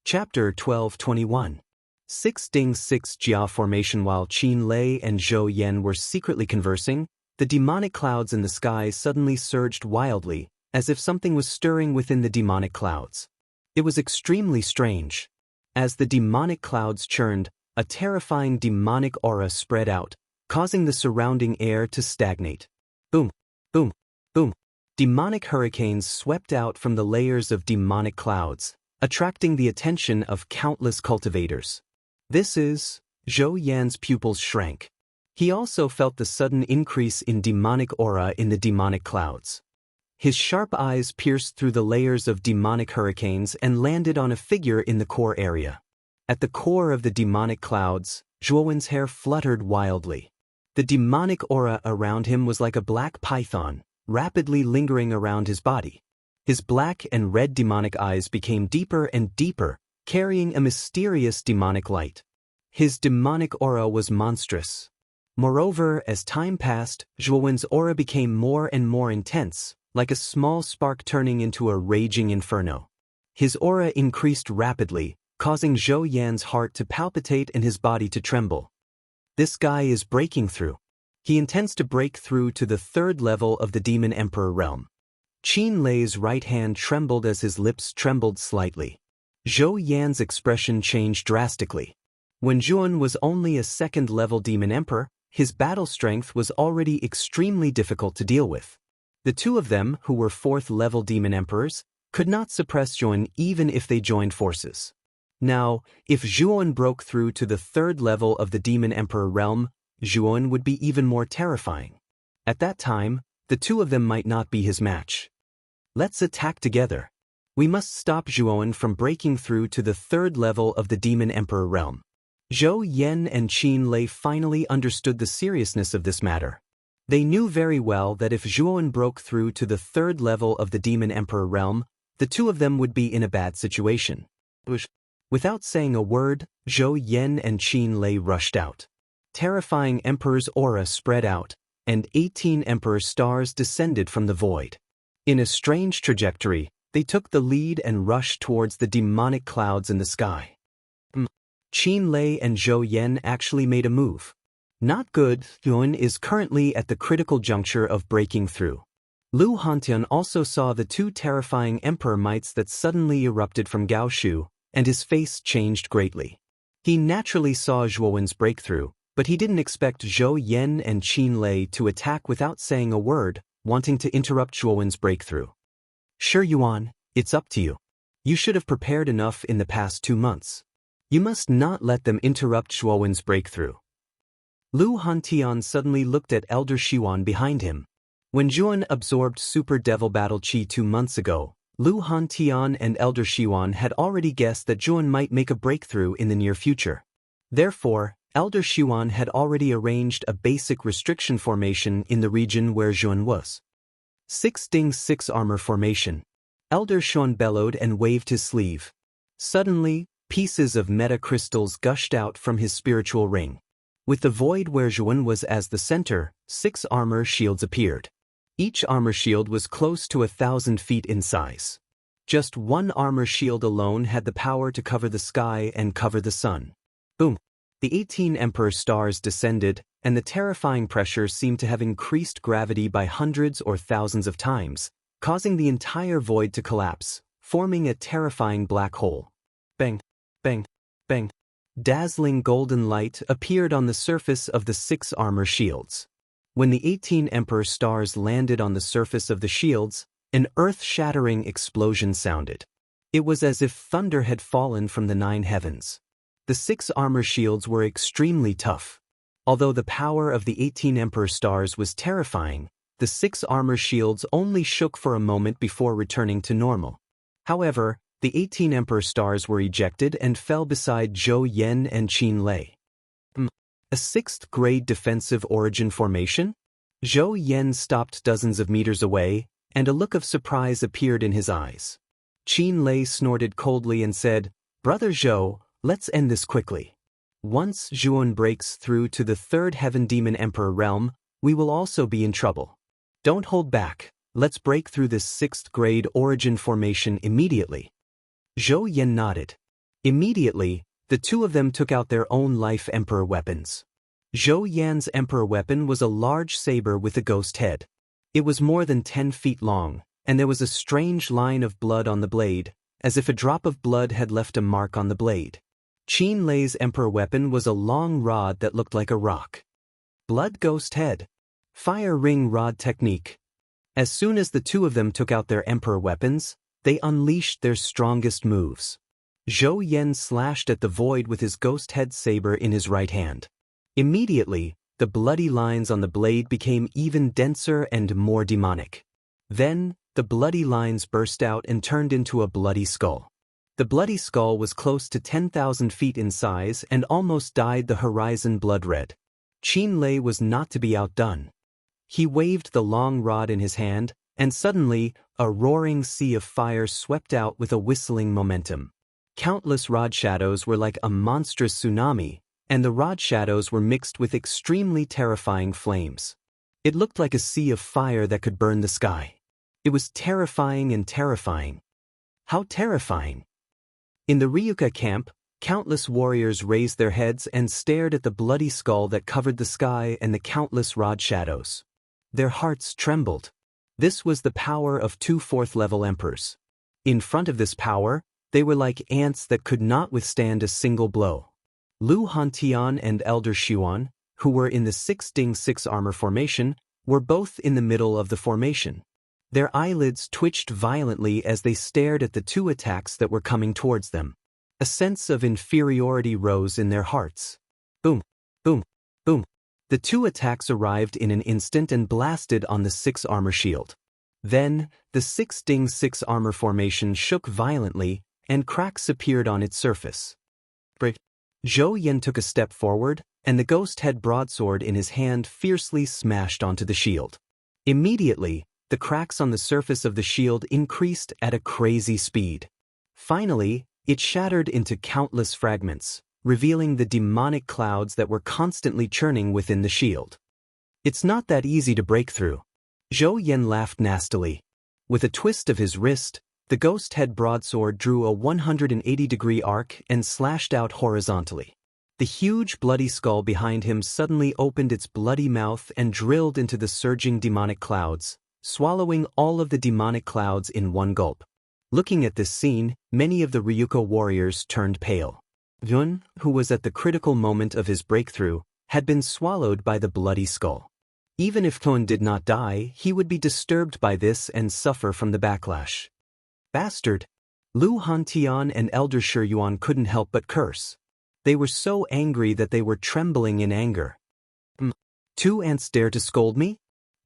Chapter 12:21. 6 Jia Formation. While Qin Lei and Zhou Yan were secretly conversing, the demonic clouds in the sky suddenly surged wildly, as if something was stirring within the demonic clouds. It was extremely strange. As the demonic clouds churned, a terrifying demonic aura spread out, causing the surrounding air to stagnate. Boom, boom, boom. Demonic hurricanes swept out from the layers of demonic clouds, attracting the attention of countless cultivators. Zhou Yan's pupils shrank. He also felt the sudden increase in demonic aura in the demonic clouds. His sharp eyes pierced through the layers of demonic hurricanes and landed on a figure in the core area. At the core of the demonic clouds, Zhuowen's hair fluttered wildly. The demonic aura around him was like a black python, rapidly lingering around his body. His black and red demonic eyes became deeper and deeper, carrying a mysterious demonic light. His demonic aura was monstrous. Moreover, as time passed, Zhuowen's aura became more and more intense, like a small spark turning into a raging inferno. His aura increased rapidly, causing Zhou Yan's heart to palpitate and his body to tremble. This guy is breaking through. He intends to break through to the third level of the Demon Emperor realm. Qin Lei's right hand trembled as his lips trembled slightly. Zhou Yan's expression changed drastically. When Zhuon was only a second-level Demon Emperor, his battle strength was already extremely difficult to deal with. The two of them, who were fourth-level Demon Emperors, could not suppress Zhuon even if they joined forces. Now, if Zhuon broke through to the third level of the Demon Emperor realm, Zhuon would be even more terrifying. At that time, the two of them might not be his match. Let's attack together. We must stop Zhuon from breaking through to the third level of the Demon Emperor realm. Zhou Yan and Qin Lei finally understood the seriousness of this matter. They knew very well that if Zhuon broke through to the third level of the Demon Emperor realm, the two of them would be in a bad situation. Without saying a word, Zhou Yan and Qin Lei rushed out. Terrifying Emperor's aura spread out, and 18 Emperor stars descended from the void. In a strange trajectory, they took the lead and rushed towards the demonic clouds in the sky. Qin Lei and Zhou Yan actually made a move. Not good. Zhuon is currently at the critical juncture of breaking through. Lu Hantian also saw the two terrifying emperor mites that suddenly erupted from Gaoshu, and his face changed greatly. He naturally saw Zhuowen's breakthrough, but he didn't expect Zhou Yan and Qin Lei to attack without saying a word, wanting to interrupt Zhuowen's breakthrough. Sure, Yuan, it's up to you. You should have prepared enough in the past 2 months. You must not let them interrupt Zhuowen's breakthrough. Lu Hantian suddenly looked at Elder Shiwan behind him. When Zhuon absorbed Super Devil Battle Chi 2 months ago, Lu Hantian and Elder Shiwan had already guessed that Zhuon might make a breakthrough in the near future. Therefore, Elder Shiwan had already arranged a basic restriction formation in the region where Zhuon was. 6 Armor Formation. Elder Shiwan bellowed and waved his sleeve. Suddenly, pieces of meta crystals gushed out from his spiritual ring. With the void where Zhuon was as the center, 6 armor shields appeared. Each armor shield was close to 1,000 feet in size. Just one armor shield alone had the power to cover the sky and cover the sun. Boom! The 18 Emperor stars descended, and the terrifying pressure seemed to have increased gravity by hundreds or thousands of times, causing the entire void to collapse, forming a terrifying black hole. Bang! Bang! Bang! Dazzling golden light appeared on the surface of the 6 armor shields. When the 18 Emperor stars landed on the surface of the shields, an earth-shattering explosion sounded. It was as if thunder had fallen from the 9 heavens. The 6 armor shields were extremely tough. Although the power of the 18 Emperor stars was terrifying, the 6 armor shields only shook for a moment before returning to normal. However, the 18 Emperor stars were ejected and fell beside Zhou Yan and Qin Lei. A 6th-grade defensive origin formation? Zhou Yan stopped dozens of meters away, and a look of surprise appeared in his eyes. Qin Lei snorted coldly and said, "Brother Zhou, let's end this quickly. Once Zhuon breaks through to the 3rd Heaven Demon Emperor realm, we will also be in trouble. Don't hold back, let's break through this 6th-grade origin formation immediately." Zhou Yan nodded. Immediately, the two of them took out their own life emperor weapons. Zhou Yan's emperor weapon was a large saber with a ghost head. It was more than 10 feet long, and there was a strange line of blood on the blade, as if a drop of blood had left a mark on the blade. Qin Lei's emperor weapon was a long rod that looked like a rock. Blood ghost head. Fire ring rod technique. As soon as the two of them took out their emperor weapons, they unleashed their strongest moves. Zhou Yan slashed at the void with his ghost head saber in his right hand. Immediately, the bloody lines on the blade became even denser and more demonic. Then, the bloody lines burst out and turned into a bloody skull. The bloody skull was close to 10,000 feet in size and almost dyed the horizon blood red. Qin Lei was not to be outdone. He waved the long rod in his hand, and suddenly, a roaring sea of fire swept out with a whistling momentum. Countless rod shadows were like a monstrous tsunami, and the rod shadows were mixed with extremely terrifying flames. It looked like a sea of fire that could burn the sky. It was terrifying and terrifying. How terrifying! In the Ryuka camp, countless warriors raised their heads and stared at the bloody skull that covered the sky and the countless rod shadows. Their hearts trembled. This was the power of two fourth-level emperors. In front of this power, they were like ants that could not withstand a single blow. Lu Hantian and Elder Xuan, who were in the 6-6 armor formation, were both in the middle of the formation. Their eyelids twitched violently as they stared at the two attacks that were coming towards them. A sense of inferiority rose in their hearts. Boom, boom, boom. The two attacks arrived in an instant and blasted on the 6 armor shield. Then, the 6-6 armor formation shook violently, and cracks appeared on its surface. Zhou Yan took a step forward, and the ghost head broadsword in his hand fiercely smashed onto the shield. Immediately, the cracks on the surface of the shield increased at a crazy speed. Finally, it shattered into countless fragments, revealing the demonic clouds that were constantly churning within the shield. It's not that easy to break through. Zhou Yan laughed nastily. With a twist of his wrist, the ghost head broadsword drew a 180-degree arc and slashed out horizontally. The huge bloody skull behind him suddenly opened its bloody mouth and drilled into the surging demonic clouds, swallowing all of the demonic clouds in one gulp. Looking at this scene, many of the Ryuko warriors turned pale. Yun, who was at the critical moment of his breakthrough, had been swallowed by the bloody skull. Even if Yun did not die, he would be disturbed by this and suffer from the backlash. Bastard! Lu Hantian and Elder Shiyuan couldn't help but curse. They were so angry that they were trembling in anger. Two ants dare to scold me?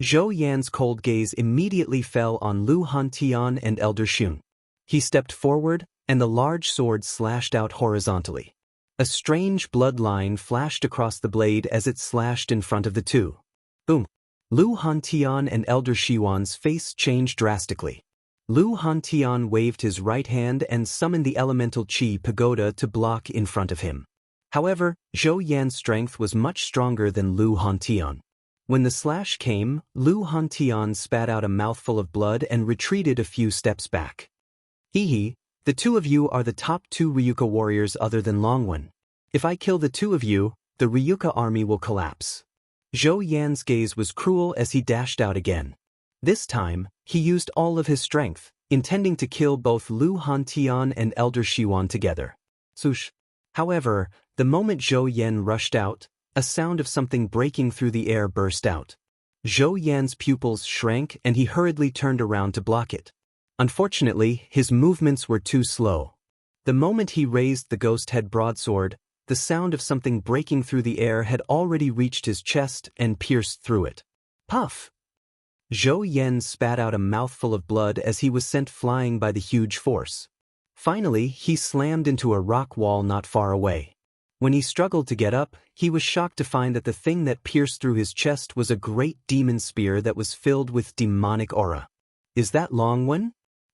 Zhou Yan's cold gaze immediately fell on Lu Hantian and Elder Shun. He stepped forward, and the large sword slashed out horizontally. A strange blood line flashed across the blade as it slashed in front of the two. Boom! Lu Hantian and Elder Shiyuan's face changed drastically. Lu Hantian waved his right hand and summoned the elemental chi pagoda to block in front of him. However, Zhou Yan's strength was much stronger than Lu Hantian. When the slash came, Lu Hantian spat out a mouthful of blood and retreated a few steps back. Hee, the two of you are the top 2 Ryuka warriors other than Longwen. If I kill the two of you, the Ryuka army will collapse. Zhou Yan's gaze was cruel as he dashed out again. This time, he used all of his strength, intending to kill both Lu Hantian and Elder Shiyuan together. Swoosh. However, the moment Zhou Yan rushed out, a sound of something breaking through the air burst out. Zhou Yan's pupils shrank and he hurriedly turned around to block it. Unfortunately, his movements were too slow. The moment he raised the ghost head broadsword, the sound of something breaking through the air had already reached his chest and pierced through it. Puff! Zhou Yan spat out a mouthful of blood as he was sent flying by the huge force. Finally, he slammed into a rock wall not far away. When he struggled to get up, he was shocked to find that the thing that pierced through his chest was a great demon spear that was filled with demonic aura. Is that Longwen?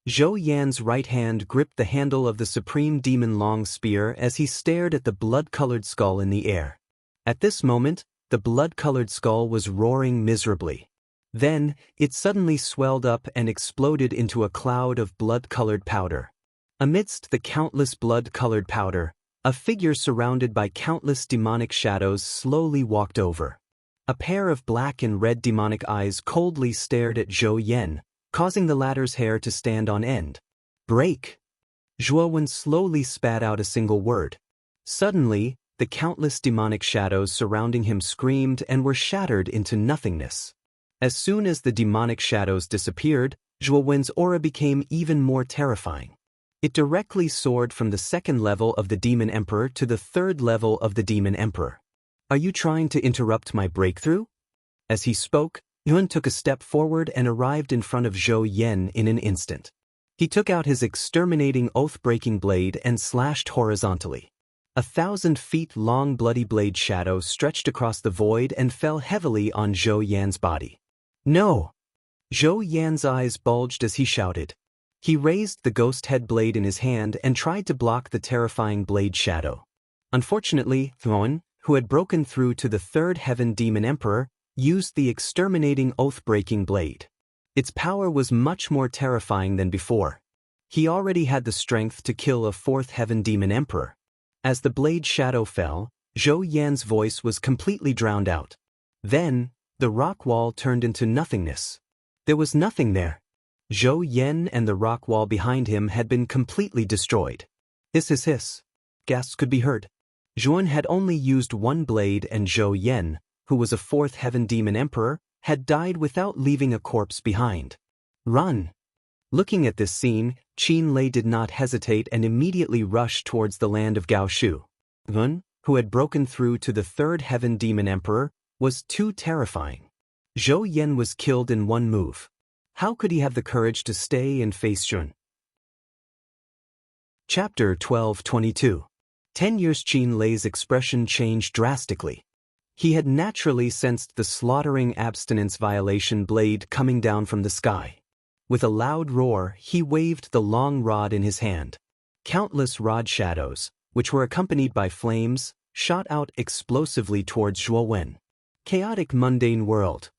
Zhou Yan's right hand gripped the handle of the supreme demon long spear as he stared at the blood-colored skull in the air. At this moment, the blood-colored skull was roaring miserably. Then, it suddenly swelled up and exploded into a cloud of blood-colored powder. Amidst the countless blood-colored powder, a figure surrounded by countless demonic shadows slowly walked over. A pair of black and red demonic eyes coldly stared at Zhou Yan, causing the latter's hair to stand on end. "Break!" Zhou Wen slowly spat out a single word. Suddenly, the countless demonic shadows surrounding him screamed and were shattered into nothingness. As soon as the demonic shadows disappeared, Zhou Wen's aura became even more terrifying. It directly soared from the second level of the Demon Emperor to the third level of the Demon Emperor. "Are you trying to interrupt my breakthrough?" As he spoke, Yun took a step forward and arrived in front of Zhou Yan in an instant. He took out his exterminating oath-breaking blade and slashed horizontally. 1,000 feet long bloody blade shadow stretched across the void and fell heavily on Zhou Yan's body. "No!" Zhou Yan's eyes bulged as he shouted. He raised the ghost head blade in his hand and tried to block the terrifying blade shadow. Unfortunately, Thuon, who had broken through to the third heaven Demon Emperor, used the exterminating oath-breaking blade. Its power was much more terrifying than before. He already had the strength to kill a fourth heaven Demon Emperor. As the blade shadow fell, Zhou Yan's voice was completely drowned out. Then, the rock wall turned into nothingness. There was nothing there. Zhou Yan and the rock wall behind him had been completely destroyed. Hiss hiss hiss. Gasps could be heard. Zhuan had only used one blade and Zhou Yan, who was a fourth heaven demon emperor, had died without leaving a corpse behind. "Run!" Looking at this scene, Qin Lei did not hesitate and immediately rushed towards the land of Gaoshu. Yun, who had broken through to the third heaven demon emperor, was too terrifying. Zhou Yan was killed in one move. How could he have the courage to stay and face Yun? Chapter 12:22. 10 years. Qin Lei's expression changed drastically. He had naturally sensed the slaughtering abstinence violation blade coming down from the sky. With a loud roar, he waved the long rod in his hand. Countless rod shadows, which were accompanied by flames, shot out explosively towards Zhuo Wen. Chaotic mundane world.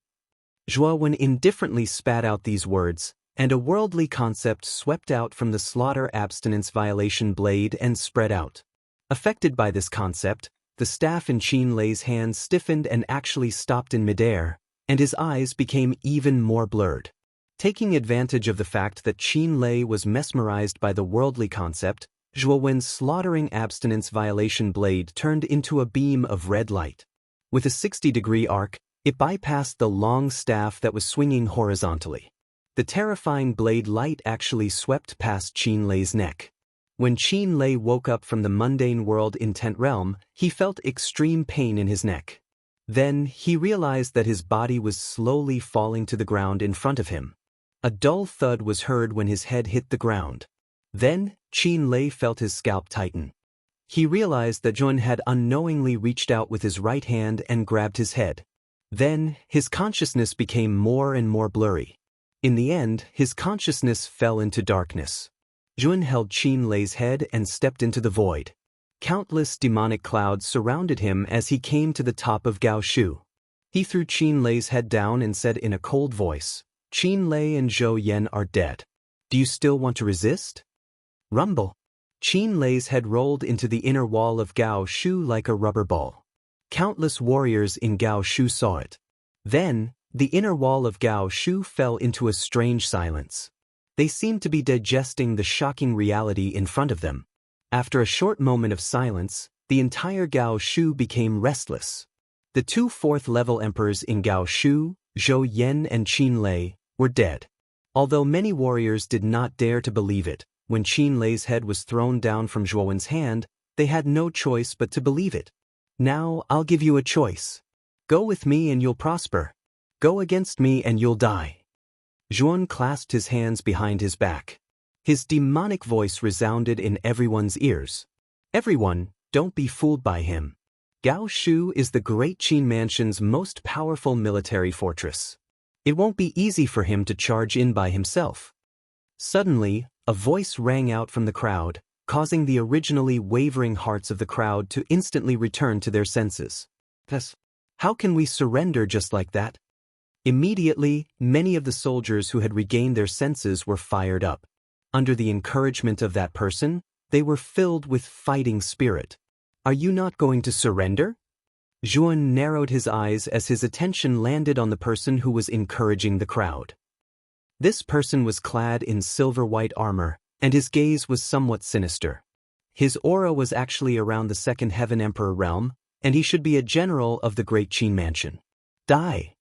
Zhuo Wen indifferently spat out these words, and a worldly concept swept out from the slaughter abstinence violation blade and spread out. Affected by this concept, the staff in Qin Lei's hand stiffened and actually stopped in midair, and his eyes became even more blurred. Taking advantage of the fact that Qin Lei was mesmerized by the worldly concept, Zhuo Wen's slaughtering abstinence violation blade turned into a beam of red light. With a 60-degree arc, it bypassed the long staff that was swinging horizontally. The terrifying blade light actually swept past Qin Lei's neck. When Qin Lei woke up from the mundane world in Tent Realm, he felt extreme pain in his neck. Then, he realized that his body was slowly falling to the ground in front of him. A dull thud was heard when his head hit the ground. Then, Qin Lei felt his scalp tighten. He realized that Jun had unknowingly reached out with his right hand and grabbed his head. Then, his consciousness became more and more blurry. In the end, his consciousness fell into darkness. Jun held Qin Lei's head and stepped into the void. Countless demonic clouds surrounded him as he came to the top of Gaoshu. He threw Qin Lei's head down and said in a cold voice, "Qin Lei and Zhou Yan are dead. Do you still want to resist?" Rumble. Qin Lei's head rolled into the inner wall of Gaoshu like a rubber ball. Countless warriors in Gaoshu saw it. Then, the inner wall of Gaoshu fell into a strange silence. They seemed to be digesting the shocking reality in front of them. After a short moment of silence, the entire Gaoshu became restless. The two fourth-level emperors in Gaoshu, Zhou Yan and Qin Lei, were dead. Although many warriors did not dare to believe it, when Qin Lei's head was thrown down from Zhuo Wen's hand, they had no choice but to believe it. "Now, I'll give you a choice. Go with me and you'll prosper. Go against me and you'll die." Zhuan clasped his hands behind his back. His demonic voice resounded in everyone's ears. "Everyone, don't be fooled by him. Gaoshu is the great Qin Mansion's most powerful military fortress. It won't be easy for him to charge in by himself." Suddenly, a voice rang out from the crowd, causing the originally wavering hearts of the crowd to instantly return to their senses. "Thus, how can we surrender just like that?" Immediately, many of the soldiers who had regained their senses were fired up. Under the encouragement of that person, they were filled with fighting spirit. Are you not going to surrender? Zhuan narrowed his eyes as his attention landed on the person who was encouraging the crowd. This person was clad in silver-white armor, and his gaze was somewhat sinister. His aura was actually around the Second Heaven Emperor realm, and he should be a general of the Great Qin Mansion. Die!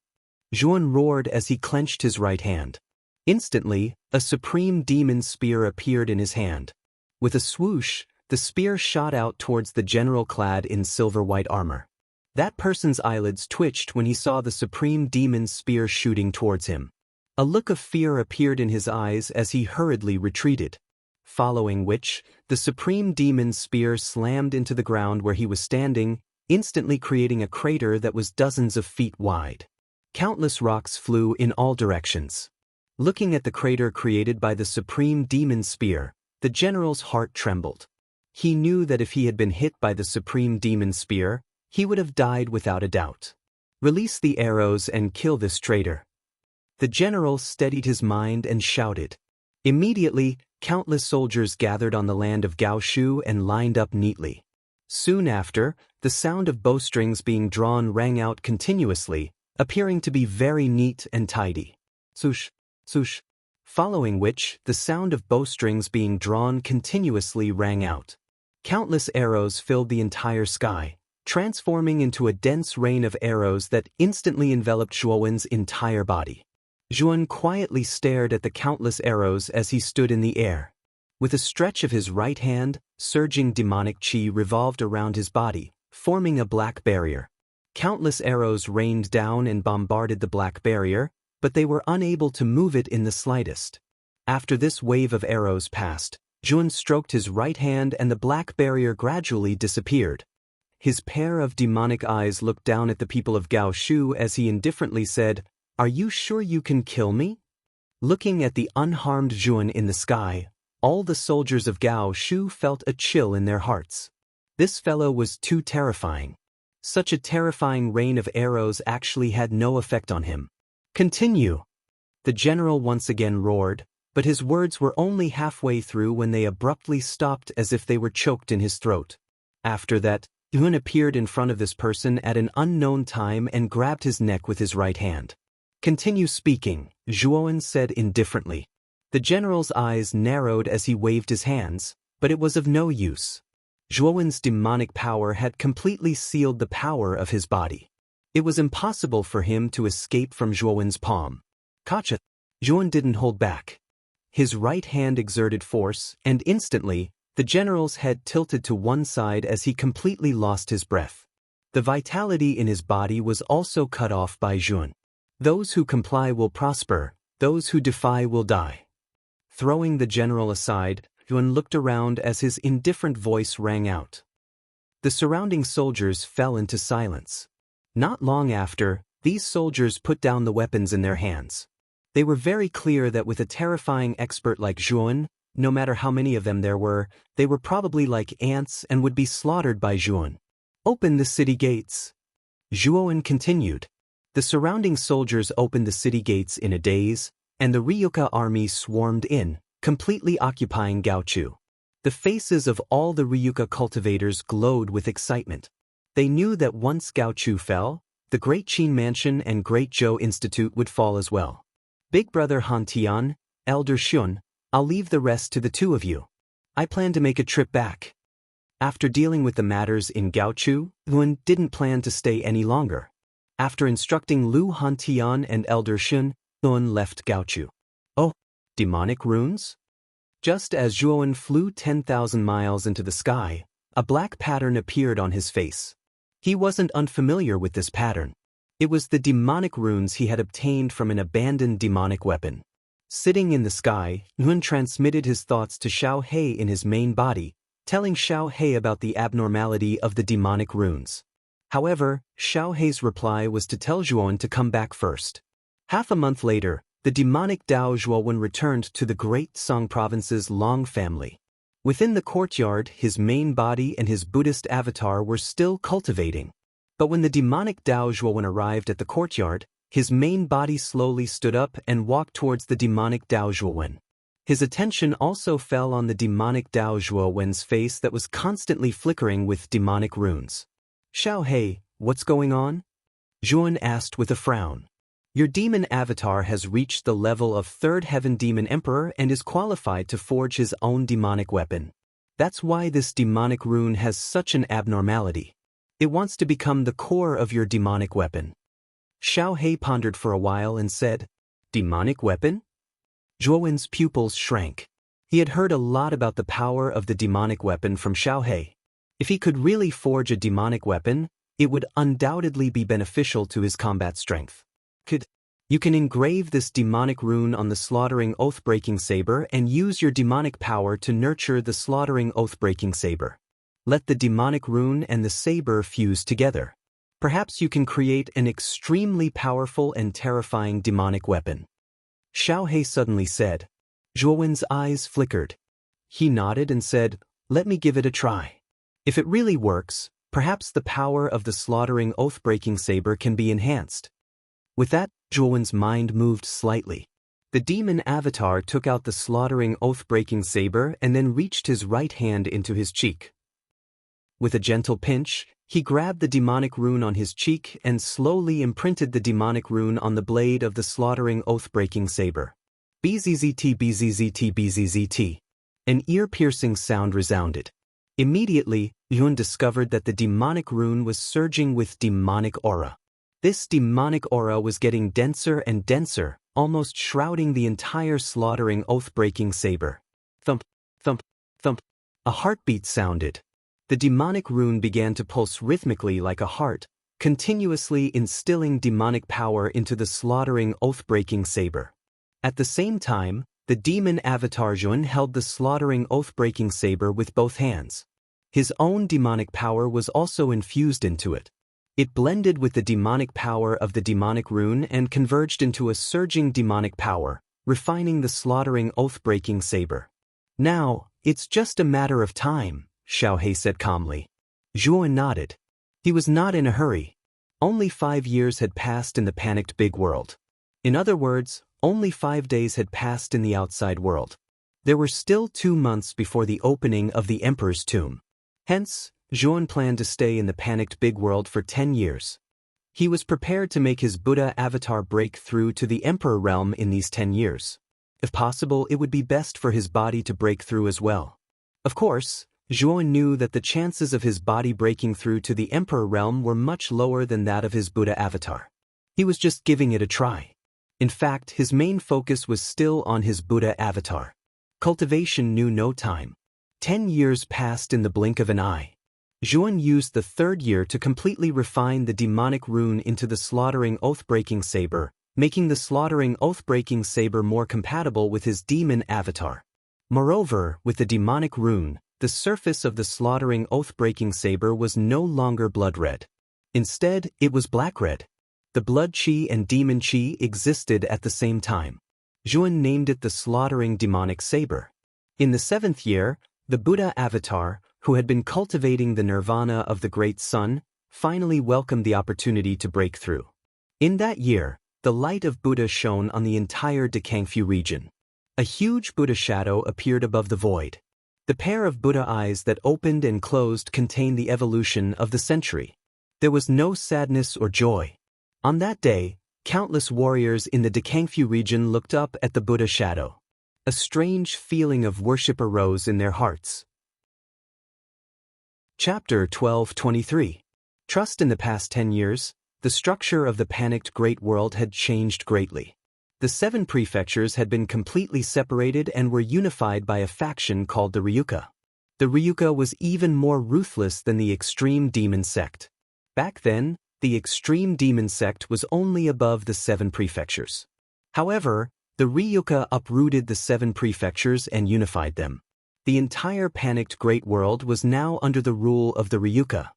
Zhuan roared as he clenched his right hand. Instantly, a supreme demon spear appeared in his hand. With a swoosh, the spear shot out towards the general clad in silver-white armor. That person's eyelids twitched when he saw the supreme demon's spear shooting towards him. A look of fear appeared in his eyes as he hurriedly retreated. Following which, the supreme demon's spear slammed into the ground where he was standing, instantly creating a crater that was dozens of feet wide. Countless rocks flew in all directions. Looking at the crater created by the supreme demon's spear, the general's heart trembled. He knew that if he had been hit by the supreme demon's spear, he would have died without a doubt. Release the arrows and kill this traitor. The general steadied his mind and shouted. Immediately, countless soldiers gathered on the land of Gaoshu and lined up neatly. Soon after, the sound of bowstrings being drawn rang out continuously, appearing to be very neat and tidy. Swoosh, swoosh. Following which, the sound of bowstrings being drawn continuously rang out. Countless arrows filled the entire sky, transforming into a dense rain of arrows that instantly enveloped Zhuowen's entire body. Zhuan quietly stared at the countless arrows as he stood in the air. With a stretch of his right hand, surging demonic qi revolved around his body, forming a black barrier. Countless arrows rained down and bombarded the black barrier, but they were unable to move it in the slightest. After this wave of arrows passed, Zhuan stroked his right hand and the black barrier gradually disappeared. His pair of demonic eyes looked down at the people of Gaoshu as he indifferently said, "Are you sure you can kill me?" Looking at the unharmed Zhuan in the sky, all the soldiers of Gaoshu felt a chill in their hearts. This fellow was too terrifying. Such a terrifying rain of arrows actually had no effect on him. "Continue!" The general once again roared, but his words were only halfway through when they abruptly stopped as if they were choked in his throat. After that, Zhuan appeared in front of this person at an unknown time and grabbed his neck with his right hand. "Continue speaking," Zhuowen said indifferently. The general's eyes narrowed as he waved his hands, but it was of no use. Zhuowen's demonic power had completely sealed the power of his body. It was impossible for him to escape from Zhuowen's palm. Gotcha! Zhuowen didn't hold back. His right hand exerted force, and instantly, the general's head tilted to one side as he completely lost his breath. The vitality in his body was also cut off by Zhuan. Those who comply will prosper, those who defy will die. Throwing the general aside, Zhuan looked around as his indifferent voice rang out. The surrounding soldiers fell into silence. Not long after, these soldiers put down the weapons in their hands. They were very clear that with a terrifying expert like Zhuan, no matter how many of them there were, they were probably like ants and would be slaughtered by Zhuan. "Open the city gates." Zhuowen continued. The surrounding soldiers opened the city gates in a daze, and the Ryuka army swarmed in, completely occupying Gaochu. The faces of all the Ryuka cultivators glowed with excitement. They knew that once Gaochu fell, the Great Qin Mansion and Great Zhou Institute would fall as well. "Big brother Han Tian, Elder Shun, I'll leave the rest to the two of you. I plan to make a trip back." After dealing with the matters in Gaochu, Zhuan didn't plan to stay any longer. After instructing Lu Hantian and Elder Shun, Zhuan left Gaochu. Oh, demonic runes? Just as Zhuowen flew 10,000 miles into the sky, a black pattern appeared on his face. He wasn't unfamiliar with this pattern. It was the demonic runes he had obtained from an abandoned demonic weapon. Sitting in the sky, Zhuan transmitted his thoughts to Xiao He in his main body, telling Xiao He about the abnormality of the demonic runes. However, Xiao He's reply was to tell Zhuowen to come back first. Half a month later, the demonic Dao Zhuowen returned to the Great Song Province's Long family. Within the courtyard, his main body and his Buddhist avatar were still cultivating. But when the demonic Dao Zhuowen arrived at the courtyard, his main body slowly stood up and walked towards the demonic Dao Zhuowen. His attention also fell on the demonic Dao Zhuowen's face that was constantly flickering with demonic runes. Xiao He, what's going on? Zhuowen asked with a frown. Your demon avatar has reached the level of third heaven demon emperor and is qualified to forge his own demonic weapon. That's why this demonic rune has such an abnormality. It wants to become the core of your demonic weapon. Xiao He pondered for a while and said, Demonic weapon? Zhuowen's pupils shrank. He had heard a lot about the power of the demonic weapon from Xiao He. If he could really forge a demonic weapon, it would undoubtedly be beneficial to his combat strength. You can engrave this demonic rune on the slaughtering oath-breaking saber and use your demonic power to nurture the slaughtering oath-breaking saber. Let the demonic rune and the saber fuse together. Perhaps you can create an extremely powerful and terrifying demonic weapon. Xiao He suddenly said. Zhuowen's eyes flickered. He nodded and said, Let me give it a try. If it really works, perhaps the power of the slaughtering oath-breaking saber can be enhanced. With that, Zhuowen's mind moved slightly. The demon avatar took out the slaughtering oath-breaking saber and then reached his right hand into his cheek. With a gentle pinch, he grabbed the demonic rune on his cheek and slowly imprinted the demonic rune on the blade of the slaughtering oath-breaking saber. Bzzzt bzzzt bzzzt. An ear-piercing sound resounded. Immediately, Yun discovered that the demonic rune was surging with demonic aura. This demonic aura was getting denser and denser, almost shrouding the entire slaughtering oath-breaking saber. Thump, thump, thump. A heartbeat sounded. The demonic rune began to pulse rhythmically like a heart, continuously instilling demonic power into the slaughtering oath-breaking saber. At the same time, the demon avatar Zhuowen held the slaughtering oath-breaking saber with both hands. His own demonic power was also infused into it. It blended with the demonic power of the demonic rune and converged into a surging demonic power, refining the slaughtering oath-breaking saber. Now, it's just a matter of time, Xiao He said calmly. Zhuowen nodded. He was not in a hurry. Only 5 years had passed in the panicked big world. In other words, only 5 days had passed in the outside world. There were still 2 months before the opening of the emperor's tomb. Hence, Zhuowen planned to stay in the panicked big world for 10 years. He was prepared to make his Buddha avatar break through to the emperor realm in these 10 years. If possible, it would be best for his body to break through as well. Of course, Zhuowen knew that the chances of his body breaking through to the emperor realm were much lower than that of his Buddha avatar. He was just giving it a try. In fact, his main focus was still on his Buddha avatar. Cultivation knew no time. 10 years passed in the blink of an eye. Zhuowen used the 3rd year to completely refine the demonic rune into the slaughtering oath-breaking saber, making the slaughtering oath-breaking saber more compatible with his demon avatar. Moreover, with the demonic rune, the surface of the slaughtering oath-breaking saber was no longer blood-red. Instead, it was black-red. The blood chi and demon chi existed at the same time. Zhuowen named it the slaughtering demonic saber. In the 7th year, the Buddha avatar, who had been cultivating the nirvana of the great sun, finally welcomed the opportunity to break through. In that year, the light of Buddha shone on the entire Dekangfu region. A huge Buddha shadow appeared above the void. The pair of Buddha eyes that opened and closed contained the evolution of the century. There was no sadness or joy. On that day, countless warriors in the Dekangfu region looked up at the Buddha shadow. A strange feeling of worship arose in their hearts. Chapter 12:23. Trust. In the past 10 years, the structure of the panicked great world had changed greatly. The 7 prefectures had been completely separated and were unified by a faction called the Ryuka. The Ryuka was even more ruthless than the extreme demon sect. Back then, the extreme demon sect was only above the 7 prefectures. However, the Ryuka uprooted the 7 prefectures and unified them. The entire panicked great world was now under the rule of the Ryuka.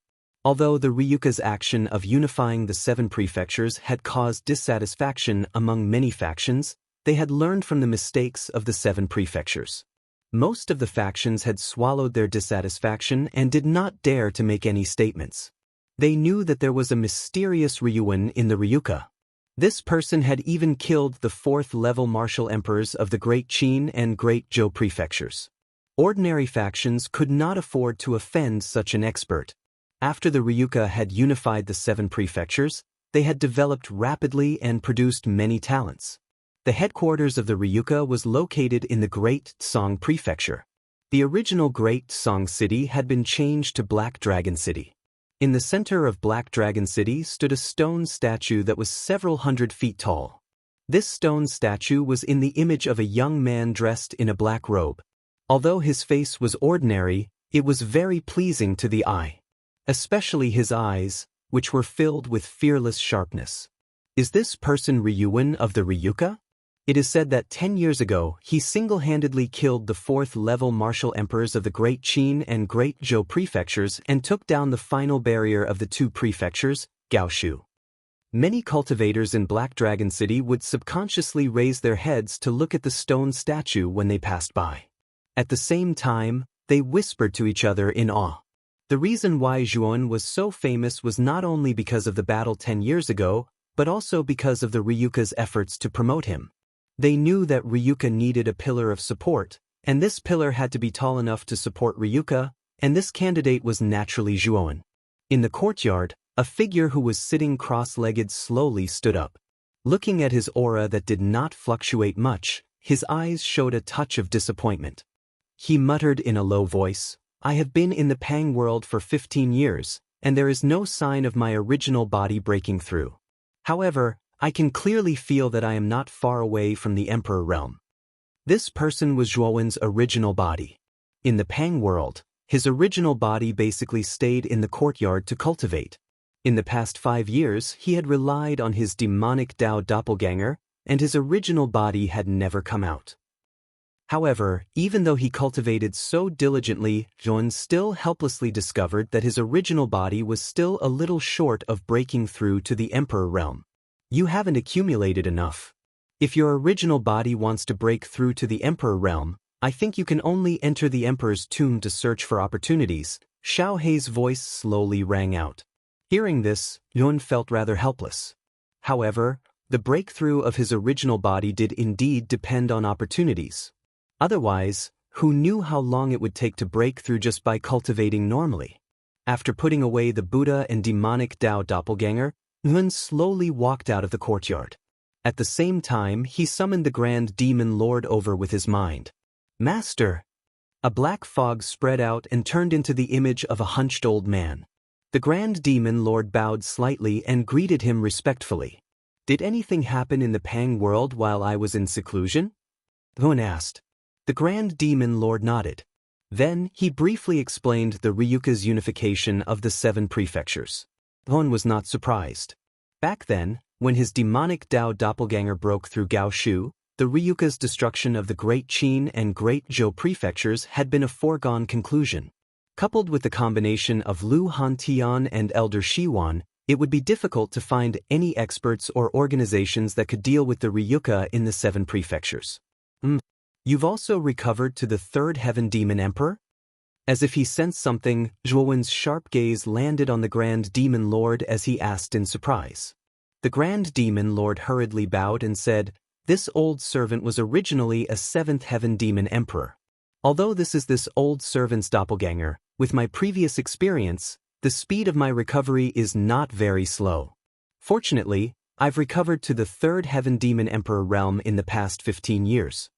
Although the Ryuka's action of unifying the 7 prefectures had caused dissatisfaction among many factions, they had learned from the mistakes of the 7 prefectures. Most of the factions had swallowed their dissatisfaction and did not dare to make any statements. They knew that there was a mysterious Ryuan in the Ryuka. This person had even killed the 4th-level martial emperors of the Great Qin and Great Zhou prefectures. Ordinary factions could not afford to offend such an expert. After the Ryuka had unified the 7 prefectures, they had developed rapidly and produced many talents. The headquarters of the Ryuka was located in the Great Tsang Prefecture. The original Great Tsang City had been changed to Black Dragon City. In the center of Black Dragon City stood a stone statue that was several hundred feet tall. This stone statue was in the image of a young man dressed in a black robe. Although his face was ordinary, it was very pleasing to the eye. Especially his eyes, which were filled with fearless sharpness. Is this person Ryuan of the Ryuka? It is said that 10 years ago, he single-handedly killed the 4th-level martial emperors of the Great Qin and Great Zhou prefectures and took down the final barrier of the 2 prefectures, Gaoshu. Many cultivators in Black Dragon City would subconsciously raise their heads to look at the stone statue when they passed by. At the same time, they whispered to each other in awe. The reason why Zhuan was so famous was not only because of the battle 10 years ago, but also because of the Ryuka's efforts to promote him. They knew that Ryuka needed a pillar of support, and this pillar had to be tall enough to support Ryuka, and this candidate was naturally Zhuan. In the courtyard, a figure who was sitting cross-legged slowly stood up. Looking at his aura that did not fluctuate much, his eyes showed a touch of disappointment. He muttered in a low voice, "I have been in the Pang world for 15 years, and there is no sign of my original body breaking through. However, I can clearly feel that I am not far away from the Emperor realm." This person was Zhuowen's original body. In the Pang world, his original body basically stayed in the courtyard to cultivate. In the past 5 years, he had relied on his demonic Dao doppelganger, and his original body had never come out. However, even though he cultivated so diligently, Zhuan still helplessly discovered that his original body was still a little short of breaking through to the Emperor realm. You haven't accumulated enough. If your original body wants to break through to the Emperor realm, I think you can only enter the Emperor's tomb to search for opportunities. Xiao Hei's voice slowly rang out. Hearing this, Yun felt rather helpless. However, the breakthrough of his original body did indeed depend on opportunities. Otherwise, who knew how long it would take to break through just by cultivating normally? After putting away the Buddha and demonic Dao doppelganger, Yun slowly walked out of the courtyard. At the same time, he summoned the Grand Demon Lord over with his mind. "Master!" A black fog spread out and turned into the image of a hunched old man. The Grand Demon Lord bowed slightly and greeted him respectfully. "Did anything happen in the Pang world while I was in seclusion?" Yun asked. The Grand Demon Lord nodded. Then, he briefly explained the Ryuka's unification of the 7 prefectures. Yun was not surprised. Back then, when his demonic Dao doppelganger broke through Gaoshu, the Ryuka's destruction of the Great Qin and Great Zhou prefectures had been a foregone conclusion. Coupled with the combination of Lu Hantian and Elder Shiwan, it would be difficult to find any experts or organizations that could deal with the Ryuka in the 7 prefectures. You've also recovered to the 3rd Heaven Demon Emperor? As if he sensed something, Zhuowen's sharp gaze landed on the Grand Demon Lord as he asked in surprise. The Grand Demon Lord hurriedly bowed and said, "This old servant was originally a 7th Heaven Demon Emperor. Although this is this old servant's doppelganger, with my previous experience, the speed of my recovery is not very slow. Fortunately, I've recovered to the 3rd Heaven Demon Emperor realm in the past 15 years.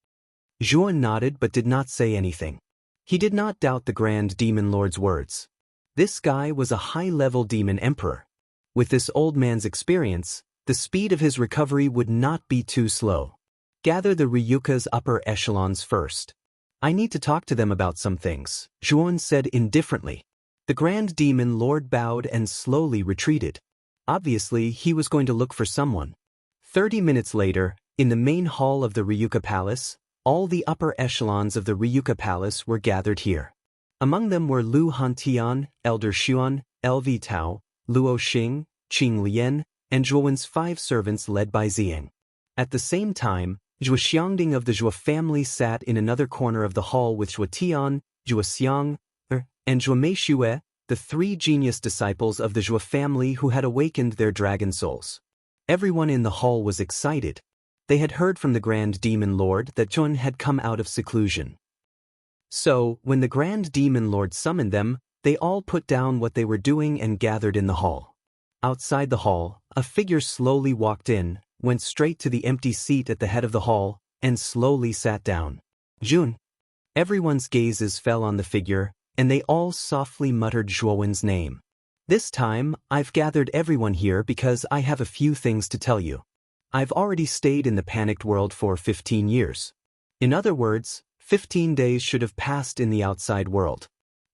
Zhuan nodded but did not say anything. He did not doubt the Grand Demon Lord's words. This guy was a high-level demon emperor. With this old man's experience, the speed of his recovery would not be too slow. Gather the Ryuka's upper echelons first. I need to talk to them about some things, Zhuan said indifferently. The Grand Demon Lord bowed and slowly retreated. Obviously, he was going to look for someone. 30 minutes later, in the main hall of the Ryuka Palace, all the upper echelons of the Ryuka Palace were gathered here. Among them were Lu Hantian, Elder Xuan, Lv Tao, Luo Xing, Qing Lian, and Zhuowen's 5 servants led by Ziang. At the same time, Zhuo Xiangding of the Zhuo family sat in another corner of the hall with Zhuo Tian, Zhuo Xiang, and Zhuo Meishue, the 3 genius disciples of the Zhuo family who had awakened their dragon souls. Everyone in the hall was excited. They had heard from the Grand Demon Lord that Jun had come out of seclusion. So, when the Grand Demon Lord summoned them, they all put down what they were doing and gathered in the hall. Outside the hall, a figure slowly walked in, went straight to the empty seat at the head of the hall, and slowly sat down. Jun. Everyone's gazes fell on the figure, and they all softly muttered Zhuowen's name. This time, I've gathered everyone here because I have a few things to tell you. I've already stayed in the panicked world for 15 years. In other words, 15 days should have passed in the outside world.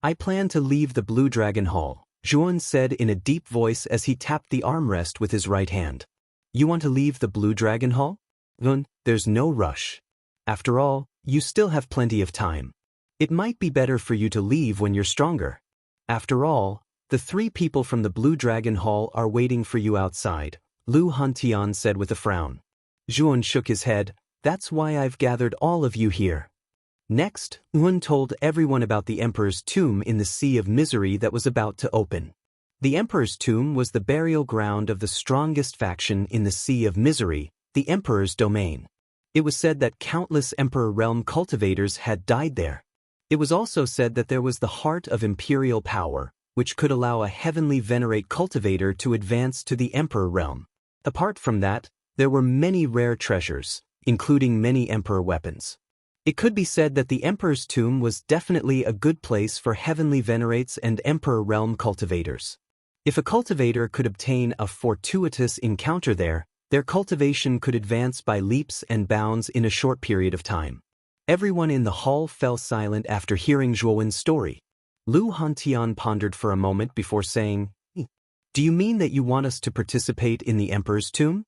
I plan to leave the Blue Dragon Hall, Zhuowen said in a deep voice as he tapped the armrest with his right hand. You want to leave the Blue Dragon Hall? Jun, there's no rush. After all, you still have plenty of time. It might be better for you to leave when you're stronger. After all, the 3 people from the Blue Dragon Hall are waiting for you outside, Lu Hantian said with a frown. Zhuowen shook his head. That's why I've gathered all of you here. Next, Jun told everyone about the Emperor's tomb in the Sea of Misery that was about to open. The Emperor's tomb was the burial ground of the strongest faction in the Sea of Misery, the Emperor's domain. It was said that countless Emperor Realm cultivators had died there. It was also said that there was the heart of imperial power, which could allow a heavenly venerate cultivator to advance to the Emperor Realm. Apart from that, there were many rare treasures, including many Emperor weapons. It could be said that the Emperor's tomb was definitely a good place for heavenly venerates and Emperor Realm cultivators. If a cultivator could obtain a fortuitous encounter there, their cultivation could advance by leaps and bounds in a short period of time. Everyone in the hall fell silent after hearing Zhuowen's story. Lu Hantian pondered for a moment before saying, Do you mean that you want us to participate in the Emperor's tomb?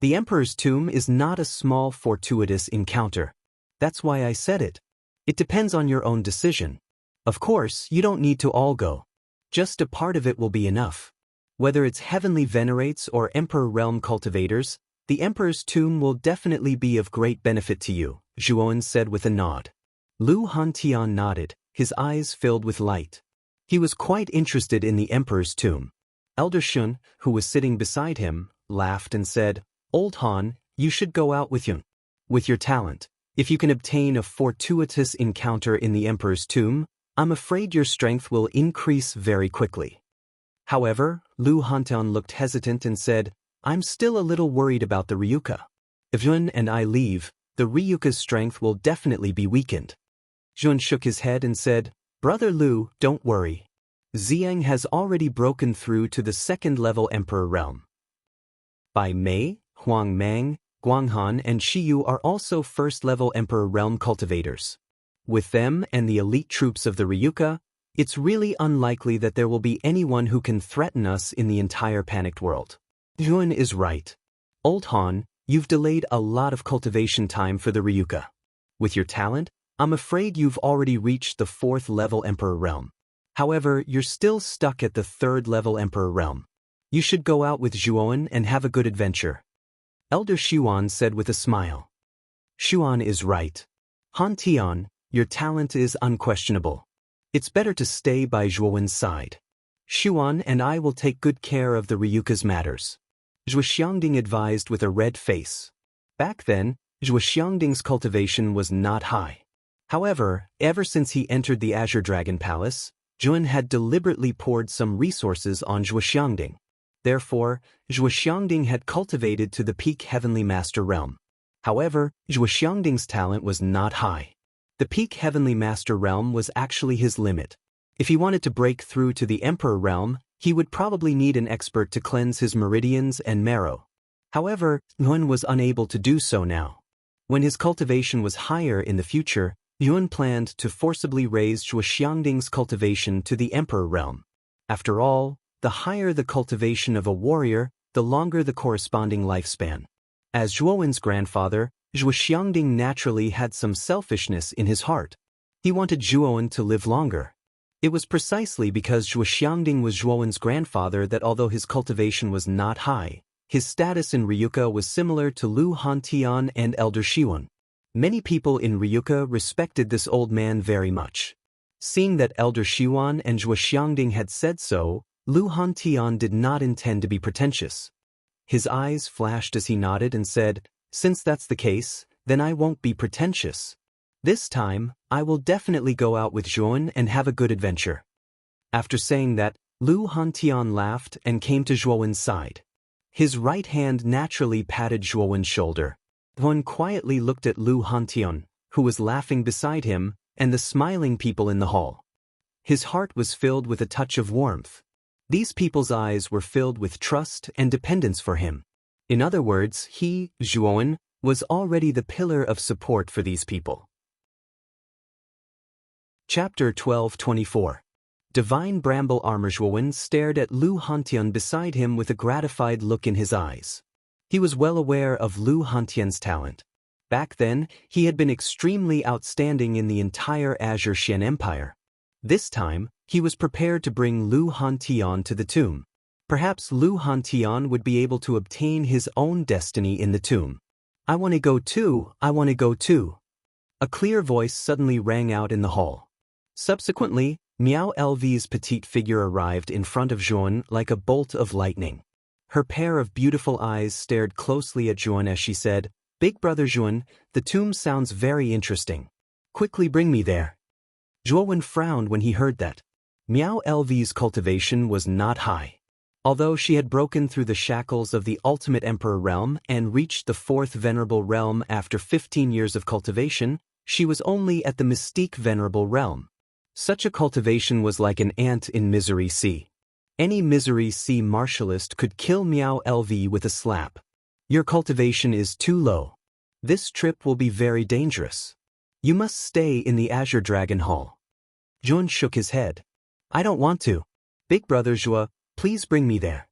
The Emperor's tomb is not a small fortuitous encounter. That's why I said it. It depends on your own decision. Of course, you don't need to all go. Just a part of it will be enough. Whether it's heavenly venerates or Emperor Realm cultivators, the Emperor's tomb will definitely be of great benefit to you, Zhuowen said with a nod. Lu Hantian nodded, his eyes filled with light. He was quite interested in the Emperor's tomb. Elder Shun, who was sitting beside him, laughed and said, Old Han, you should go out with Yun. With your talent, if you can obtain a fortuitous encounter in the Emperor's tomb, I'm afraid your strength will increase very quickly. However, Lu Hantian looked hesitant and said, I'm still a little worried about the Ryuka. If Jun and I leave, the Ryuka's strength will definitely be weakened. Jun shook his head and said, Brother Lu, don't worry. Xiang has already broken through to the 2nd-level Emperor Realm. Bai Mei, Huang Mang, Guanghan and Shiyu are also 1st-level Emperor Realm cultivators. With them and the elite troops of the Ryuka, it's really unlikely that there will be anyone who can threaten us in the entire panicked world. Jun is right. Old Han, you've delayed a lot of cultivation time for the Ryuka. With your talent, I'm afraid you've already reached the 4th-level Emperor Realm. However, you're still stuck at the 3rd-level Emperor Realm. You should go out with Zhuowen and have a good adventure. Elder Xuan said with a smile. Xuan is right. Han Tian, your talent is unquestionable. It's better to stay by Zhuowen's side. Xuan and I will take good care of the Ryuka's matters. Zhuo Xiangding advised with a red face. Back then, Zhuo Xiangding's cultivation was not high. However, ever since he entered the Azure Dragon Palace, Jun had deliberately poured some resources on Zhuo Xiangding. Therefore, Zhuo Xiangding had cultivated to the peak Heavenly Master Realm. However, Zhuo Xiangding's talent was not high. The peak Heavenly Master Realm was actually his limit. If he wanted to break through to the Emperor Realm, he would probably need an expert to cleanse his meridians and marrow. However, Yun was unable to do so now. When his cultivation was higher in the future, Yun planned to forcibly raise Zhuo Xiangding's cultivation to the Emperor Realm. After all, the higher the cultivation of a warrior, the longer the corresponding lifespan. As Zhuowen's grandfather, Zhuo Xiangding naturally had some selfishness in his heart. He wanted Zhuowen to live longer. It was precisely because Zhuo Xiangding was Zhuowen's grandfather that although his cultivation was not high, his status in Ryuka was similar to Lu Hantian and Elder Shiwen. Many people in Ryuka respected this old man very much. Seeing that Elder Shiwen and Zhuo Xiangding had said so, Lu Hantian did not intend to be pretentious. His eyes flashed as he nodded and said, "Since that's the case, then I won't be pretentious. This time, I will definitely go out with Zhuan and have a good adventure." After saying that, Lu Hantian laughed and came to Zhuan's side. His right hand naturally patted Zhuan's shoulder. Zhuan quietly looked at Lu Hantian, who was laughing beside him, and the smiling people in the hall. His heart was filled with a touch of warmth. These people's eyes were filled with trust and dependence for him. In other words, he, Zhuan, was already the pillar of support for these people. Chapter 12:24. Divine Bramble Armor. Zhuan stared at Lu Hantian beside him with a gratified look in his eyes. He was well aware of Lu Hantian's talent. Back then, he had been extremely outstanding in the entire Azure Xian Empire. This time, he was prepared to bring Lu Hantian to the tomb. Perhaps Lu Hantian would be able to obtain his own destiny in the tomb. "I want to go too, I want to go too." A clear voice suddenly rang out in the hall. Subsequently, Miao Lv's petite figure arrived in front of Zhuan like a bolt of lightning. Her pair of beautiful eyes stared closely at Zhuan as she said, "Big brother Zhuan, the tomb sounds very interesting. Quickly bring me there." Zhuan frowned when he heard that. Miao Lv's cultivation was not high. Although she had broken through the shackles of the Ultimate Emperor realm and reached the 4th Venerable realm after 15 years of cultivation, she was only at the Mystique Venerable realm. Such a cultivation was like an ant in Misery Sea. Any Misery Sea martialist could kill Miao Lv with a slap. "Your cultivation is too low. This trip will be very dangerous. You must stay in the Azure Dragon Hall." Zhuan shook his head. "I don't want to. Big brother Zhua, please bring me there."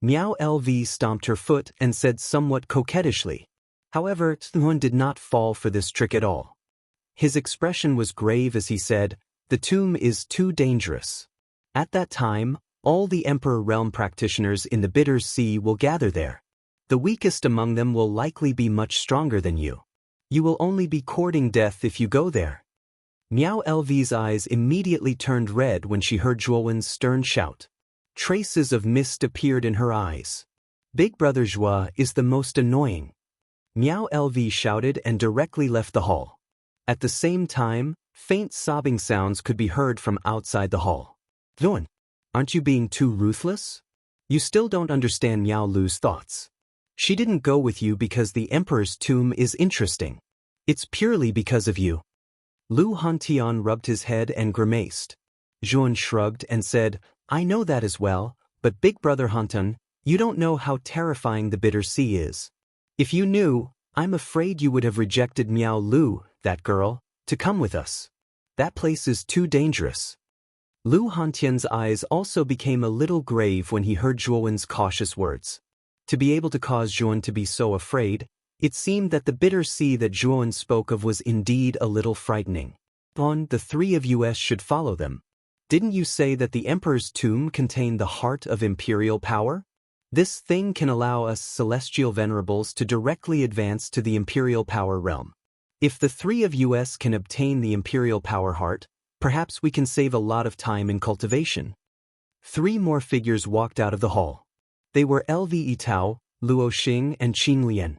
Miao Lv stomped her foot and said somewhat coquettishly. However, Zhuan did not fall for this trick at all. His expression was grave as he said, "The tomb is too dangerous. At that time, all the Emperor Realm practitioners in the Bitter Sea will gather there. The weakest among them will likely be much stronger than you. You will only be courting death if you go there." Miao Lv's eyes immediately turned red when she heard Zhuan's stern shout. Traces of mist appeared in her eyes. "Big brother Zhua is the most annoying." Miao Lv shouted and directly left the hall. At the same time, faint sobbing sounds could be heard from outside the hall. "Zhuan, aren't you being too ruthless? You still don't understand Miao Lu's thoughts. She didn't go with you because the Emperor's tomb is interesting. It's purely because of you." Lu Hantian rubbed his head and grimaced. Zhuan shrugged and said, "I know that as well, but Big Brother Hantian, you don't know how terrifying the Bitter Sea is. If you knew, I'm afraid you would have rejected Miao Lu, that girl, to come with us. That place is too dangerous." Lu Hantian's eyes also became a little grave when he heard Zhuan's cautious words. To be able to cause Zhuan to be so afraid, it seemed that the Bitter Sea that Zhuan spoke of was indeed a little frightening. "The 3 of us should follow them. Didn't you say that the Emperor's tomb contained the heart of imperial power? This thing can allow us celestial venerables to directly advance to the imperial power realm. If the 3 of us can obtain the imperial power heart, perhaps we can save a lot of time in cultivation." 3 more figures walked out of the hall. They were Lv Yitao, Luo Xing, and Qin Lian.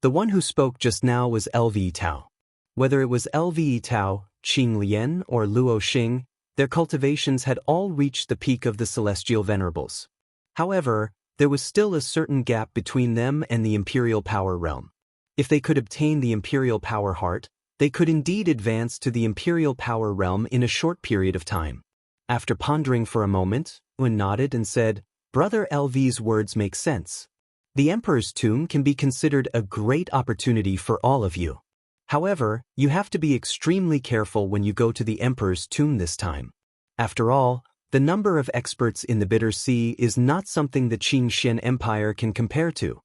The one who spoke just now was Lv Yitao. Whether it was Lv Yitao, Qin Lian, or Luo Xing, their cultivations had all reached the peak of the celestial venerables. However, there was still a certain gap between them and the imperial power realm. If they could obtain the imperial power heart, they could indeed advance to the imperial power realm in a short period of time. After pondering for a moment, Zhuan nodded and said, "Brother Lv's words make sense. The Emperor's tomb can be considered a great opportunity for all of you. However, you have to be extremely careful when you go to the Emperor's tomb this time. After all, the number of experts in the Bitter Sea is not something the Qin Xian Empire can compare to."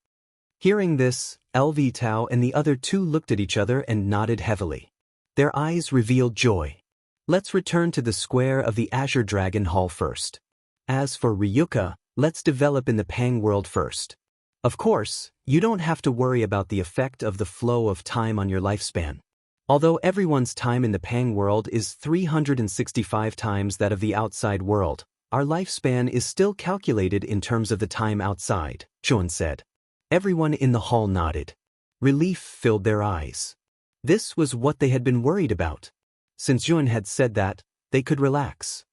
Hearing this, Lv Tao and the other 2 looked at each other and nodded heavily. Their eyes revealed joy. "Let's return to the square of the Azure Dragon Hall first. As for Ryuka, let's develop in the Pang world first. Of course, you don't have to worry about the effect of the flow of time on your lifespan. Although everyone's time in the Pang world is 365 times that of the outside world, Our lifespan is still calculated in terms of the time outside, Zhuan said. Everyone in the hall nodded. Relief filled their eyes. This was what they had been worried about. Since Zhuan had said that, they could relax.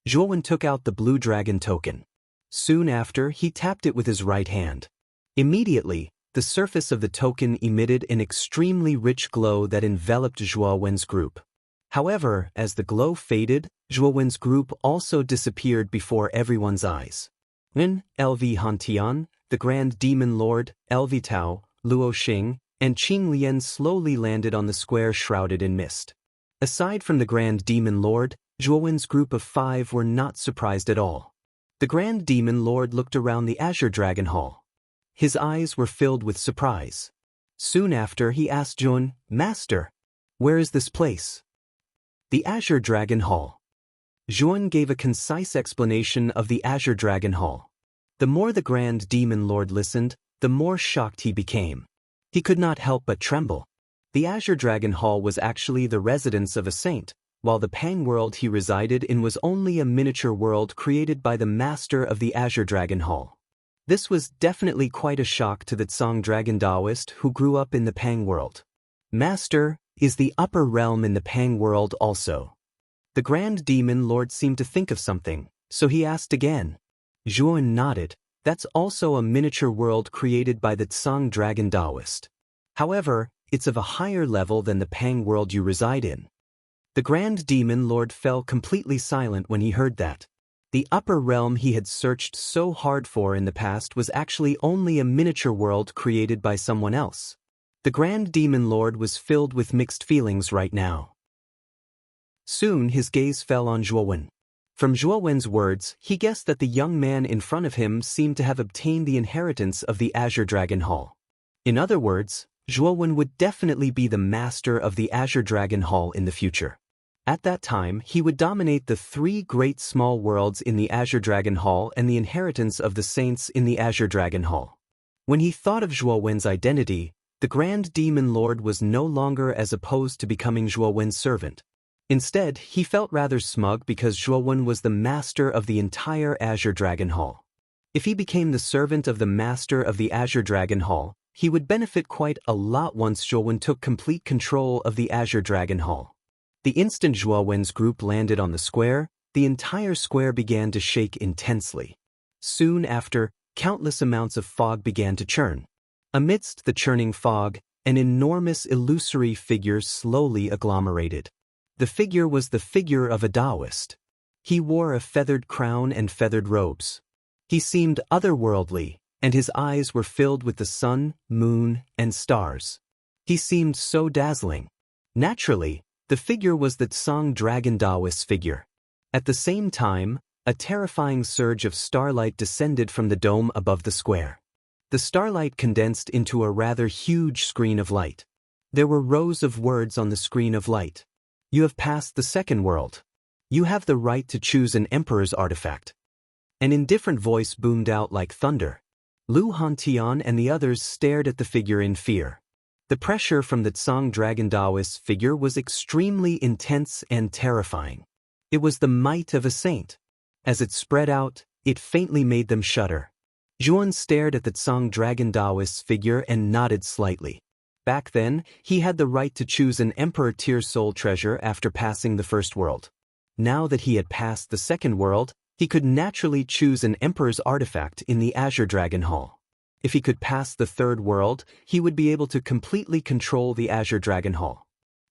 Zhuan took out the blue dragon token. Soon after, he tapped it with his right hand. Immediately, the surface of the token emitted an extremely rich glow that enveloped Zhuo Wen's group. However, as the glow faded, Zhuo Wen's group also disappeared before everyone's eyes. Wen, LV Hantian, the Grand Demon Lord, LV Tao, Luo Xing, and Qing Lian slowly landed on the square shrouded in mist. Aside from the Grand Demon Lord, Zhuo Wen's group of 5 were not surprised at all. The Grand Demon Lord looked around the Azure Dragon Hall. His eyes were filled with surprise. Soon after, he asked Zhuan, "Master, where is this place?" The Azure Dragon Hall. Zhuan gave a concise explanation of the Azure Dragon Hall. The more the Grand Demon Lord listened, the more shocked he became. He could not help but tremble. The Azure Dragon Hall was actually the residence of a saint, while the Pang world he resided in was only a miniature world created by the master of the Azure Dragon Hall. This was definitely quite a shock to the Tsang Dragon Taoist who grew up in the Pang world. Master, is the upper realm in the Pang world also? The Grand Demon Lord seemed to think of something, so he asked again. Zhuan nodded. That's also a miniature world created by the Tsang Dragon Taoist. However, it's of a higher level than the Pang world you reside in. The Grand Demon Lord fell completely silent when he heard that. The upper realm he had searched so hard for in the past was actually only a miniature world created by someone else. The Grand Demon Lord was filled with mixed feelings right now. Soon his gaze fell on Zhuo Wen. From Zhuo Wen's words, he guessed that the young man in front of him seemed to have obtained the inheritance of the Azure Dragon Hall. In other words, Zhuo Wen would definitely be the master of the Azure Dragon Hall in the future. At that time, he would dominate the 3 great small worlds in the Azure Dragon Hall and the inheritance of the saints in the Azure Dragon Hall. When he thought of Zhuo Wen's identity, the Grand Demon Lord was no longer as opposed to becoming Zhuo Wen's servant. Instead, he felt rather smug because Zhuo Wen was the master of the entire Azure Dragon Hall. If he became the servant of the master of the Azure Dragon Hall, he would benefit quite a lot once Zhuo Wen took complete control of the Azure Dragon Hall. The instant Zhuo Wen's group landed on the square, the entire square began to shake intensely. Soon after, countless amounts of fog began to churn. Amidst the churning fog, an enormous illusory figure slowly agglomerated. The figure was the figure of a Taoist. He wore a feathered crown and feathered robes. He seemed otherworldly, and his eyes were filled with the sun, moon, and stars. He seemed so dazzling. Naturally, the figure was the Tsang Dragon Taoist figure. At the same time, a terrifying surge of starlight descended from the dome above the square. The starlight condensed into a rather huge screen of light. There were rows of words on the screen of light. You have passed the second world. You have the right to choose an emperor's artifact. An indifferent voice boomed out like thunder. Lu Hantian and the others stared at the figure in fear. The pressure from the Tsang Dragon Taoist figure was extremely intense and terrifying. It was the might of a saint. As it spread out, it faintly made them shudder. Zhuan stared at the Tsang Dragon Taoist figure and nodded slightly. Back then, he had the right to choose an emperor-tier soul treasure after passing the first world. Now that he had passed the second world, he could naturally choose an emperor's artifact in the Azure Dragon Hall. If he could pass the third world, he would be able to completely control the Azure Dragon Hall.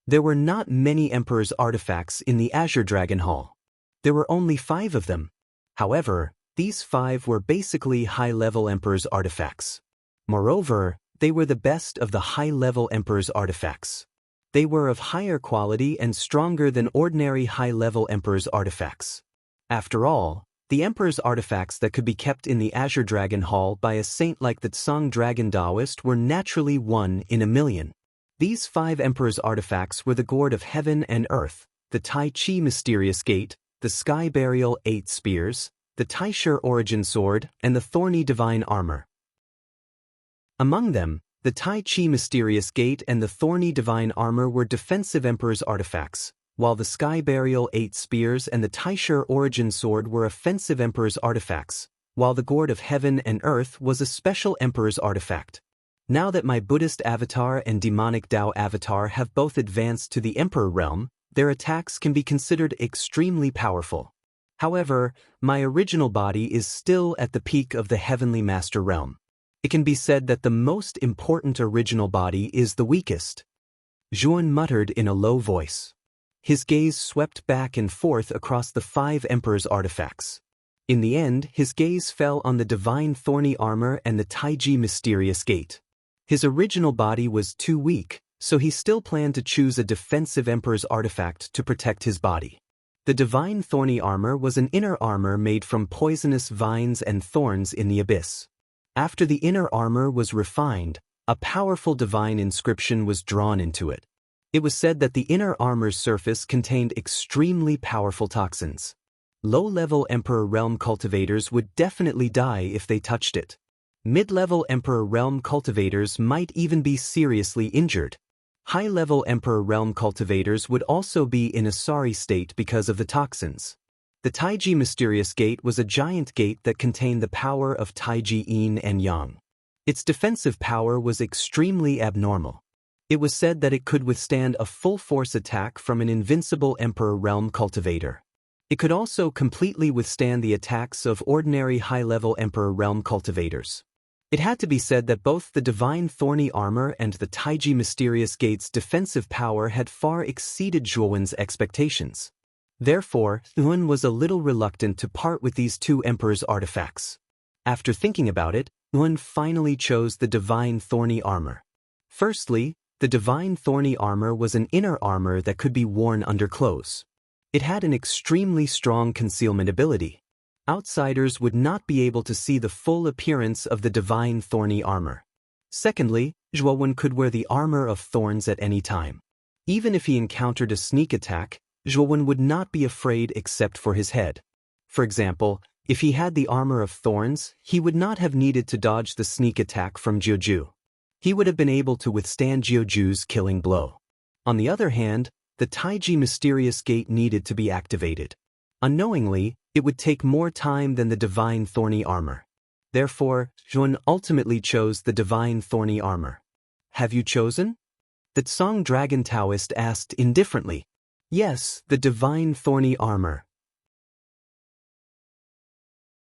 There were not many emperor's artifacts in the Azure Dragon Hall. There were only 5 of them. However, these 5 were basically high-level emperor's artifacts. Moreover, they were the best of the high-level emperor's artifacts. They were of higher quality and stronger than ordinary high-level emperor's artifacts. After all, the emperor's artifacts that could be kept in the Azure Dragon Hall by a saint like the Tsang Dragon Taoist were naturally 1 in a million. These 5 emperor's artifacts were the Gourd of Heaven and Earth, the Tai Chi Mysterious Gate, the Sky Burial 8 Spears, the Taisher Origin Sword, and the Thorny Divine Armor. Among them, the Tai Chi Mysterious Gate and the Thorny Divine Armor were defensive emperor's artifacts, while the Sky Burial 8 Spears and the Taishur Origin Sword were offensive Emperor's artifacts, while the Gourd of Heaven and Earth was a special Emperor's artifact. Now that my Buddhist avatar and demonic Tao avatar have both advanced to the Emperor realm, their attacks can be considered extremely powerful. However, my original body is still at the peak of the Heavenly Master realm. It can be said that the most important original body is the weakest. Zhuan muttered in a low voice. His gaze swept back and forth across the 5 Emperor's artifacts. In the end, his gaze fell on the divine thorny armor and the Taiji mysterious gate. His original body was too weak, so he still planned to choose a defensive Emperor's artifact to protect his body. The divine thorny armor was an inner armor made from poisonous vines and thorns in the abyss. After the inner armor was refined, a powerful divine inscription was drawn into it. It was said that the inner armor's surface contained extremely powerful toxins. Low-level Emperor Realm cultivators would definitely die if they touched it. Mid-level Emperor Realm cultivators might even be seriously injured. High-level Emperor Realm cultivators would also be in a sorry state because of the toxins. The Taiji Mysterious Gate was a giant gate that contained the power of Taiji Yin and Yang. Its defensive power was extremely abnormal. It was said that it could withstand a full-force attack from an invincible Emperor Realm cultivator. It could also completely withstand the attacks of ordinary high-level Emperor Realm cultivators. It had to be said that both the divine thorny armor and the Taiji Mysterious Gate's defensive power had far exceeded Zhuowen's expectations. Therefore, Zhuowen was a little reluctant to part with these 2 Emperor's artifacts. After thinking about it, Zhuowen finally chose the divine thorny armor. Firstly, the divine thorny armor was an inner armor that could be worn under clothes. It had an extremely strong concealment ability. Outsiders would not be able to see the full appearance of the divine thorny armor. Secondly, Zhuowen could wear the armor of thorns at any time. Even if he encountered a sneak attack, Zhuowen would not be afraid except for his head. For example, if he had the armor of thorns, he would not have needed to dodge the sneak attack from Jiuju. He would have been able to withstand Jiuju's killing blow. On the other hand, the Taiji Mysterious Gate needed to be activated. Unknowingly, it would take more time than the divine thorny armor. Therefore, Zhuowen ultimately chose the divine thorny armor. Have you chosen? The Tsang Dragon Taoist asked indifferently. Yes, the divine thorny armor.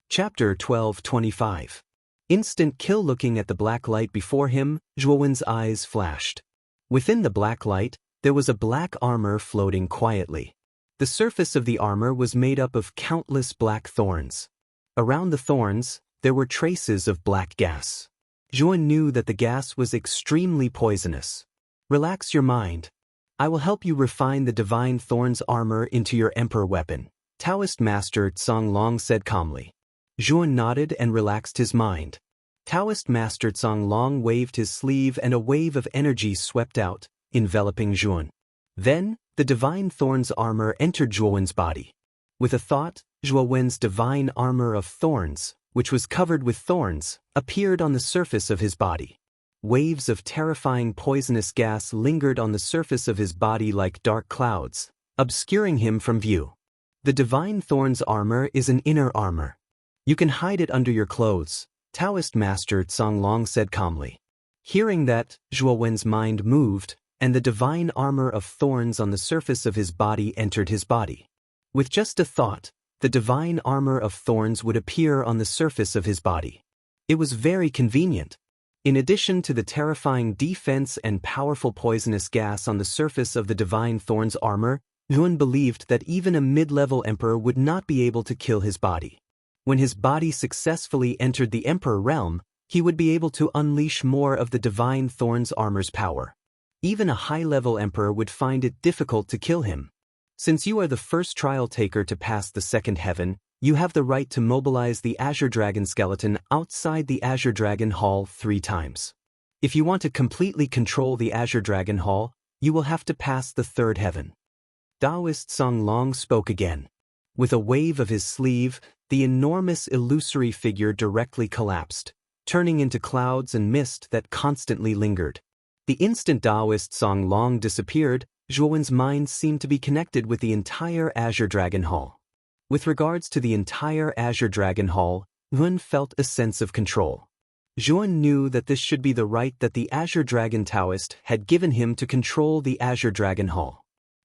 Chapter 12:25. Instant kill. Looking at the black light before him, Zhuowen's eyes flashed. Within the black light, there was a black armor floating quietly. The surface of the armor was made up of countless black thorns. Around the thorns, there were traces of black gas. Zhuowen knew that the gas was extremely poisonous. Relax your mind. I will help you refine the divine thorns armor into your emperor weapon, Taoist Master Tsang Long said calmly. Zhuowen nodded and relaxed his mind. Taoist Master Tsang Long waved his sleeve and a wave of energy swept out, enveloping Zhuowen. Then, the divine thorns armor entered Zhuowen's body. With a thought, Zhuowen's divine armor of thorns, which was covered with thorns, appeared on the surface of his body. Waves of terrifying poisonous gas lingered on the surface of his body like dark clouds, obscuring him from view. The divine thorns armor is an inner armor. You can hide it under your clothes, Taoist Master Tsang Long said calmly. Hearing that, Zhuowen's mind moved, and the divine armor of thorns on the surface of his body entered his body. With just a thought, the divine armor of thorns would appear on the surface of his body. It was very convenient. In addition to the terrifying defense and powerful poisonous gas on the surface of the divine thorns armor, Zhuowen believed that even a mid-level emperor would not be able to kill his body. When his body successfully entered the emperor realm, he would be able to unleash more of the divine thorns armor's power. Even a high-level emperor would find it difficult to kill him. Since you are the first trial taker to pass the second heaven, you have the right to mobilize the Azure Dragon skeleton outside the Azure Dragon Hall 3 times. If you want to completely control the Azure Dragon Hall, you will have to pass the third heaven. Taoist Tsang Long spoke again. With a wave of his sleeve, the enormous illusory figure directly collapsed, turning into clouds and mist that constantly lingered. The instant Taoist Tsang Long disappeared, Zhuowen's mind seemed to be connected with the entire Azure Dragon Hall. With regards to the entire Azure Dragon Hall, Zhuowen felt a sense of control. Zhuowen knew that this should be the right that the Azure Dragon Taoist had given him to control the Azure Dragon Hall.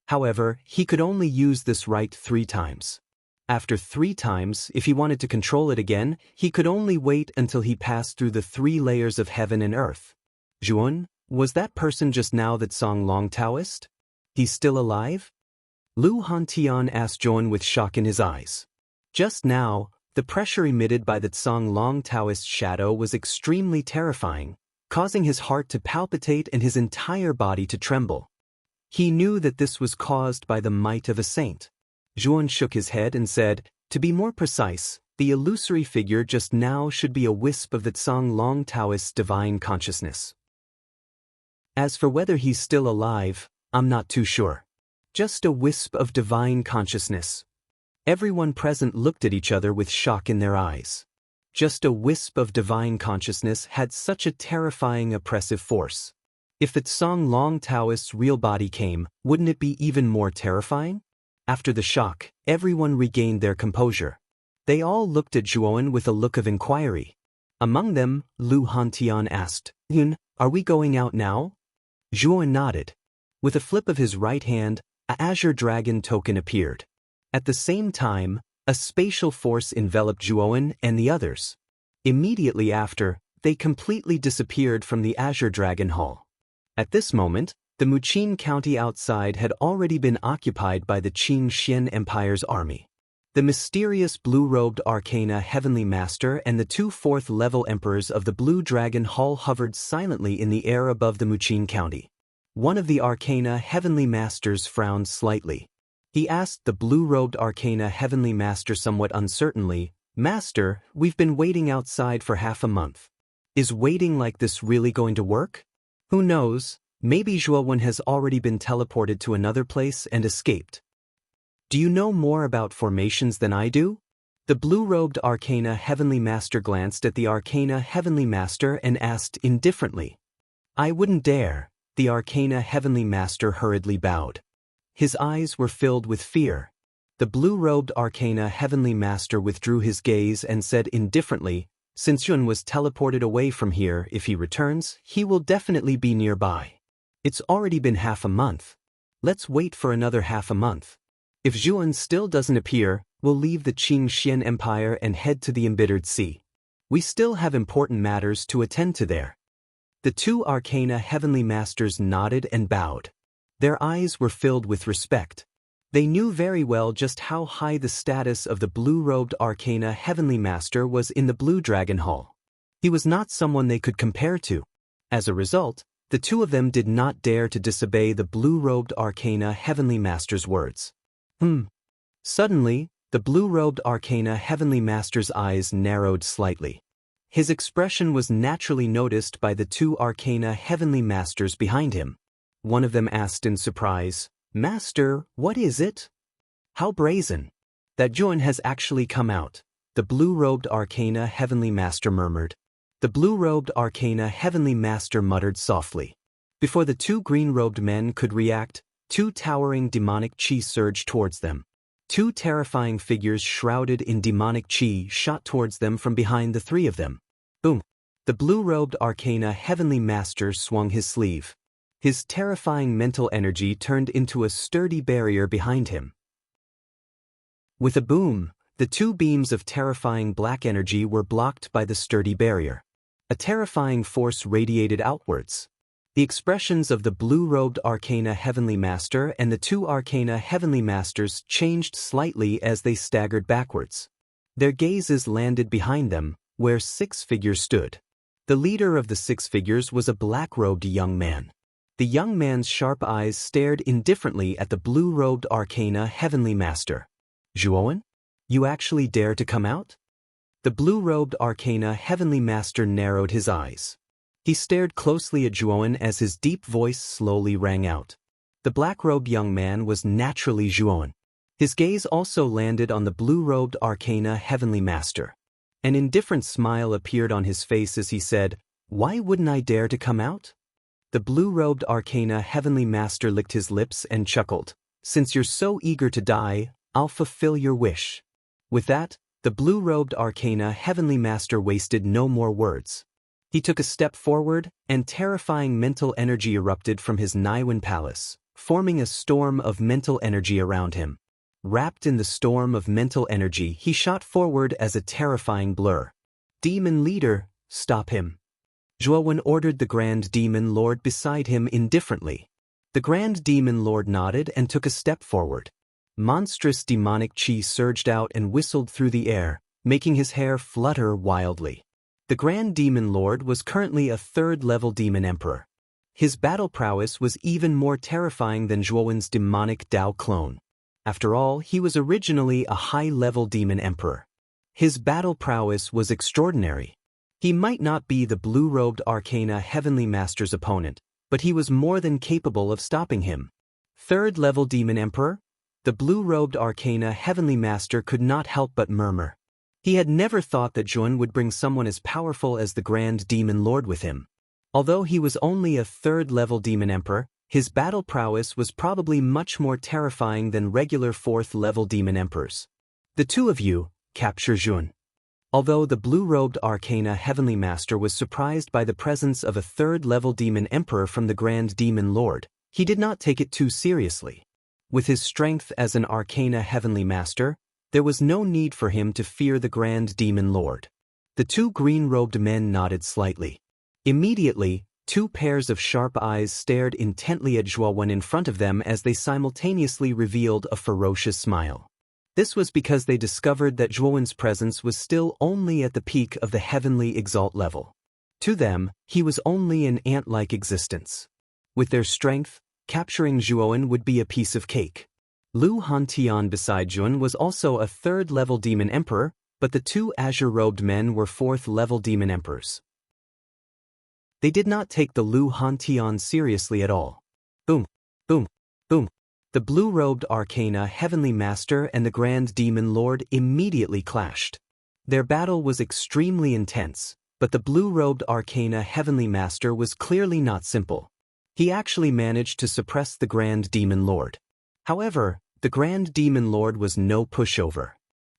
However, he could only use this right 3 times. After 3 times, if he wanted to control it again, he could only wait until he passed through the 3 layers of heaven and earth. Zhuowen, was that person just now that Song Long Taoist? He's still alive? Lu Hantian asked Zhuowen with shock in his eyes. Just now, the pressure emitted by the Song Long Taoist's shadow was extremely terrifying, causing his heart to palpitate and his entire body to tremble. He knew that this was caused by the might of a saint. Zhuowen shook his head and said, to be more precise, the illusory figure just now should be a wisp of the Song Long Taoist's divine consciousness. As for whether he's still alive, I'm not too sure. Just a wisp of divine consciousness. Everyone present looked at each other with shock in their eyes. Just a wisp of divine consciousness had such a terrifying oppressive force. If the Song Long Taoist's real body came, wouldn't it be even more terrifying? After the shock, everyone regained their composure. They all looked at Zhuowen with a look of inquiry. Among them, Lu Hantian asked, Yun, are we going out now? Zhuowen nodded. With a flip of his right hand, a Azure Dragon token appeared. At the same time, a spatial force enveloped Zhuowen and the others. Immediately after, they completely disappeared from the Azure Dragon Hall. At this moment, the Muqin County outside had already been occupied by the Qing Xian Empire's army. The mysterious blue-robed Arcana Heavenly Master and the 2 4th-level Emperors of the Blue Dragon Hall hovered silently in the air above the Muqin County. One of the Arcana Heavenly Masters frowned slightly. He asked the blue-robed Arcana Heavenly Master somewhat uncertainly, Master, we've been waiting outside for half a month. Is waiting like this really going to work? Who knows? Maybe Zhuowen has already been teleported to another place and escaped. Do you know more about formations than I do? The blue-robed Arcana Heavenly Master glanced at the Arcana Heavenly Master and asked indifferently. I wouldn't dare. The Arcana Heavenly Master hurriedly bowed. His eyes were filled with fear. The blue-robed Arcana Heavenly Master withdrew his gaze and said indifferently, since Yun was teleported away from here, if he returns, he will definitely be nearby. It's already been half a month. Let's wait for another half a month. If Zhuowen still doesn't appear, we'll leave the Qing Xian Empire and head to the Embittered Sea. We still have important matters to attend to there. The 2 Arcana Heavenly Masters nodded and bowed. Their eyes were filled with respect. They knew very well just how high the status of the blue-robed Arcana Heavenly Master was in the Blue Dragon Hall. He was not someone they could compare to. As a result, the 2 of them did not dare to disobey the blue-robed Arcana Heavenly Master's words. Suddenly, the blue-robed Arcana Heavenly Master's eyes narrowed slightly. His expression was naturally noticed by the 2 Arcana Heavenly Masters behind him. One of them asked in surprise, Master, what is it? How brazen! That Zhuowen has actually come out, the blue-robed Arcana Heavenly Master murmured. The blue-robed Arcana Heavenly Master muttered softly. Before the 2 green-robed men could react, 2 towering demonic chi surged towards them. 2 terrifying figures shrouded in demonic chi shot towards them from behind the 3 of them. Boom! The blue-robed Arcana Heavenly Master swung his sleeve. His terrifying mental energy turned into a sturdy barrier behind him. With a boom, the 2 beams of terrifying black energy were blocked by the sturdy barrier. A terrifying force radiated outwards. The expressions of the blue-robed Arcana Heavenly Master and the 2 Arcana Heavenly Masters changed slightly as they staggered backwards. Their gazes landed behind them, where 6 figures stood. The leader of the 6 figures was a black-robed young man. The young man's sharp eyes stared indifferently at the blue-robed Arcana Heavenly Master. Zhuowen? You actually dare to come out? The blue-robed Arcana Heavenly Master narrowed his eyes. He stared closely at Zhuowen as his deep voice slowly rang out. The black-robed young man was naturally Zhuowen. His gaze also landed on the blue-robed Arcana Heavenly Master. An indifferent smile appeared on his face as he said, Why wouldn't I dare to come out? The blue-robed Arcana Heavenly Master licked his lips and chuckled. "Since you're so eager to die, I'll fulfill your wish." With that, the blue-robed Arcana Heavenly Master wasted no more words. He took a step forward, and terrifying mental energy erupted from his Niwen palace, forming a storm of mental energy around him. Wrapped in the storm of mental energy, he shot forward as a terrifying blur. "Demon Leader, stop him." Zhuowen ordered the Grand Demon Lord beside him indifferently. The Grand Demon Lord nodded and took a step forward. Monstrous demonic chi surged out and whistled through the air, making his hair flutter wildly. The Grand Demon Lord was currently a third-level demon emperor. His battle prowess was even more terrifying than Zhuowen's demonic Dao clone. After all, he was originally a high-level demon emperor. His battle prowess was extraordinary. He might not be the blue-robed Arcana Heavenly Master's opponent, but he was more than capable of stopping him. Third-level demon emperor? The blue-robed Arcana Heavenly Master could not help but murmur. He had never thought that Zhuowen would bring someone as powerful as the Grand Demon Lord with him. Although he was only a third-level demon emperor, his battle prowess was probably much more terrifying than regular fourth-level demon emperors. "The two of you, capture Zhuowen." Although the blue-robed Arcana Heavenly Master was surprised by the presence of a third-level demon emperor from the Grand Demon Lord, he did not take it too seriously. With his strength as an Arcana Heavenly Master, there was no need for him to fear the Grand Demon Lord. The two green-robed men nodded slightly. Immediately, two pairs of sharp eyes stared intently at Zhuowen in front of them as they simultaneously revealed a ferocious smile. This was because they discovered that Zhuowen's presence was still only at the peak of the heavenly exalt level. To them, he was only an ant-like existence. With their strength, capturing Zhuowen would be a piece of cake. Lu Hantian beside Zhuowen was also a third-level demon emperor, but the two azure-robed men were fourth-level demon emperors. They did not take the Lu Hantian seriously at all. Boom, boom, boom. The blue-robed Arcana Heavenly Master and the Grand Demon Lord immediately clashed. Their battle was extremely intense, but the blue-robed Arcana Heavenly Master was clearly not simple. He actually managed to suppress the Grand Demon Lord. However, the Grand Demon Lord was no pushover.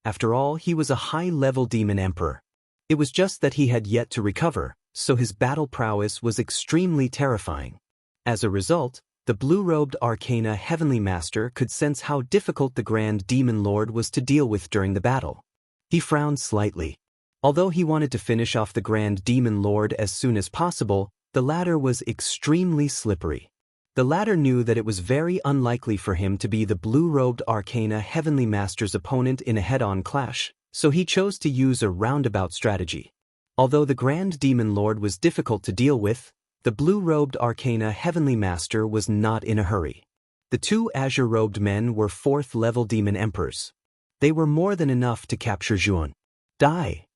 After all, he was a high-level demon emperor. It was just that he had yet to recover, so his battle prowess was extremely terrifying. As a result, the blue-robed Arcana Heavenly Master could sense how difficult the Grand Demon Lord was to deal with during the battle. He frowned slightly. Although he wanted to finish off the Grand Demon Lord as soon as possible, the latter was extremely slippery. The latter knew that it was very unlikely for him to be the blue-robed Arcana Heavenly Master's opponent in a head-on clash, so he chose to use a roundabout strategy. Although the Grand Demon Lord was difficult to deal with, the blue-robed Arcana Heavenly Master was not in a hurry. The two azure-robed men were fourth-level demon emperors. They were more than enough to capture Zhuowen. Die!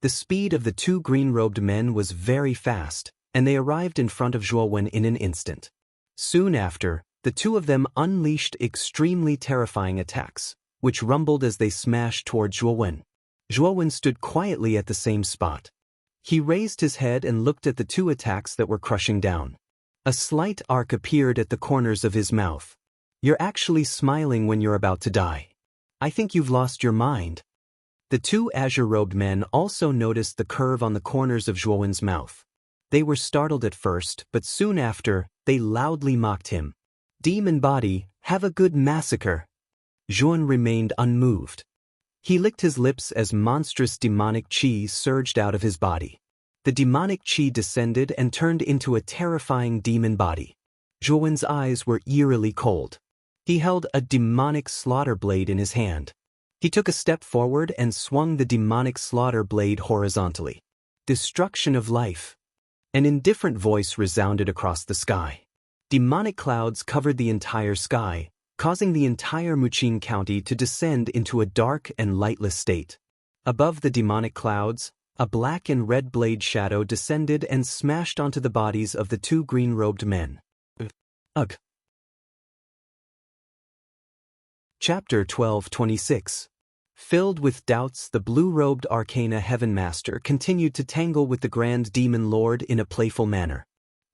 The speed of the two green-robed men was very fast, and they arrived in front of Zhuowen in an instant. Soon after, the two of them unleashed extremely terrifying attacks, which rumbled as they smashed toward Zhuowen. Zhuowen stood quietly at the same spot. He raised his head and looked at the two attacks that were crushing down. A slight arc appeared at the corners of his mouth. "You're actually smiling when you're about to die. I think you've lost your mind." The two azure-robed men also noticed the curve on the corners of Zhuowen's mouth. They were startled at first, but soon after, they loudly mocked him. "Demon body, have a good massacre." Zhuowen remained unmoved. He licked his lips as monstrous demonic chi surged out of his body. The demonic chi descended and turned into a terrifying demon body. Zhuowen's eyes were eerily cold. He held a demonic slaughter blade in his hand. He took a step forward and swung the demonic slaughter blade horizontally. "Destruction of life." An indifferent voice resounded across the sky. Demonic clouds covered the entire sky, causing the entire Muqing County to descend into a dark and lightless state. Above the demonic clouds, a black and red blade shadow descended and smashed onto the bodies of the two green-robed men. Ugh. Chapter 12:26. Filled with doubts, the blue-robed Arcana Heaven Master continued to tangle with the Grand Demon Lord in a playful manner.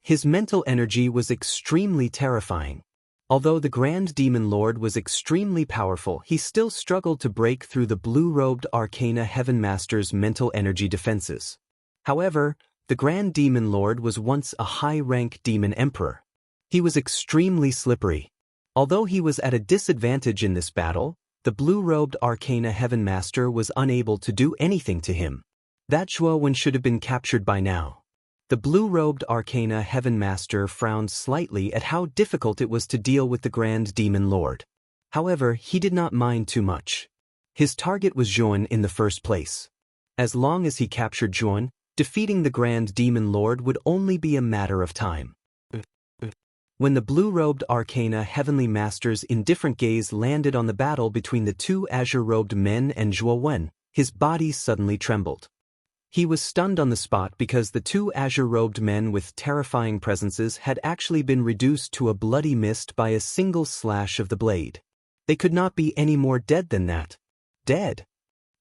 His mental energy was extremely terrifying. Although the Grand Demon Lord was extremely powerful, he still struggled to break through the blue-robed Arcana Heaven Master's mental energy defenses. However, the Grand Demon Lord was once a high-rank demon emperor. He was extremely slippery. Although he was at a disadvantage in this battle, the blue-robed Arcana Heaven Master was unable to do anything to him. That Zhuowen should have been captured by now. The blue-robed Arcana Heaven Master frowned slightly at how difficult it was to deal with the Grand Demon Lord. However, he did not mind too much. His target was Zhuowen in the first place. As long as he captured Zhuowen, defeating the Grand Demon Lord would only be a matter of time. When the blue-robed Arcana Heavenly Masters in different gaze landed on the battle between the two azure-robed men and Zhuowen, his body suddenly trembled. He was stunned on the spot because the two azure-robed men with terrifying presences had actually been reduced to a bloody mist by a single slash of the blade. They could not be any more dead than that. Dead.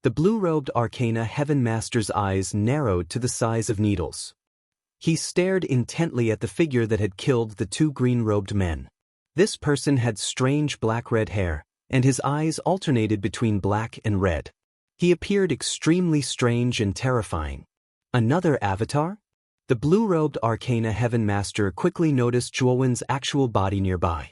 The blue-robed Arcana Heaven Master's eyes narrowed to the size of needles. He stared intently at the figure that had killed the two green-robed men. This person had strange black-red hair, and his eyes alternated between black and red. He appeared extremely strange and terrifying. Another avatar? The blue-robed Arcana Heaven Master quickly noticed Zhuowen's actual body nearby.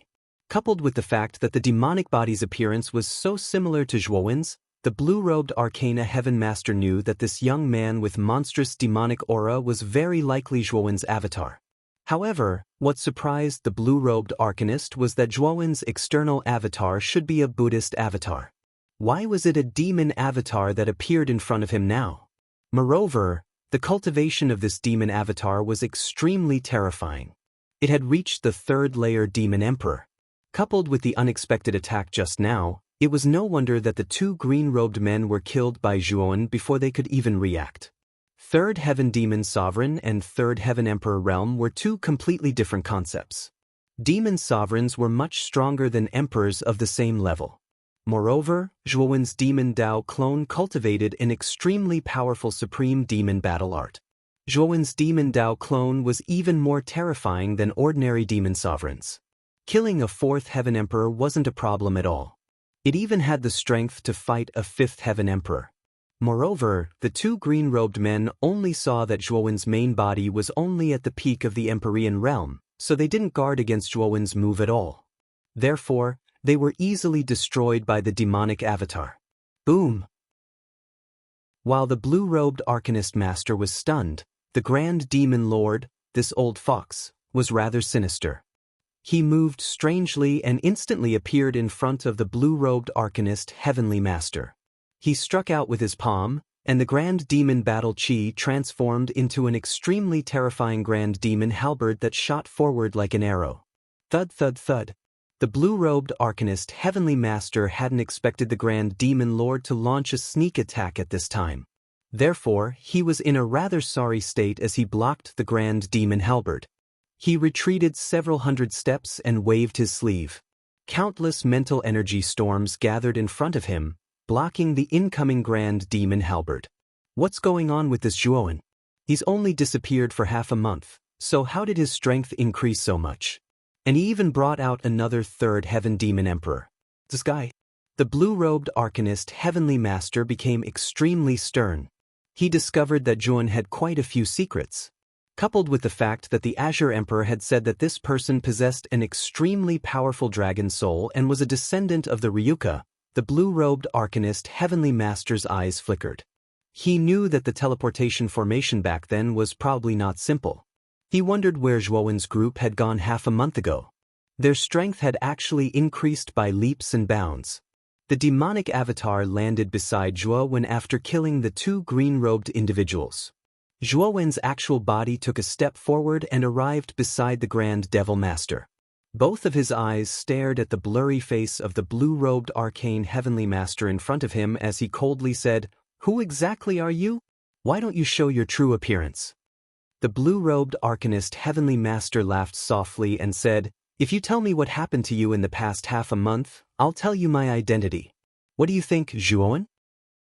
Coupled with the fact that the demonic body's appearance was so similar to Zhuowen's, the blue-robed Arcana Heaven Master knew that this young man with monstrous demonic aura was very likely Zhuowen's avatar. However, what surprised the blue-robed Arcanist was that Zhuowen's external avatar should be a Buddhist avatar. Why was it a demon avatar that appeared in front of him now? Moreover, the cultivation of this demon avatar was extremely terrifying. It had reached the third-layer demon emperor. Coupled with the unexpected attack just now, it was no wonder that the two green-robed men were killed by Zhuowen before they could even react. Third Heaven Demon Sovereign and Third Heaven Emperor Realm were two completely different concepts. Demon sovereigns were much stronger than emperors of the same level. Moreover, Zhuowen's Demon Dao clone cultivated an extremely powerful supreme demon battle art. Zhuowen's Demon Dao clone was even more terrifying than ordinary demon sovereigns. Killing a fourth Heaven Emperor wasn't a problem at all. It even had the strength to fight a fifth Heaven Emperor. Moreover, the two green-robed men only saw that Zhuowen's main body was only at the peak of the Empyrean realm, so they didn't guard against Zhuowen's move at all. Therefore, they were easily destroyed by the demonic avatar. Boom! While the blue-robed Arcanist Master was stunned, the Grand Demon Lord, this old fox, was rather sinister. He moved strangely and instantly appeared in front of the blue-robed Arcanist Heavenly Master. He struck out with his palm, and the Grand Demon Battle Chi transformed into an extremely terrifying Grand Demon halberd that shot forward like an arrow. Thud thud thud. The blue-robed Arcanist Heavenly Master hadn't expected the Grand Demon Lord to launch a sneak attack at this time. Therefore, he was in a rather sorry state as he blocked the Grand Demon halberd. He retreated several hundred steps and waved his sleeve. Countless mental energy storms gathered in front of him, blocking the incoming Grand Demon halberd. What's going on with this Zhuowen? He's only disappeared for half a month, so how did his strength increase so much? And he even brought out another third Heaven Demon Emperor. This guy? The blue-robed Arcanist Heavenly Master became extremely stern. He discovered that Zhuowen had quite a few secrets. Coupled with the fact that the Azure Emperor had said that this person possessed an extremely powerful dragon soul and was a descendant of the Ryuka, the blue-robed Arcanist Heavenly Master's eyes flickered. He knew that the teleportation formation back then was probably not simple. He wondered where Zhuowen's group had gone half a month ago. Their strength had actually increased by leaps and bounds. The demonic avatar landed beside Zhuowen after killing the two green-robed individuals. Zhuowen's actual body took a step forward and arrived beside the Grand Devil Master. Both of his eyes stared at the blurry face of the blue-robed arcane Heavenly Master in front of him as he coldly said, "Who exactly are you? Why don't you show your true appearance?" The blue-robed Arcanist Heavenly Master laughed softly and said, "If you tell me what happened to you in the past half a month, I'll tell you my identity. What do you think, Zhuowen?"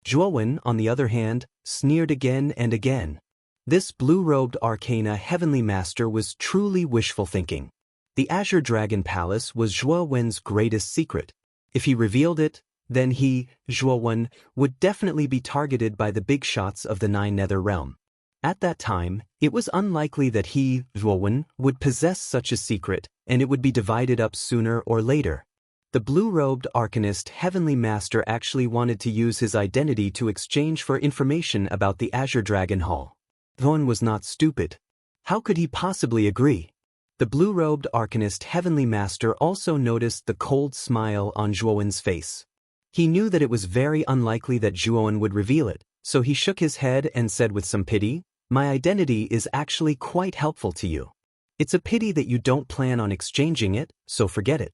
Zhuowen, on the other hand, sneered again and again. This blue-robed arcana heavenly master was truly wishful thinking. The Azure Dragon Palace was Zhuo Wen's greatest secret. If he revealed it, then he, Zhuo Wen, would definitely be targeted by the big shots of the Nine Nether Realm. At that time, it was unlikely that he, Zhuo Wen, would possess such a secret, and it would be divided up sooner or later. The blue-robed arcanist heavenly master actually wanted to use his identity to exchange for information about the Azure Dragon Hall. Zhuo was not stupid. How could he possibly agree? The blue-robed arcanist heavenly master also noticed the cold smile on Zhuowen's face. He knew that it was very unlikely that Zhuowen would reveal it, so he shook his head and said with some pity, "My identity is actually quite helpful to you. It's a pity that you don't plan on exchanging it, so forget it."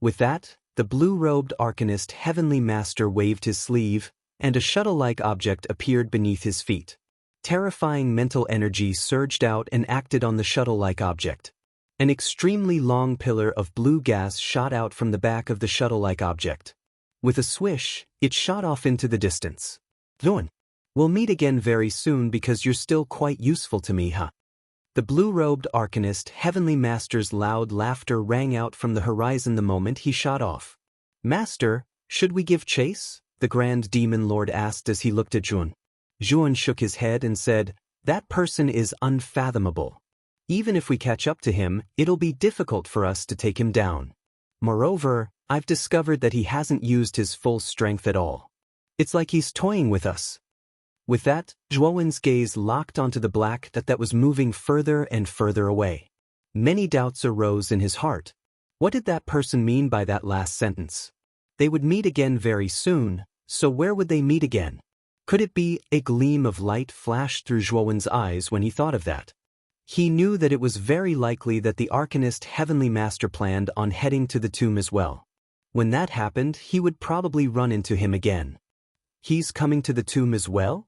With that, the blue-robed arcanist heavenly master waved his sleeve, and a shuttle-like object appeared beneath his feet. Terrifying mental energy surged out and acted on the shuttle-like object. An extremely long pillar of blue gas shot out from the back of the shuttle-like object. With a swish, it shot off into the distance. "Zhuowen, we'll meet again very soon because you're still quite useful to me, huh?" The blue-robed arcanist heavenly master's loud laughter rang out from the horizon the moment he shot off. "Master, should we give chase?" the Grand Demon Lord asked as he looked at Zhuowen. Zhuowen shook his head and said, "That person is unfathomable. Even if we catch up to him, it'll be difficult for us to take him down. Moreover, I've discovered that he hasn't used his full strength at all. It's like he's toying with us." With that, Zhuowen's gaze locked onto the black that was moving further and further away. Many doubts arose in his heart. What did that person mean by that last sentence? They would meet again very soon, so where would they meet again? Could it be a gleam of light flashed through Zhuowen's eyes when he thought of that? He knew that it was very likely that the arcanist heavenly master planned on heading to the tomb as well. When that happened, he would probably run into him again. "He's coming to the tomb as well?"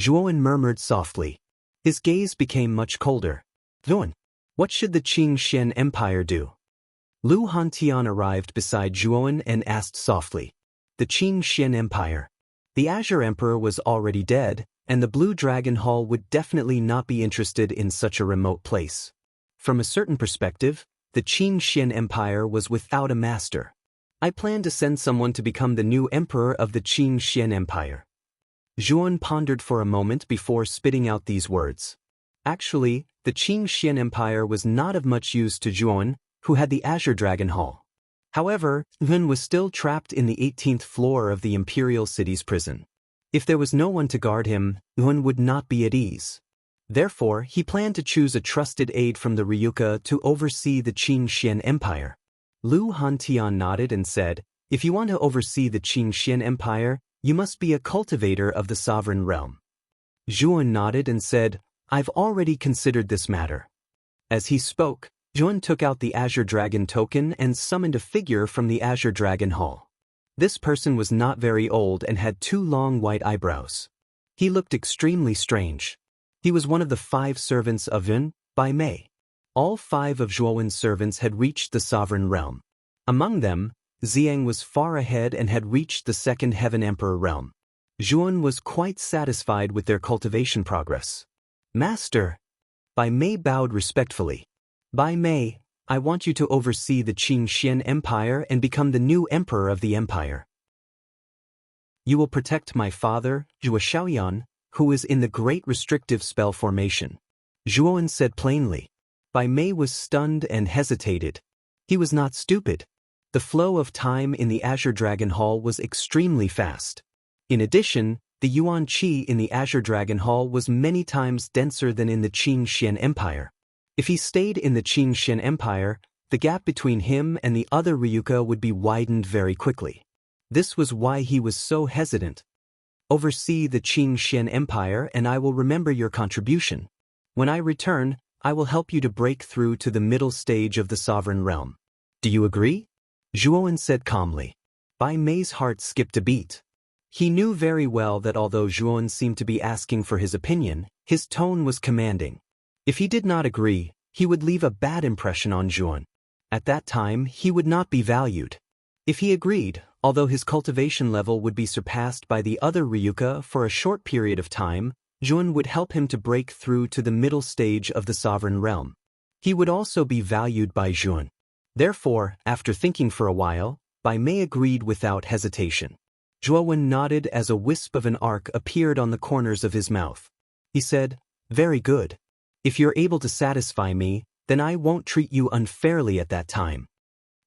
Zhuowen murmured softly. His gaze became much colder. "Zhuowen, what should the Qing Xian Empire do?" Lu Hantian arrived beside Zhuowen and asked softly. The Qing Xian Empire. The Azure Emperor was already dead, and the Blue Dragon Hall would definitely not be interested in such a remote place. From a certain perspective, the Qing Xian Empire was without a master. "I plan to send someone to become the new emperor of the Qing Xian Empire." Zhuowen pondered for a moment before spitting out these words. Actually, the Qing Xian Empire was not of much use to Zhuowen, who had the Azure Dragon Hall. However, Zhuowen was still trapped in the 18th floor of the Imperial City's prison. If there was no one to guard him, Zhuowen would not be at ease. Therefore, he planned to choose a trusted aide from the Ryuka to oversee the Qing Xian Empire. Lu Hantian nodded and said, "If you want to oversee the Qing Xian Empire, you must be a cultivator of the sovereign realm." Zhuowen nodded and said, "I've already considered this matter." As he spoke, Zhuowen took out the Azure Dragon token and summoned a figure from the Azure Dragon Hall. This person was not very old and had 2 long white eyebrows. He looked extremely strange. He was one of the 5 servants of Yun, by Mei. All 5 of Zhuowen's servants had reached the sovereign realm. Among them, Xiang was far ahead and had reached the Second Heaven Emperor realm. Zhuowen was quite satisfied with their cultivation progress. "Master!" Bai Mei bowed respectfully. "Bai Mei, I want you to oversee the Qing Xian Empire and become the new emperor of the empire. You will protect my father, Zhuo Xiaoyan, who is in the Great Restrictive Spell Formation," Zhuowen said plainly. Bai Mei was stunned and hesitated. He was not stupid. The flow of time in the Azure Dragon Hall was extremely fast. In addition, the Yuan Qi in the Azure Dragon Hall was many times denser than in the Qing Xian Empire. If he stayed in the Qing Xian Empire, the gap between him and the other Ryuka would be widened very quickly. This was why he was so hesitant. "Oversee the Qing Xian Empire and I will remember your contribution. When I return, I will help you to break through to the middle stage of the sovereign realm. Do you agree?" Zhuowen said calmly. Bai Mei's heart skipped a beat. He knew very well that although Zhuowen seemed to be asking for his opinion, his tone was commanding. If he did not agree, he would leave a bad impression on Zhuowen. At that time, he would not be valued. If he agreed, although his cultivation level would be surpassed by the other Ryuka for a short period of time, Zhuan would help him to break through to the middle stage of the sovereign realm. He would also be valued by Zhuan. Therefore, after thinking for a while, Bai Mei agreed without hesitation. Zhuowen nodded as a wisp of an arc appeared on the corners of his mouth. He said, "Very good. If you're able to satisfy me, then I won't treat you unfairly at that time."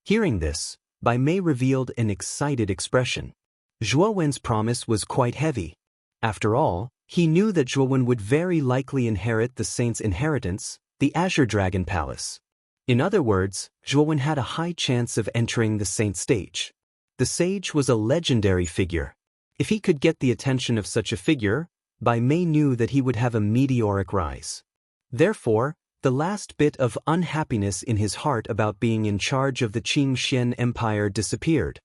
Hearing this, Bai Mei revealed an excited expression. Zhuowen's promise was quite heavy. After all, he knew that Zhuowen would very likely inherit the saint's inheritance, the Azure Dragon Palace. In other words, Zhuowen had a high chance of entering the saint stage. The sage was a legendary figure. If he could get the attention of such a figure, Bai Mei knew that he would have a meteoric rise. Therefore, the last bit of unhappiness in his heart about being in charge of the Qingxian Empire disappeared.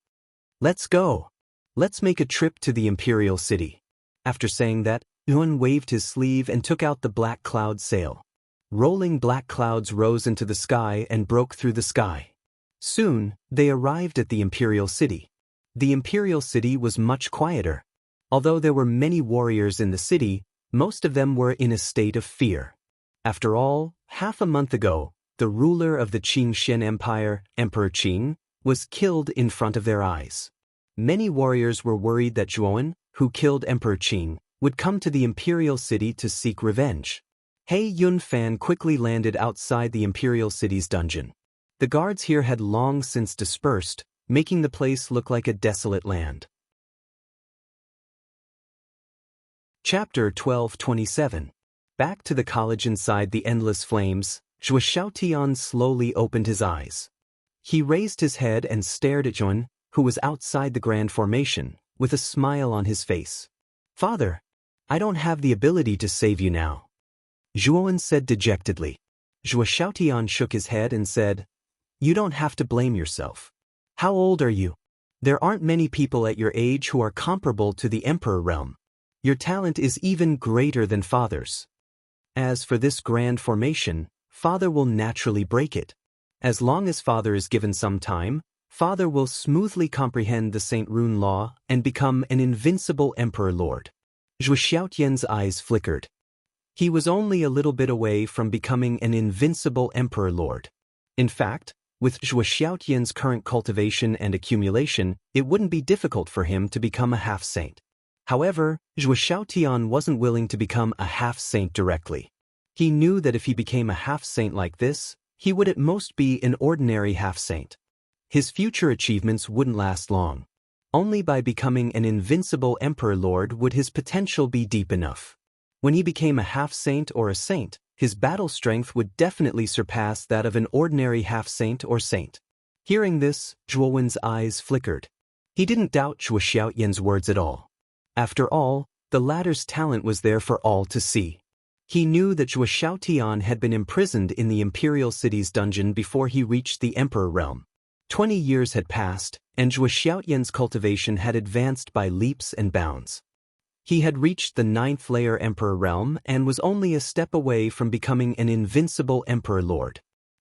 "Let's go. Let's make a trip to the imperial city." After saying that, Yuan waved his sleeve and took out the black cloud sail. Rolling black clouds rose into the sky and broke through the sky. Soon, they arrived at the imperial city. The imperial city was much quieter. Although there were many warriors in the city, most of them were in a state of fear. After all, half a month ago, the ruler of the Qingxian Empire, Emperor Qing, was killed in front of their eyes. Many warriors were worried that Zhuowen, who killed Emperor Qing, would come to the imperial city to seek revenge. He Yunfan quickly landed outside the imperial city's dungeon. The guards here had long since dispersed, making the place look like a desolate land. Chapter 12:27. Back to the college inside the endless flames, Zhuo Xiaotian slowly opened his eyes. He raised his head and stared at Zhuan, who was outside the grand formation, with a smile on his face. "Father, I don't have the ability to save you now," Zhuowen said dejectedly. Zhuo Xiaotian shook his head and said, "You don't have to blame yourself. How old are you? There aren't many people at your age who are comparable to the Emperor realm. Your talent is even greater than Father's. As for this grand formation, Father will naturally break it. As long as Father is given some time, Father will smoothly comprehend the Saint Rune Law and become an invincible Emperor Lord." Zhuo Xiaotian's eyes flickered. He was only a little bit away from becoming an invincible Emperor Lord. In fact, with Zhuo Xiaotian's current cultivation and accumulation, it wouldn't be difficult for him to become a half-saint. However, Zhuo Xiaotian wasn't willing to become a half-saint directly. He knew that if he became a half-saint like this, he would at most be an ordinary half-saint. His future achievements wouldn't last long. Only by becoming an invincible Emperor Lord would his potential be deep enough. When he became a half-saint or a saint, his battle strength would definitely surpass that of an ordinary half-saint or saint. Hearing this, Zhuowen's eyes flickered. He didn't doubt Zhuo Xiaotian's words at all. After all, the latter's talent was there for all to see. He knew that Zhuo Xiaotian had been imprisoned in the imperial city's dungeon before he reached the Emperor realm. 20 years had passed, and Zhuo Xiaotian's cultivation had advanced by leaps and bounds. He had reached the 9th layer Emperor realm and was only a step away from becoming an invincible Emperor Lord.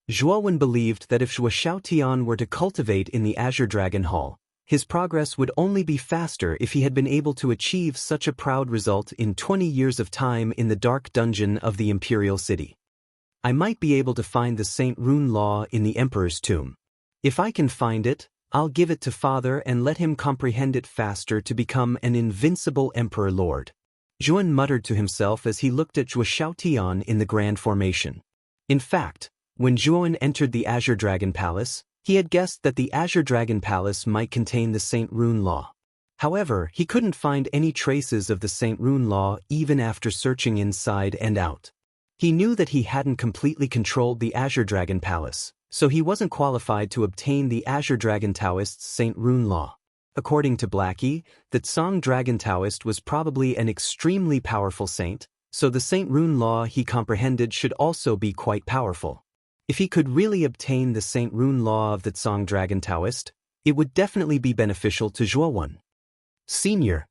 Zhuowen believed that if Zhuo Xiaotian were to cultivate in the Azure Dragon Hall, his progress would only be faster if he had been able to achieve such a proud result in 20 years of time in the dark dungeon of the Imperial City. "I might be able to find the Saint Rune Law in the Emperor's tomb. If I can find it, I'll give it to Father and let him comprehend it faster to become an invincible Emperor Lord." Zhuan muttered to himself as he looked at Zhuo Xiaotian in the grand formation. In fact, when Zhuan entered the Azure Dragon Palace, he had guessed that the Azure Dragon Palace might contain the Saint Rune Law. However, he couldn't find any traces of the Saint Rune Law even after searching inside and out. He knew that he hadn't completely controlled the Azure Dragon Palace, so he wasn't qualified to obtain the Azure Dragon Taoist's Saint Rune Law. According to Blackie, the Tsang Dragon Taoist was probably an extremely powerful saint, so the Saint Rune Law he comprehended should also be quite powerful. If he could really obtain the Saint Rune Law of the Tsang Dragon Taoist, it would definitely be beneficial to Zhuowen. Senior.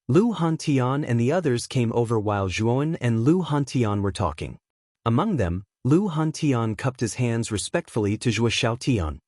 Lu Hantian and the others came over while Zhuowen and Lu Hantian were talking. Among them, Lu Hantian cupped his hands respectfully to Zhuo Xiaotian.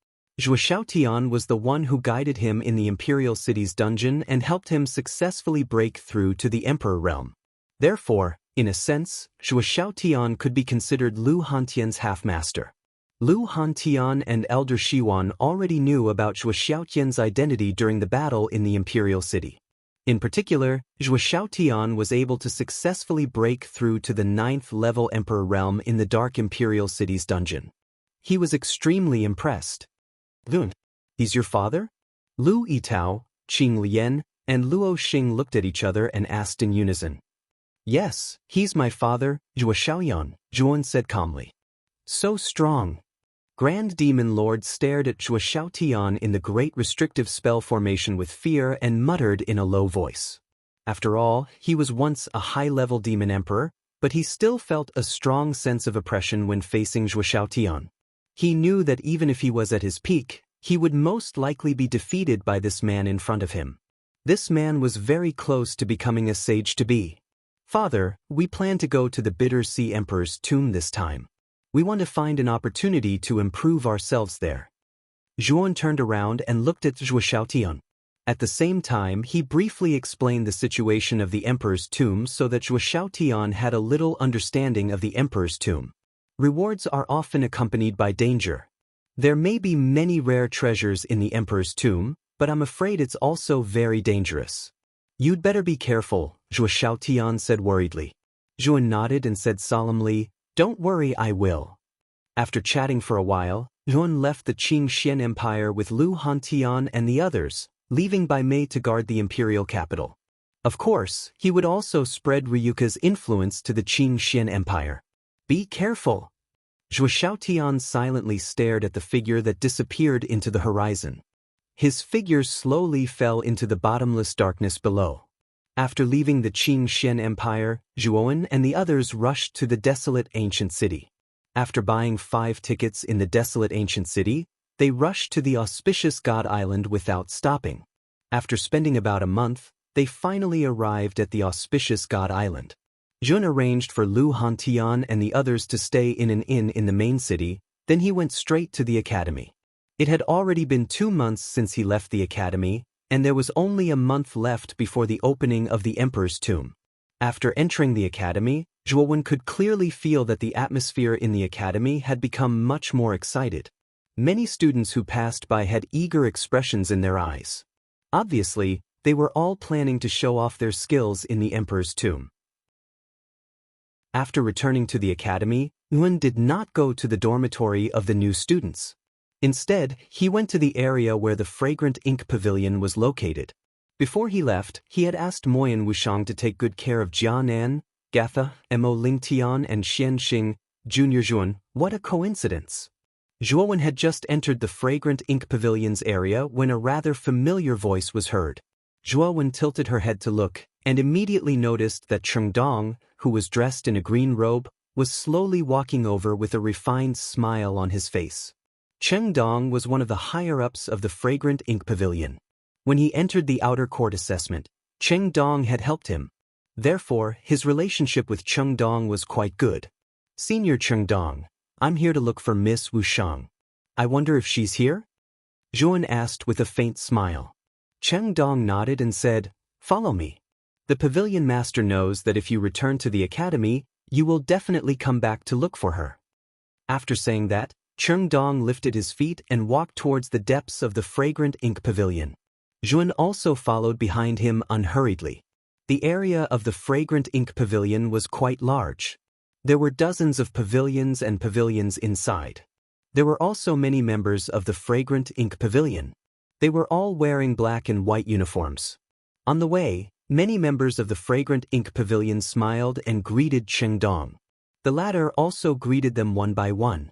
Zhuo Xiaotian was the one who guided him in the imperial city's dungeon and helped him successfully break through to the emperor realm. Therefore, in a sense, Zhuo Xiaotian could be considered Lu Hantian's half-master. Lu Hantian and Elder Shiwan already knew about Zhuo Xiaotian's identity during the battle in the imperial city. In particular, Zhuo Xiaotian was able to successfully break through to the 9th-level emperor realm in the dark imperial city's dungeon. He was extremely impressed. Lun, he's your father? Lu Yitao, Qing Lian, and Luo Xing looked at each other and asked in unison. Yes, he's my father, Zhuo Xiaoyan, Zhuan said calmly. So strong. Grand Demon Lord stared at Zhuo Xiaotian in the great restrictive spell formation with fear and muttered in a low voice. After all, he was once a high-level demon emperor, but he still felt a strong sense of oppression when facing Zhuo Xiaotian. He knew that even if he was at his peak, he would most likely be defeated by this man in front of him. This man was very close to becoming a sage-to-be. Father, we plan to go to the Bitter Sea Emperor's tomb this time. We want to find an opportunity to improve ourselves there. Zhuan turned around and looked at Zhuo Xiaotian. At the same time, he briefly explained the situation of the Emperor's tomb so that Zhuo Xiaotian had a little understanding of the Emperor's tomb. Rewards are often accompanied by danger. There may be many rare treasures in the Emperor's tomb, but I'm afraid it's also very dangerous. You'd better be careful, Zhuo Xiaotian said worriedly. Zhuan nodded and said solemnly, Don't worry, I will. After chatting for a while, Zhuan left the Qingxian Empire with Lu Hantian and the others, leaving Bai Mei to guard the imperial capital. Of course, he would also spread Ryuka's influence to the Qingxian Empire. Be careful. Zhuo Xiaotian silently stared at the figure that disappeared into the horizon. His figure slowly fell into the bottomless darkness below. After leaving the Qingxian Empire, Zhuowen and the others rushed to the desolate ancient city. After buying 5 tickets in the desolate ancient city, they rushed to the auspicious God Island without stopping. After spending about a month, they finally arrived at the auspicious God Island. Zhun arranged for Lu Hantian and the others to stay in an inn in the main city, then he went straight to the academy. It had already been 2 months since he left the academy, and there was only a month left before the opening of the Emperor's tomb. After entering the academy, Zhuowen could clearly feel that the atmosphere in the academy had become much more excited. Many students who passed by had eager expressions in their eyes. Obviously, they were all planning to show off their skills in the Emperor's tomb. After returning to the academy, Yuan did not go to the dormitory of the new students. Instead, he went to the area where the fragrant ink pavilion was located. Before he left, he had asked Moyan Wushang to take good care of Jianan, Gatha, Mo Lingtian and Xianxing, Junior Zhuan. What a coincidence! Zhuowen had just entered the fragrant ink pavilion's area when a rather familiar voice was heard. Zhuowen tilted her head to look, and immediately noticed that Chengdong, who was dressed in a green robe, was slowly walking over with a refined smile on his face. Chengdong was one of the higher-ups of the fragrant ink pavilion. When he entered the outer court assessment, Chengdong had helped him. Therefore, his relationship with Chengdong was quite good. Senior Chengdong, I'm here to look for Miss Wushang. I wonder if she's here? Zhuan asked with a faint smile. Chengdong nodded and said, Follow me. The pavilion master knows that if you return to the academy, you will definitely come back to look for her. After saying that, Chengdong lifted his feet and walked towards the depths of the fragrant ink pavilion. Zhuan also followed behind him unhurriedly. The area of the fragrant ink pavilion was quite large. There were dozens of pavilions and pavilions inside. There were also many members of the fragrant ink pavilion. They were all wearing black and white uniforms. On the way, many members of the fragrant ink pavilion smiled and greeted Chengdong. The latter also greeted them one by one.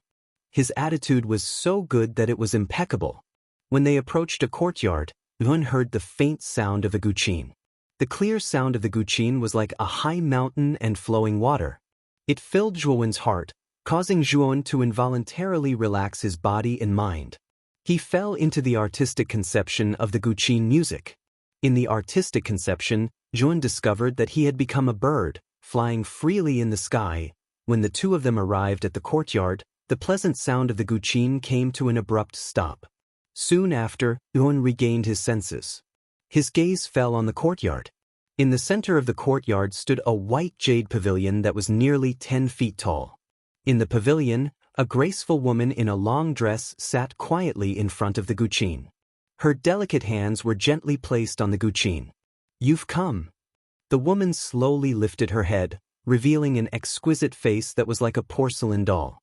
His attitude was so good that it was impeccable. When they approached a courtyard, Yuan heard the faint sound of a guqin. The clear sound of the guqin was like a high mountain and flowing water. It filled Zhuowen's heart, causing Zhuowen to involuntarily relax his body and mind. He fell into the artistic conception of the guqin music. In the artistic conception, Zhuowen discovered that he had become a bird, flying freely in the sky. When the two of them arrived at the courtyard, the pleasant sound of the guqin came to an abrupt stop. Soon after, Yuan regained his senses. His gaze fell on the courtyard. In the center of the courtyard stood a white jade pavilion that was nearly 10 feet tall. In the pavilion, a graceful woman in a long dress sat quietly in front of the guqin. Her delicate hands were gently placed on the guqin. "You've come." The woman slowly lifted her head, revealing an exquisite face that was like a porcelain doll.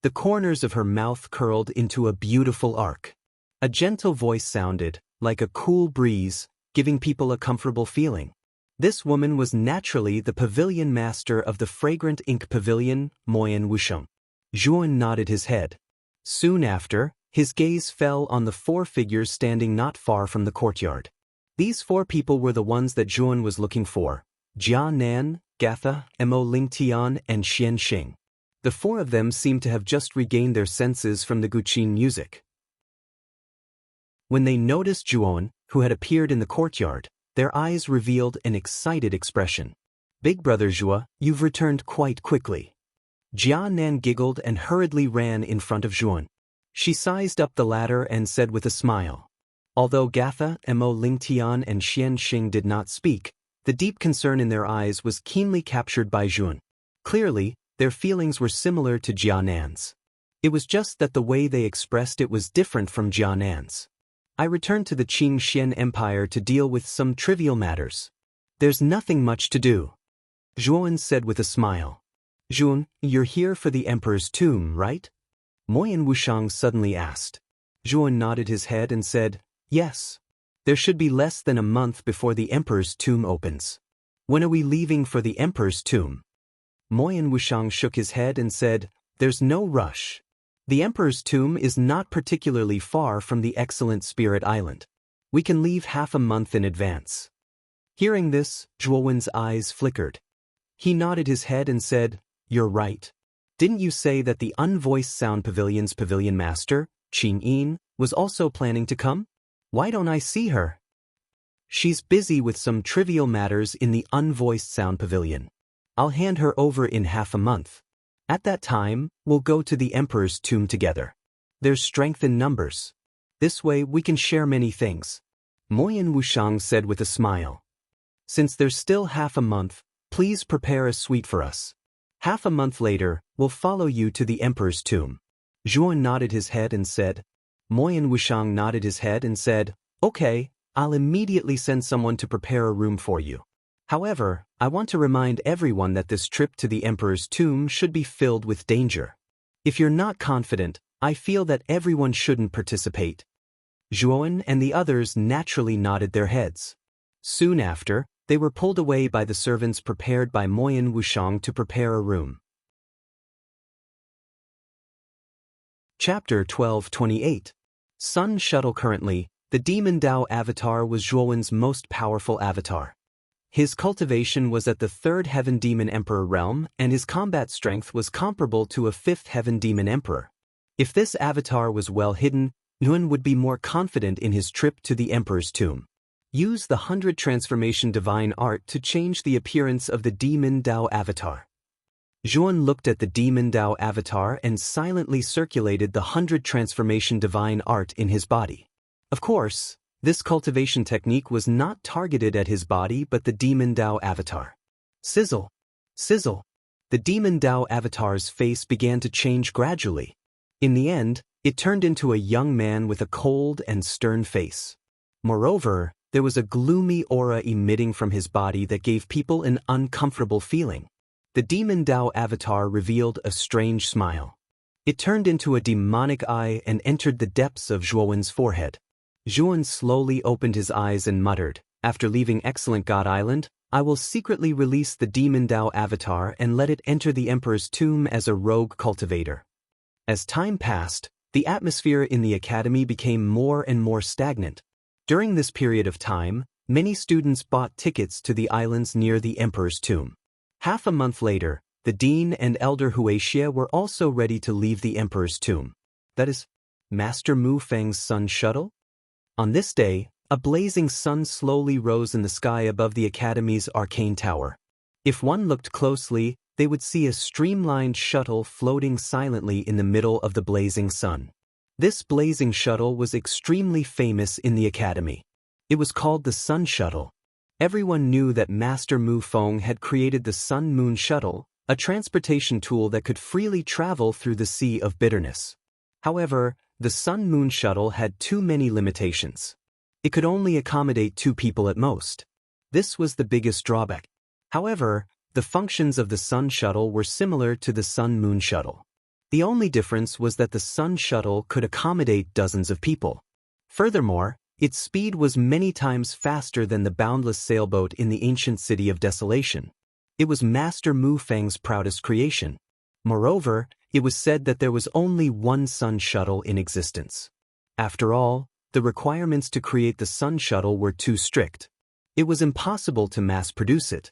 The corners of her mouth curled into a beautiful arc. A gentle voice sounded, like a cool breeze, giving people a comfortable feeling. This woman was naturally the pavilion master of the fragrant ink pavilion, Moyen Wusheng. Zhuan nodded his head. Soon after, his gaze fell on the 4 figures standing not far from the courtyard. These 4 people were the ones that Zhuan was looking for: Jia Nan, Gatha, Mo Lingtian, and Xian Xing. The 4 of them seemed to have just regained their senses from the guqin music. When they noticed Zhuan, who had appeared in the courtyard, their eyes revealed an excited expression. "Big brother Zhua, you've returned quite quickly." Jia Nan giggled and hurriedly ran in front of Zhuan. She sized up the ladder and said with a smile. Although Gatha, Mo Lingtian, and Xian Xing did not speak, the deep concern in their eyes was keenly captured by Zhuan. Clearly, their feelings were similar to Jia Nan's. It was just that the way they expressed it was different from Jia Nan's. "I returned to the Qing Xian Empire to deal with some trivial matters. There's nothing much to do," Zhuan said with a smile. "Zhuan, you're here for the Emperor's tomb, right?" Moyen Wusheng suddenly asked. Zhuan nodded his head and said, "Yes. There should be less than a month before the Emperor's tomb opens." "When are we leaving for the Emperor's tomb?" Moyen Wusheng shook his head and said, "There's no rush. The Emperor's tomb is not particularly far from the excellent Spirit Island. We can leave half a month in advance." Hearing this, Zhuowen's eyes flickered. He nodded his head and said, "You're right. Didn't you say that the Unvoiced Sound Pavilion's pavilion master, Qin Yin, was also planning to come? Why don't I see her?" "She's busy with some trivial matters in the Unvoiced Sound Pavilion. I'll hand her over in half a month. At that time, we'll go to the Emperor's tomb together. There's strength in numbers. This way we can share many things," Moyen Wusheng said with a smile. "Since there's still half a month, please prepare a suite for us. Half a month later, we'll follow you to the Emperor's tomb." Zhuan nodded his head and said. Moyen Wusheng nodded his head and said, "Okay, I'll immediately send someone to prepare a room for you. However, I want to remind everyone that this trip to the Emperor's tomb should be filled with danger. If you're not confident, I feel that everyone shouldn't participate." Zhuan and the others naturally nodded their heads. Soon after, they were pulled away by the servants prepared by Moyen Wusheng to prepare a room. Chapter 12:28. Sun Shuttle. Currently, the Demon Dao avatar was Zhuowen's most powerful avatar. His cultivation was at the 3rd Heaven Demon Emperor realm, and his combat strength was comparable to a 5th Heaven Demon Emperor. If this avatar was well hidden, Nguyen would be more confident in his trip to the Emperor's tomb. Use the 100 Transformation Divine Art to change the appearance of the Demon Dao avatar. Zhuan looked at the Demon Dao avatar and silently circulated the 100 Transformation Divine Art in his body. Of course, this cultivation technique was not targeted at his body but the Demon Dao avatar. Sizzle! Sizzle! The Demon Dao avatar's face began to change gradually. In the end, it turned into a young man with a cold and stern face. Moreover, there was a gloomy aura emitting from his body that gave people an uncomfortable feeling. The Demon Dao avatar revealed a strange smile. It turned into a demonic eye and entered the depths of Zhuowen's forehead. Zhuan slowly opened his eyes and muttered, "After leaving Excellent God Island, I will secretly release the Demon Dao avatar and let it enter the Emperor's tomb as a rogue cultivator." As time passed, the atmosphere in the academy became more and more stagnant. During this period of time, many students bought tickets to the islands near the Emperor's tomb. Half a month later, the Dean and Elder Huixia were also ready to leave the Emperor's tomb. That is, Master Mu Feng's Sun Shuttle? On this day, a blazing sun slowly rose in the sky above the Academy's arcane tower. If one looked closely, they would see a streamlined shuttle floating silently in the middle of the blazing sun. This blazing shuttle was extremely famous in the academy. It was called the Sun Shuttle. Everyone knew that Master Mu Feng had created the Sun Moon Shuttle, a transportation tool that could freely travel through the Sea of Bitterness. However, the Sun Moon Shuttle had too many limitations. It could only accommodate 2 people at most. This was the biggest drawback. However, the functions of the Sun Shuttle were similar to the Sun Moon Shuttle. The only difference was that the Sun Shuttle could accommodate dozens of people. Furthermore, its speed was many times faster than the boundless sailboat in the ancient city of Desolation. It was Master Mu Feng's proudest creation. Moreover, it was said that there was only one Sun Shuttle in existence. After all, the requirements to create the Sun Shuttle were too strict. It was impossible to mass-produce it.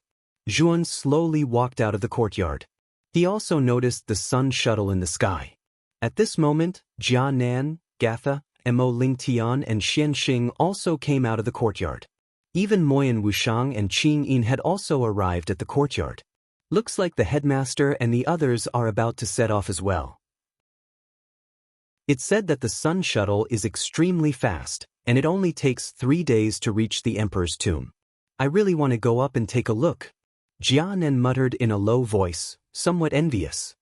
Zhuan slowly walked out of the courtyard. He also noticed the Sun Shuttle in the sky. At this moment, Jia Nan, Gatha, Mo Lingtian and Xian Xing also came out of the courtyard. Even Moyan Wushang and Qing Yin had also arrived at the courtyard. Looks like the headmaster and the others are about to set off as well. It's said that the Sun Shuttle is extremely fast, and it only takes 3 days to reach the Emperor's tomb. I really want to go up and take a look. Jianan muttered in a low voice, somewhat envious.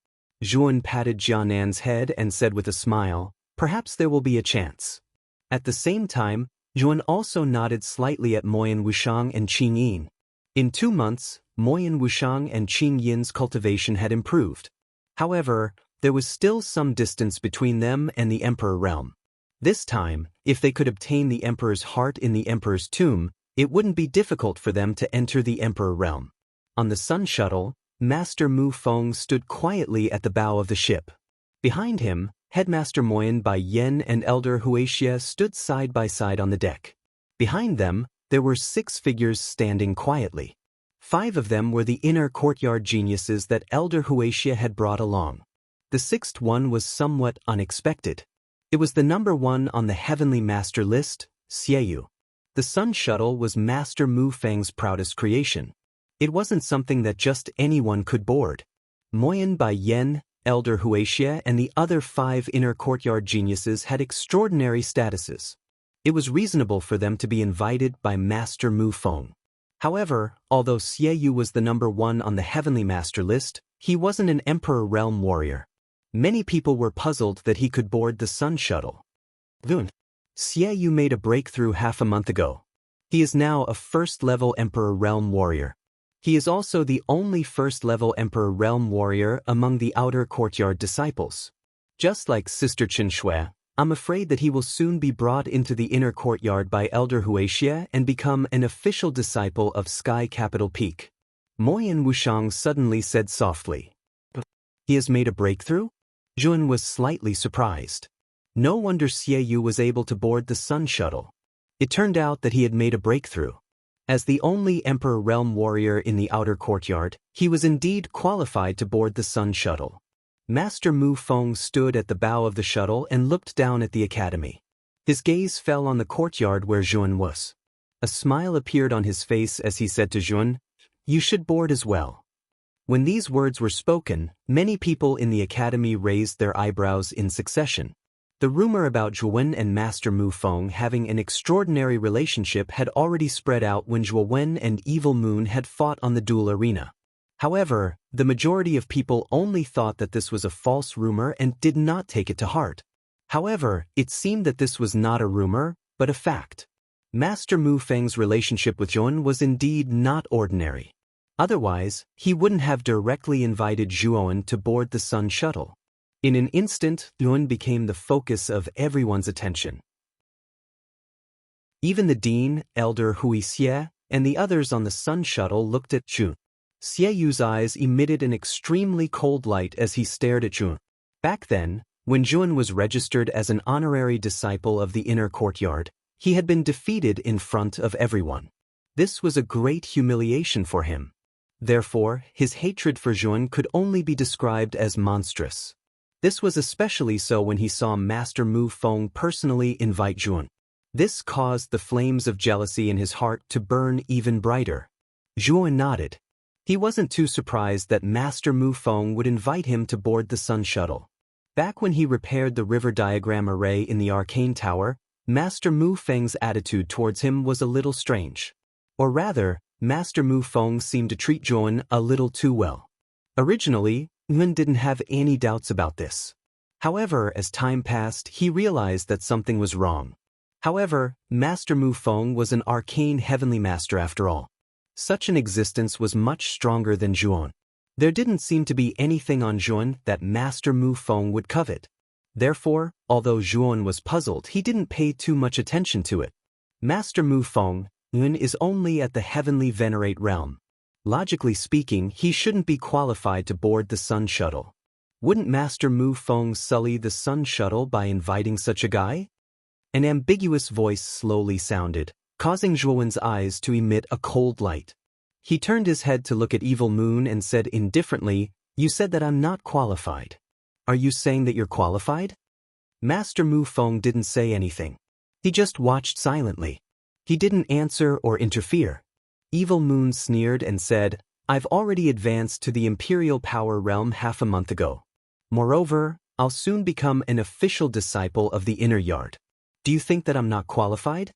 Zhuan patted Jianan's head and said with a smile, perhaps there will be a chance. At the same time, Zhuan also nodded slightly at Moyan Wushang and Qing Yin. In 2 months, Moyan Wushang and Qing Yin's cultivation had improved. However, there was still some distance between them and the Emperor realm. This time, if they could obtain the Emperor's heart in the Emperor's tomb, it wouldn't be difficult for them to enter the Emperor realm. On the Sun Shuttle, Master Mu Feng stood quietly at the bow of the ship. Behind him, Headmaster Moyan Bai Yen and Elder Huaxia stood side by side on the deck. Behind them, there were 6 figures standing quietly. 5 of them were the inner courtyard geniuses that Elder Huaxia had brought along. The 6th one was somewhat unexpected. It was the number 1 on the Heavenly Master list, Xieyu. The Sun Shuttle was Master Mu Feng's proudest creation. It wasn't something that just anyone could board. Moyan Bai Yen, Elder Huaxia and the other 5 inner courtyard geniuses had extraordinary statuses. It was reasonable for them to be invited by Master Mu Feng. However, although Xieyu was the number 1 on the Heavenly Master list, he wasn't an Emperor Realm warrior. Many people were puzzled that he could board the Sun Shuttle. Xieyu made a breakthrough half a month ago. He is now a first-level Emperor Realm warrior. He is also the only first-level Emperor Realm warrior among the outer courtyard disciples. Just like Sister Chen Shui, I'm afraid that he will soon be brought into the inner courtyard by Elder Huaxia and become an official disciple of Sky Capital Peak. Moyan Wushang suddenly said softly. He has made a breakthrough? Zhuan was slightly surprised. No wonder Xieyu was able to board the Sun Shuttle. It turned out that he had made a breakthrough. As the only Emperor Realm warrior in the outer courtyard, he was indeed qualified to board the Sun Shuttle. Master Mu Feng stood at the bow of the shuttle and looked down at the academy. His gaze fell on the courtyard where Zhuan was. A smile appeared on his face as he said to Zhuan, "You should board as well." When these words were spoken, many people in the academy raised their eyebrows in succession. The rumor about Zhuan and Master Mu Feng having an extraordinary relationship had already spread out when Zhuan and Evil Moon had fought on the duel arena. However, the majority of people only thought that this was a false rumor and did not take it to heart. However, it seemed that this was not a rumor, but a fact. Master Mu Feng's relationship with Zhuan was indeed not ordinary. Otherwise, he wouldn't have directly invited Zhuan to board the Sun Shuttle. In an instant, Zhuan became the focus of everyone's attention. Even the Dean, Elder Huaxia, and the others on the Sun Shuttle looked at Zhuan. Xieyu's eyes emitted an extremely cold light as he stared at Zhuan. Back then, when Zhuan was registered as an honorary disciple of the inner courtyard, he had been defeated in front of everyone. This was a great humiliation for him. Therefore, his hatred for Zhuan could only be described as monstrous. This was especially so when he saw Master Mu Feng personally invite Zhuan. This caused the flames of jealousy in his heart to burn even brighter. Zhuan nodded. He wasn't too surprised that Master Mu Feng would invite him to board the Sun Shuttle. Back when he repaired the river diagram array in the arcane tower, Master Mu Feng's attitude towards him was a little strange. Or rather, Master Mu Feng seemed to treat Zhuan a little too well. Originally, Yuan didn't have any doubts about this. However, as time passed, he realized that something was wrong. However, Master Mu Feng was an arcane heavenly master after all. Such an existence was much stronger than Zhuan. There didn't seem to be anything on Zhuan that Master Mu Feng would covet. Therefore, although Zhuan was puzzled, he didn't pay too much attention to it. Master Mu Feng, Yuan is only at the heavenly venerate realm. Logically speaking, he shouldn't be qualified to board the Sun Shuttle. Wouldn't Master Mu Feng sully the Sun Shuttle by inviting such a guy? An ambiguous voice slowly sounded, causing Zhuan's eyes to emit a cold light. He turned his head to look at Evil Moon and said indifferently, "You said that I'm not qualified. Are you saying that you're qualified?" Master Mu Feng didn't say anything. He just watched silently. He didn't answer or interfere. Evil Moon sneered and said, "I've already advanced to the Imperial Power Realm half a month ago. Moreover, I'll soon become an official disciple of the Inner Yard. Do you think that I'm not qualified?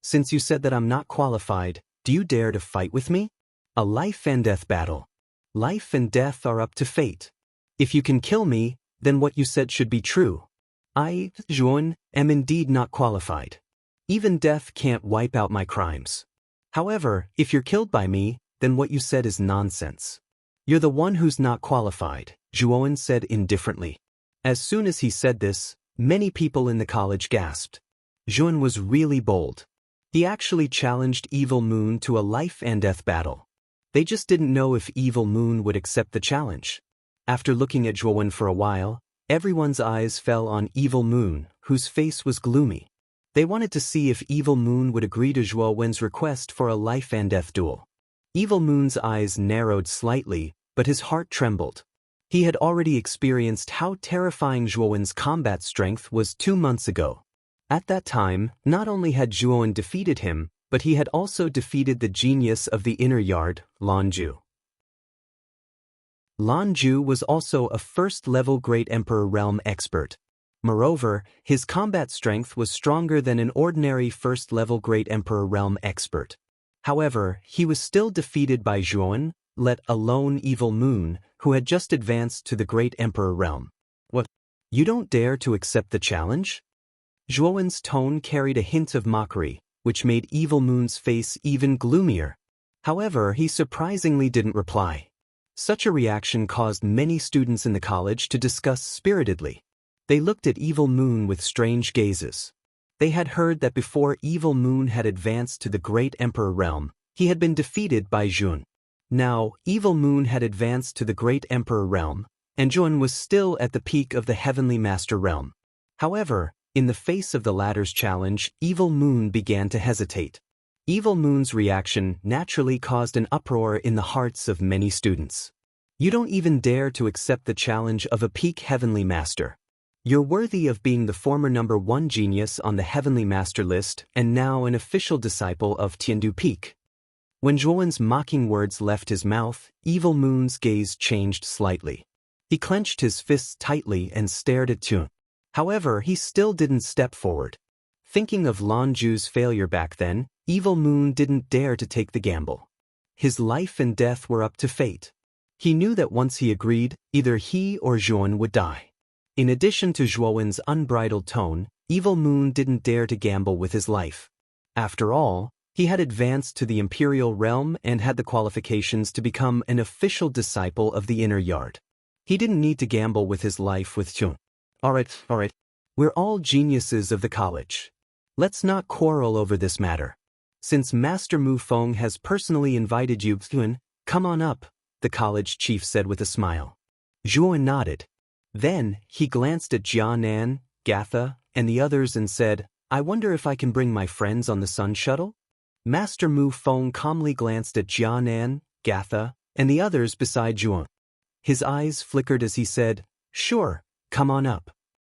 Since you said that I'm not qualified, do you dare to fight with me? A life and death battle. Life and death are up to fate. If you can kill me, then what you said should be true. I, Zhuan, am indeed not qualified. Even death can't wipe out my crimes. However, if you're killed by me, then what you said is nonsense. You're the one who's not qualified," Zhuan said indifferently. As soon as he said this, many people in the college gasped. Zhuan was really bold. He actually challenged Evil Moon to a life and death battle. They just didn't know if Evil Moon would accept the challenge. After looking at Zhuan for a while, everyone's eyes fell on Evil Moon, whose face was gloomy. They wanted to see if Evil Moon would agree to Zhuan's request for a life and death duel. Evil Moon's eyes narrowed slightly, but his heart trembled. He had already experienced how terrifying Zhuan's combat strength was 2 months ago. At that time, not only had Zhuan defeated him, but he had also defeated the genius of the Inner Yard, Lan Ju. Lan Ju was also a first-level Great Emperor Realm expert. Moreover, his combat strength was stronger than an ordinary first-level Great Emperor Realm expert. However, he was still defeated by Zhuan, let alone Evil Moon, who had just advanced to the Great Emperor Realm. What? You don't dare to accept the challenge? Zhuan's tone carried a hint of mockery, which made Evil Moon's face even gloomier. However, he surprisingly didn't reply. Such a reaction caused many students in the college to discuss spiritedly. They looked at Evil Moon with strange gazes. They had heard that before Evil Moon had advanced to the Great Emperor Realm, he had been defeated by Zhuan. Now, Evil Moon had advanced to the Great Emperor Realm, and Zhuan was still at the peak of the Heavenly Master Realm. However, in the face of the latter's challenge, Evil Moon began to hesitate. Evil Moon's reaction naturally caused an uproar in the hearts of many students. You don't even dare to accept the challenge of a peak Heavenly Master. You're worthy of being the former #1 genius on the Heavenly Master list and now an official disciple of Tiandu Peak. When Zhuan's mocking words left his mouth, Evil Moon's gaze changed slightly. He clenched his fists tightly and stared at Zhuan. However, he still didn't step forward. Thinking of Lan Ju's failure back then, Evil Moon didn't dare to take the gamble. His life and death were up to fate. He knew that once he agreed, either he or Zhuan would die. In addition to Zhuan's unbridled tone, Evil Moon didn't dare to gamble with his life. After all, he had advanced to the Imperial Realm and had the qualifications to become an official disciple of the Inner Yard. He didn't need to gamble with his life with Zhuan. Alright. We're all geniuses of the college. Let's not quarrel over this matter. Since Master Mu Feng has personally invited you, Zhuan, come on up, the college chief said with a smile. Zhuan nodded. Then, he glanced at Jianan, Gatha, and the others and said, I wonder if I can bring my friends on the Sun Shuttle? Master Mu Feng calmly glanced at Jianan, Gatha, and the others beside Zhuan. His eyes flickered as he said, Sure, come on up.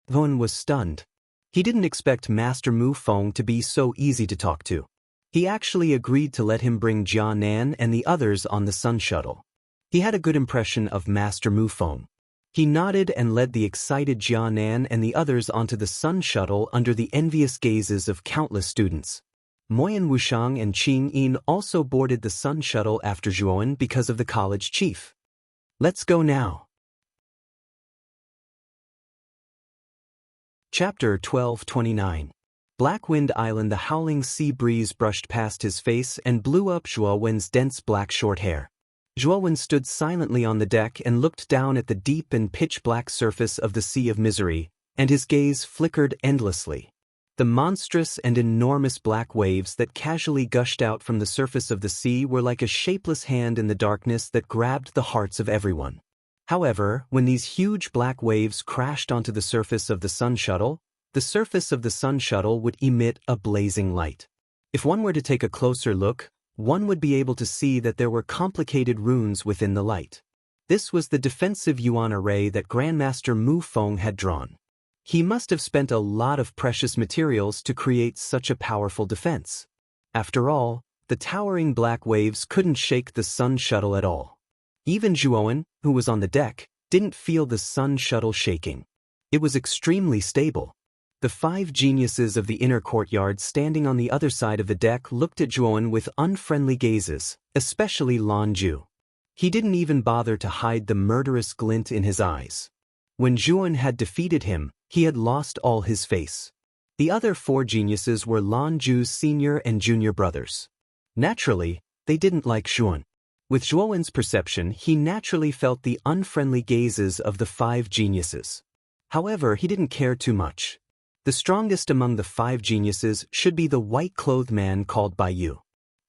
Zhuan was stunned. He didn't expect Master Mu Feng to be so easy to talk to. He actually agreed to let him bring Jianan and the others on the Sun Shuttle. He had a good impression of Master Mu Feng. He nodded and led the excited Jianan and the others onto the Sun Shuttle under the envious gazes of countless students. Moyan Wushang and Qing Yin also boarded the Sun Shuttle after Zhuowen because of the college chief. Let's go now. Chapter 1229. Blackwind Island. The howling sea breeze brushed past his face and blew up Zhuowen's dense black short hair. Zhuowen stood silently on the deck and looked down at the deep and pitch-black surface of the Sea of Misery, and his gaze flickered endlessly. The monstrous and enormous black waves that casually gushed out from the surface of the sea were like a shapeless hand in the darkness that grabbed the hearts of everyone. However, when these huge black waves crashed onto the surface of the Sun Shuttle, the surface of the Sun Shuttle would emit a blazing light. If one were to take a closer look, one would be able to see that there were complicated runes within the light. This was the defensive Yuan array that Grandmaster Mu Feng had drawn. He must have spent a lot of precious materials to create such a powerful defense. After all, the towering black waves couldn't shake the Sun Shuttle at all. Even Zhuowen, who was on the deck, didn't feel the Sun Shuttle shaking. It was extremely stable. The 5 geniuses of the inner courtyard standing on the other side of the deck looked at Zhuowen with unfriendly gazes, especially Lan Ju. He didn't even bother to hide the murderous glint in his eyes. When Zhuowen had defeated him, he had lost all his face. The other 4 geniuses were Lan Ju's senior and junior brothers. Naturally, they didn't like Zhuowen. With Zhuowen's perception, he naturally felt the unfriendly gazes of the 5 geniuses. However, he didn't care too much. The strongest among the 5 geniuses should be the white-clothed man called Baiyu.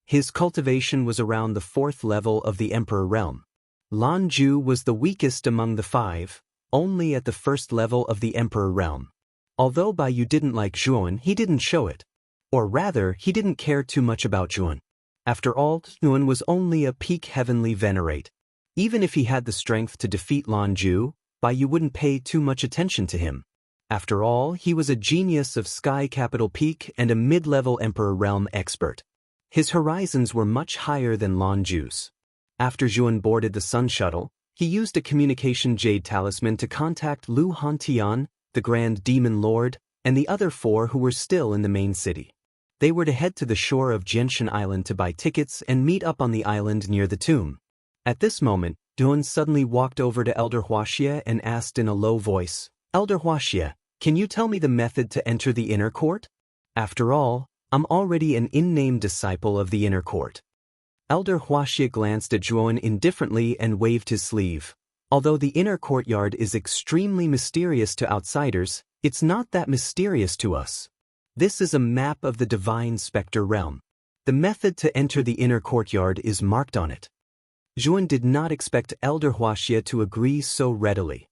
His cultivation was around the 4th level of the Emperor realm. Lan Ju was the weakest among the 5, only at the 1st level of the Emperor realm. Although Baiyu didn't like Zhuowen, he didn't show it. Or rather, he didn't care too much about Zhuowen. After all, Zhuowen was only a peak heavenly venerate. Even if he had the strength to defeat Lan Ju, Baiyu wouldn't pay too much attention to him. After all, he was a genius of Sky Capital Peak and a mid-level Emperor Realm expert. His horizons were much higher than Lan Ju's. After Zhuowen boarded the Sun Shuttle, he used a communication jade talisman to contact Lu Hantian, the Grand Demon Lord, and the other 4 who were still in the main city. They were to head to the shore of Jianshan Island to buy tickets and meet up on the island near the tomb. At this moment, Zhuowen suddenly walked over to Elder Huaxie and asked in a low voice, "Elder Huaxie, can you tell me the method to enter the inner court? After all, I'm already an in-name disciple of the inner court." Elder Huaxie glanced at Zhuowen indifferently and waved his sleeve. Although the inner courtyard is extremely mysterious to outsiders, it's not that mysterious to us. This is a map of the divine specter realm. The method to enter the inner courtyard is marked on it. Zhuowen did not expect Elder Huaxie to agree so readily.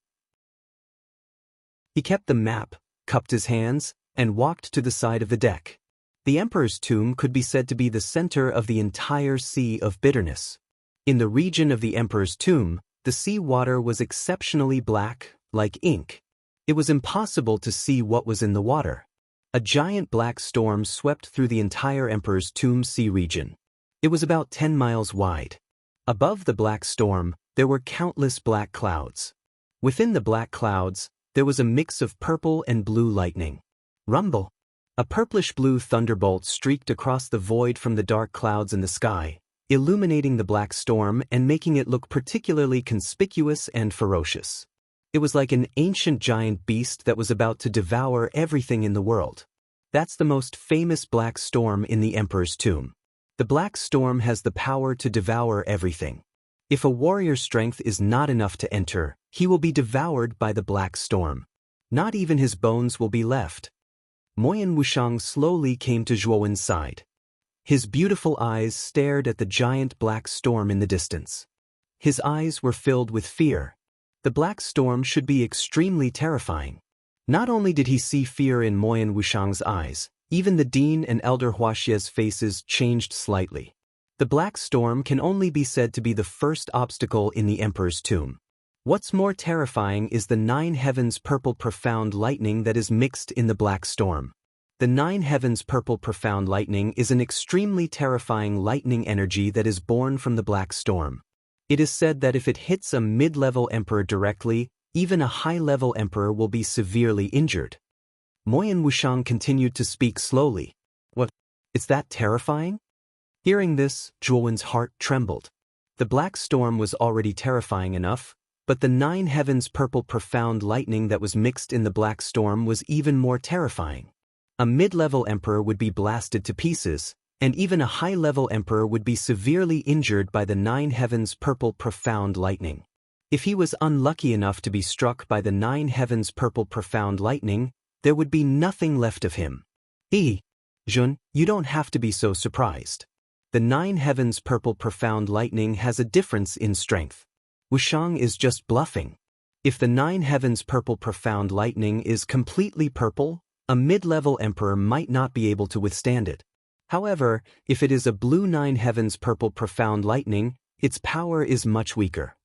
He kept the map, cupped his hands, and walked to the side of the deck. The Emperor's tomb could be said to be the center of the entire Sea of Bitterness. In the region of the Emperor's tomb, the sea water was exceptionally black, like ink. It was impossible to see what was in the water. A giant black storm swept through the entire Emperor's tomb sea region. It was about 10 miles wide. Above the black storm, there were countless black clouds. Within the black clouds, there was a mix of purple and blue lightning. Rumble! A purplish-blue thunderbolt streaked across the void from the dark clouds in the sky, illuminating the black storm and making it look particularly conspicuous and ferocious. It was like an ancient giant beast that was about to devour everything in the world. That's the most famous black storm in the Emperor's tomb. The black storm has the power to devour everything. If a warrior's strength is not enough to enter, he will be devoured by the black storm. Not even his bones will be left. Moyan Wushang slowly came to Zhuowen's side. His beautiful eyes stared at the giant black storm in the distance. His eyes were filled with fear. The black storm should be extremely terrifying. Not only did he see fear in Moyan Wushang's eyes, even the Dean and Elder Huaxie's faces changed slightly. The black storm can only be said to be the first obstacle in the Emperor's tomb. What's more terrifying is the 9 heavens purple profound lightning that is mixed in the black storm. The 9 heavens purple profound lightning is an extremely terrifying lightning energy that is born from the black storm. It is said that if it hits a mid-level emperor directly, even a high-level emperor will be severely injured. Moyan Wushang continued to speak slowly. What? Is that terrifying? Hearing this, Zhuowen's heart trembled. The black storm was already terrifying enough, but the 9 heavens purple profound lightning that was mixed in the black storm was even more terrifying. A mid-level emperor would be blasted to pieces, and even a high-level emperor would be severely injured by the 9 heavens purple profound lightning. If he was unlucky enough to be struck by the 9 heavens purple profound lightning, there would be nothing left of him. Jun, you don't have to be so surprised. The 9 heavens purple profound lightning has a difference in strength. Wushang is just bluffing. If the 9 heavens purple profound lightning is completely purple, a mid-level emperor might not be able to withstand it. However, if it is a blue 9 heavens purple profound lightning, its power is much weaker.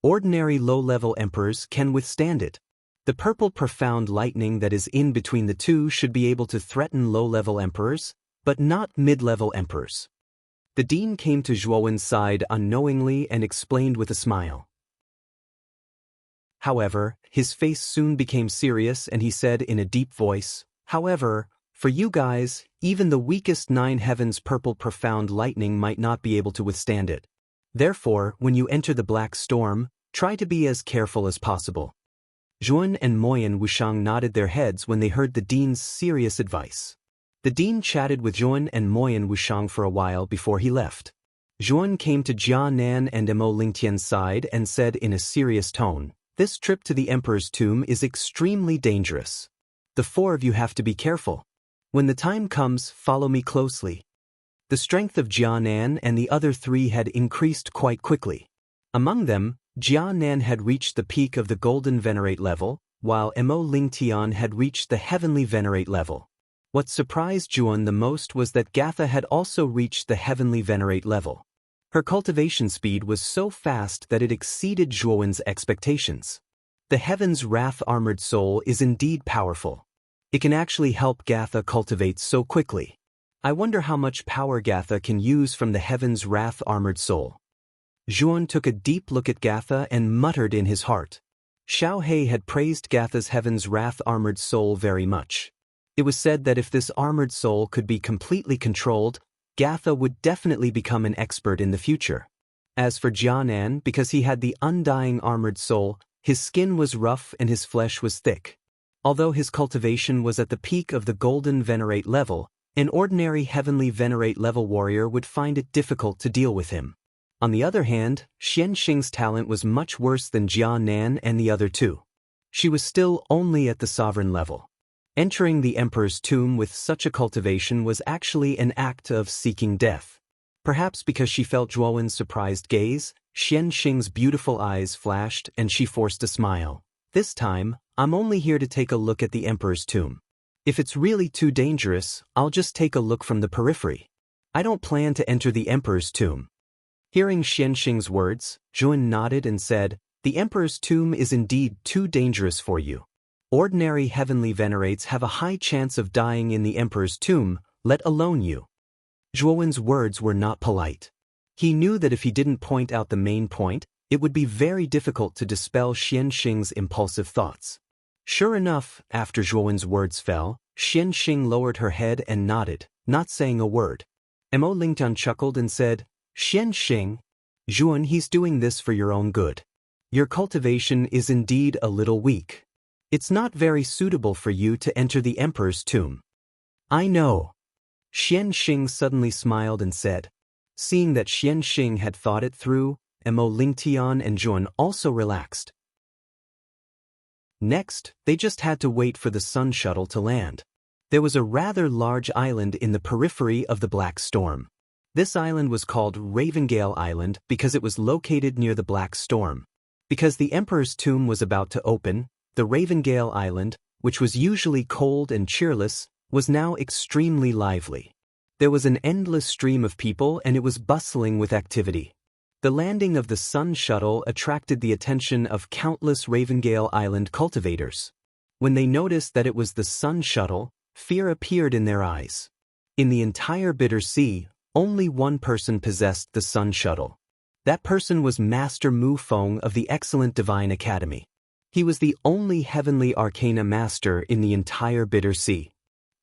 Ordinary low-level emperors can withstand it. The purple profound lightning that is in between the two should be able to threaten low-level emperors, but not mid-level emperors. The dean came to Zhuowen's side unknowingly and explained with a smile. However, his face soon became serious and he said in a deep voice, "However, for you guys, even the weakest 9 heavens purple profound lightning might not be able to withstand it. Therefore, when you enter the black storm, try to be as careful as possible." Zhuan and Moyan Wushang nodded their heads when they heard the dean's serious advice. The dean chatted with Zhuan and Moyan Wushang for a while before he left. Zhuan came to Jia Nan and Mo Lingtian's side and said in a serious tone, "This trip to the emperor's tomb is extremely dangerous. The 4 of you have to be careful. When the time comes, follow me closely." The strength of Jia Nan and the other 3 had increased quite quickly. Among them, Jia Nan had reached the peak of the Golden Venerate level, while Mo Lingtian had reached the Heavenly Venerate level. What surprised Zhuan the most was that Gatha had also reached the Heavenly Venerate level. Her cultivation speed was so fast that it exceeded Zhuowen's expectations. The Heaven's Wrath Armored Soul is indeed powerful. It can actually help Gatha cultivate so quickly. I wonder how much power Gatha can use from the Heaven's Wrath Armored Soul. Zhuan took a deep look at Gatha and muttered in his heart. Xiao He had praised Gatha's Heaven's Wrath Armored Soul very much. It was said that if this armored soul could be completely controlled, Gatha would definitely become an expert in the future. As for Jianan, because he had the undying armored soul, his skin was rough and his flesh was thick. Although his cultivation was at the peak of the Golden Venerate level, an ordinary Heavenly Venerate level warrior would find it difficult to deal with him. On the other hand, Xian Xing's talent was much worse than Jia Nan and the other 2. She was still only at the sovereign level. Entering the emperor's tomb with such a cultivation was actually an act of seeking death. Perhaps because she felt Zhuowen's surprised gaze, Xian Xing's beautiful eyes flashed and she forced a smile. "This time, I'm only here to take a look at the emperor's tomb. If it's really too dangerous, I'll just take a look from the periphery. I don't plan to enter the emperor's tomb." Hearing Xian Xing's words, Zhuan nodded and said, "The emperor's tomb is indeed too dangerous for you. Ordinary heavenly venerates have a high chance of dying in the emperor's tomb, let alone you." Zhuowen's words were not polite. He knew that if he didn't point out the main point, it would be very difficult to dispel Xian Xing's impulsive thoughts. Sure enough, after Zhuowen's words fell, Xian Xing lowered her head and nodded, not saying a word. Mo Lingtian chuckled and said, "Xian Xing, Zhuan, he's doing this for your own good. Your cultivation is indeed a little weak. It's not very suitable for you to enter the emperor's tomb." "I know." Xian Xing suddenly smiled and said. Seeing that Xian Xing had thought it through, Mo Lingtian and Zhuan also relaxed. Next, they just had to wait for the sun shuttle to land. There was a rather large island in the periphery of the Black Storm. This island was called Ravengale Island because it was located near the Black Storm. Because the Emperor's tomb was about to open, the Ravengale Island, which was usually cold and cheerless, was now extremely lively. There was an endless stream of people and it was bustling with activity. The landing of the Sun Shuttle attracted the attention of countless Ravengale Island cultivators. When they noticed that it was the Sun Shuttle, fear appeared in their eyes. In the entire Bitter Sea, only one person possessed the Sun Shuttle. That person was Master Mu Feng of the Excellent Divine Academy. He was the only heavenly arcana master in the entire Bitter Sea.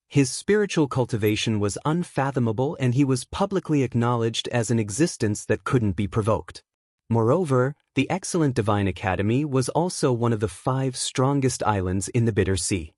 His spiritual cultivation was unfathomable, and he was publicly acknowledged as an existence that couldn't be provoked. Moreover, the excellent Divine Academy was also one of the 5 strongest islands in the Bitter Sea.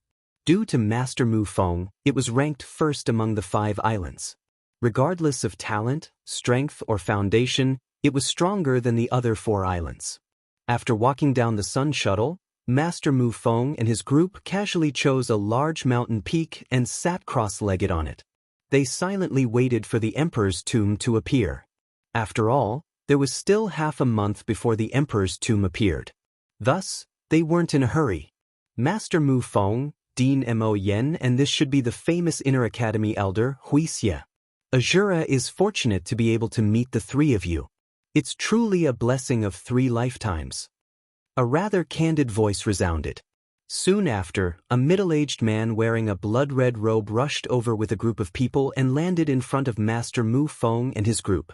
Due to Master Mu Feng, it was ranked first among the 5 islands. Regardless of talent, strength, or foundation, it was stronger than the other 4 islands. After walking down the Sun Shuttle, Master Mu Feng and his group casually chose a large mountain peak and sat cross-legged on it. They silently waited for the Emperor's tomb to appear. After all, there was still half a month before the Emperor's tomb appeared. Thus, they weren't in a hurry. Master Mu Feng, Dean Mo Yen, and this should be the famous Inner Academy elder, Huixia. Azura is fortunate to be able to meet the 3 of you. It's truly a blessing of 3 lifetimes. A rather candid voice resounded. Soon after, a middle-aged man wearing a blood-red robe rushed over with a group of people and landed in front of Master Mu Feng and his group.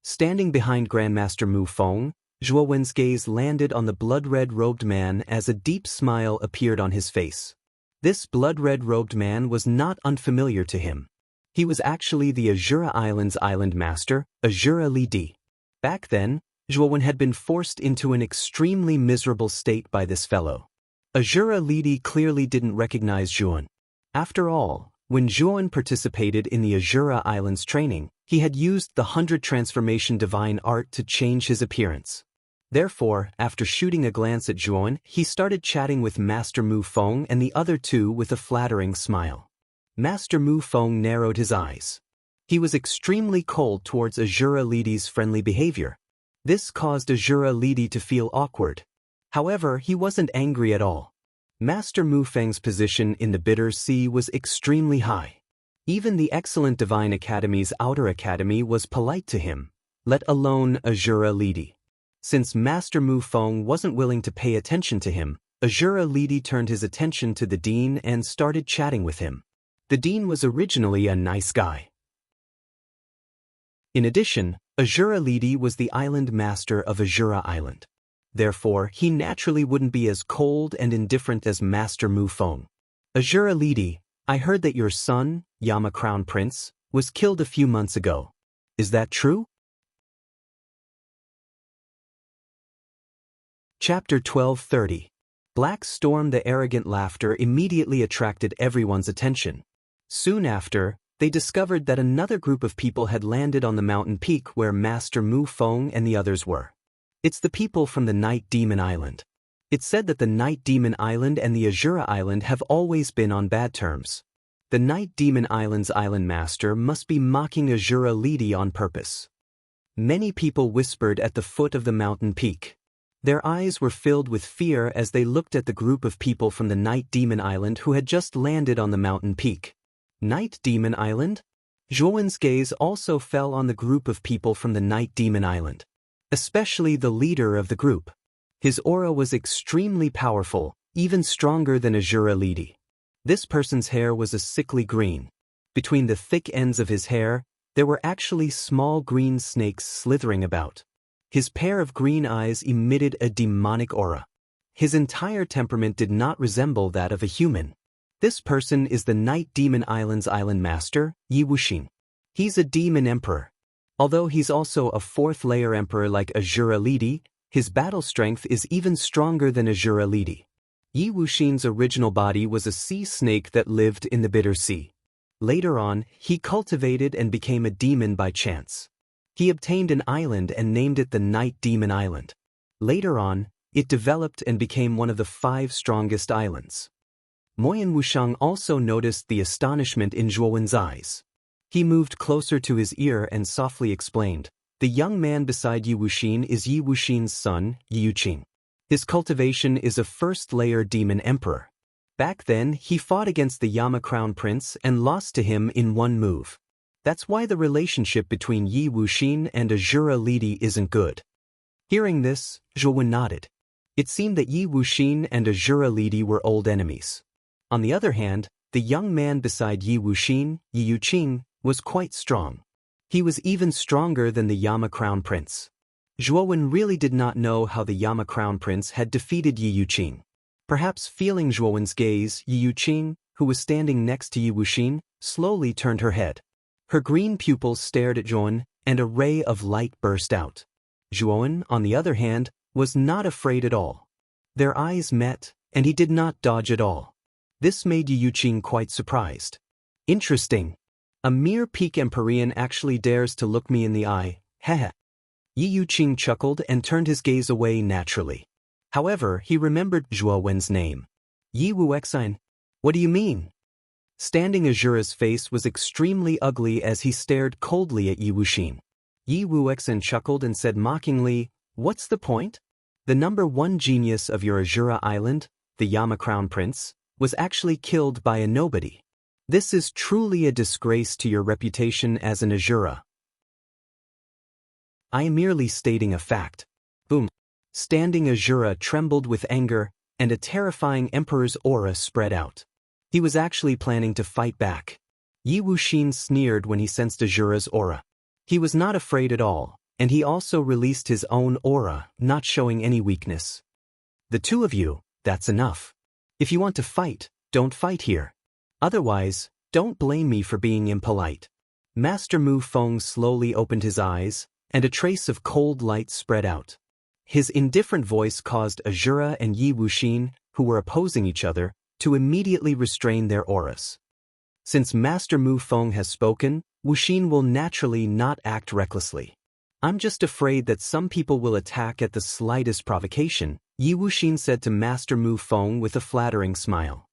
Standing behind Grandmaster Mu Feng, Zhuo Wen's gaze landed on the blood-red robed man as a deep smile appeared on his face. This blood-red robed man was not unfamiliar to him. He was actually the Azura Island's island master, Azura Li Di. Back then, Zhuo Wen had been forced into an extremely miserable state by this fellow. Azura Li Di clearly didn't recognize Zhuo Wen. After all, when Zhuo Wen participated in the Azura Island's training, he had used the 100 transformation divine art to change his appearance. Therefore, after shooting a glance at Zhuo Wen, he started chatting with Master Mu Feng and the other 2 with a flattering smile. Master Mu Feng narrowed his eyes. He was extremely cold towards Azura Li Di's friendly behavior. This caused Azura Li Di to feel awkward. However, he wasn't angry at all. Master Mu Feng's position in the Bitter Sea was extremely high. Even the excellent Divine Academy's Outer Academy was polite to him, let alone Azura Li Di. Since Master Mu Feng wasn't willing to pay attention to him, Azura Li Di turned his attention to the Dean and started chatting with him. The Dean was originally a nice guy. In addition, Azura Li Di was the island master of Azura Island. Therefore, he naturally wouldn't be as cold and indifferent as Master Mu Feng. Azura Li Di, I heard that your son, Yama Crown Prince, was killed a few months ago. Is that true? Chapter 1230. Black Storm. The arrogant laughter immediately attracted everyone's attention. Soon after, they discovered that another group of people had landed on the mountain peak where Master Mu Feng and the others were. It's the people from the Night Demon Island. It's said that the Night Demon Island and the Azura Island have always been on bad terms. The Night Demon Island's island master must be mocking Azura Li Di on purpose. Many people whispered at the foot of the mountain peak. Their eyes were filled with fear as they looked at the group of people from the Night Demon Island who had just landed on the mountain peak. Night Demon Island? Zhuo Wen's gaze also fell on the group of people from the Night Demon Island, especially the leader of the group. His aura was extremely powerful, even stronger than Azura Li Di. This person's hair was a sickly green. Between the thick ends of his hair, there were actually small green snakes slithering about. His pair of green eyes emitted a demonic aura. His entire temperament did not resemble that of a human. This person is the Night Demon Island's island master, Yi Wuxin. He's a demon emperor. Although he's also a 4th-layer emperor like Azura Li Di, his battle strength is even stronger than Azura Li Di. Yi Wuxin's original body was a sea snake that lived in the Bitter Sea. Later on, he cultivated and became a demon by chance. He obtained an island and named it the Night Demon Island. Later on, it developed and became one of the 5 strongest islands. Moyan Wushang also noticed the astonishment in Zhuo Wen's eyes. He moved closer to his ear and softly explained, "The young man beside Yi Wuxin is Yi Wuxin's son, Yi Yuqing. His cultivation is a 1st-layer demon emperor. Back then, he fought against the Yama Crown Prince and lost to him in one move. That's why the relationship between Yi Wuxin and Azura Li Di isn't good." Hearing this, Zhuo Wen nodded. It seemed that Yi Wuxin and Azura Li Di were old enemies. On the other hand, the young man beside Yi Wuxin, Yi Yuqing, was quite strong. He was even stronger than the Yama Crown Prince. Zhuo Wen really did not know how the Yama Crown Prince had defeated Yi Yuqing. Perhaps feeling Zhuowen's gaze, Yi Yuqing, who was standing next to Yi Wuxin, slowly turned her head. Her green pupils stared at Zhuowen, and a ray of light burst out. Zhuowen, on the other hand, was not afraid at all. Their eyes met, and he did not dodge at all. This made Yi Yuqing quite surprised. Interesting. A mere peak Empyrean actually dares to look me in the eye, heh. Yi Yuqing chuckled and turned his gaze away naturally. However, he remembered Zhuowen's name. Yi Wuxin. What do you mean? Standing Azura's face was extremely ugly as he stared coldly at Yi Wuxin. Yi Wuxin chuckled and said mockingly, "What's the point? The number one genius of your Azura Island, the Yama Crown Prince, was actually killed by a nobody. This is truly a disgrace to your reputation as an Azura. I am merely stating a fact." Boom. Standing Azura trembled with anger, and a terrifying emperor's aura spread out. He was actually planning to fight back. Yi Wuxin sneered when he sensed Azura's aura. He was not afraid at all, and he also released his own aura, not showing any weakness. The two of you, that's enough. If you want to fight, don't fight here. Otherwise, don't blame me for being impolite. Master Mu Feng slowly opened his eyes, and a trace of cold light spread out. His indifferent voice caused Azura and Yi Wuxin, who were opposing each other, to immediately restrain their auras. Since Master Mu Feng has spoken, Wuxin will naturally not act recklessly. I'm just afraid that some people will attack at the slightest provocation, Yi Wuxin said to Master Mu Feng with a flattering smile.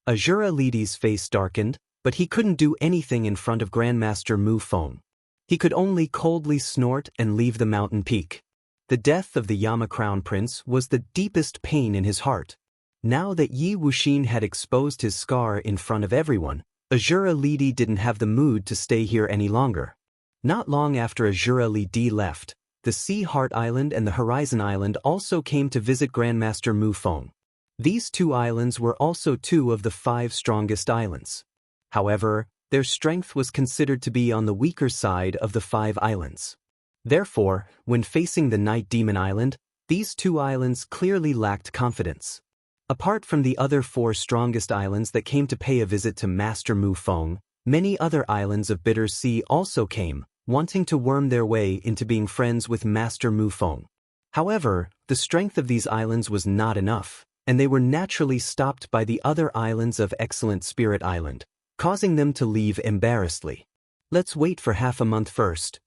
Azura Lidi's face darkened, but he couldn't do anything in front of Grandmaster Mu Feng. He could only coldly snort and leave the mountain peak. The death of the Yama Crown Prince was the deepest pain in his heart. Now that Yi Wuxin had exposed his scar in front of everyone, Azura Lidi didn't have the mood to stay here any longer. Not long after Azura Lidi left, the Sea Heart Island and the Horizon Island also came to visit Grandmaster Mu Feng. These two islands were also two of the 5 strongest islands. However, their strength was considered to be on the weaker side of the 5 islands. Therefore, when facing the Night Demon Island, these 2 islands clearly lacked confidence. Apart from the other 4 strongest islands that came to pay a visit to Master Mu Feng, many other islands of Bitter Sea also came, wanting to worm their way into being friends with Master Mu Feng. However, the strength of these islands was not enough, and they were naturally stopped by the other islands of Excellent Spirit Island, causing them to leave embarrassedly. Let's wait for half a month first.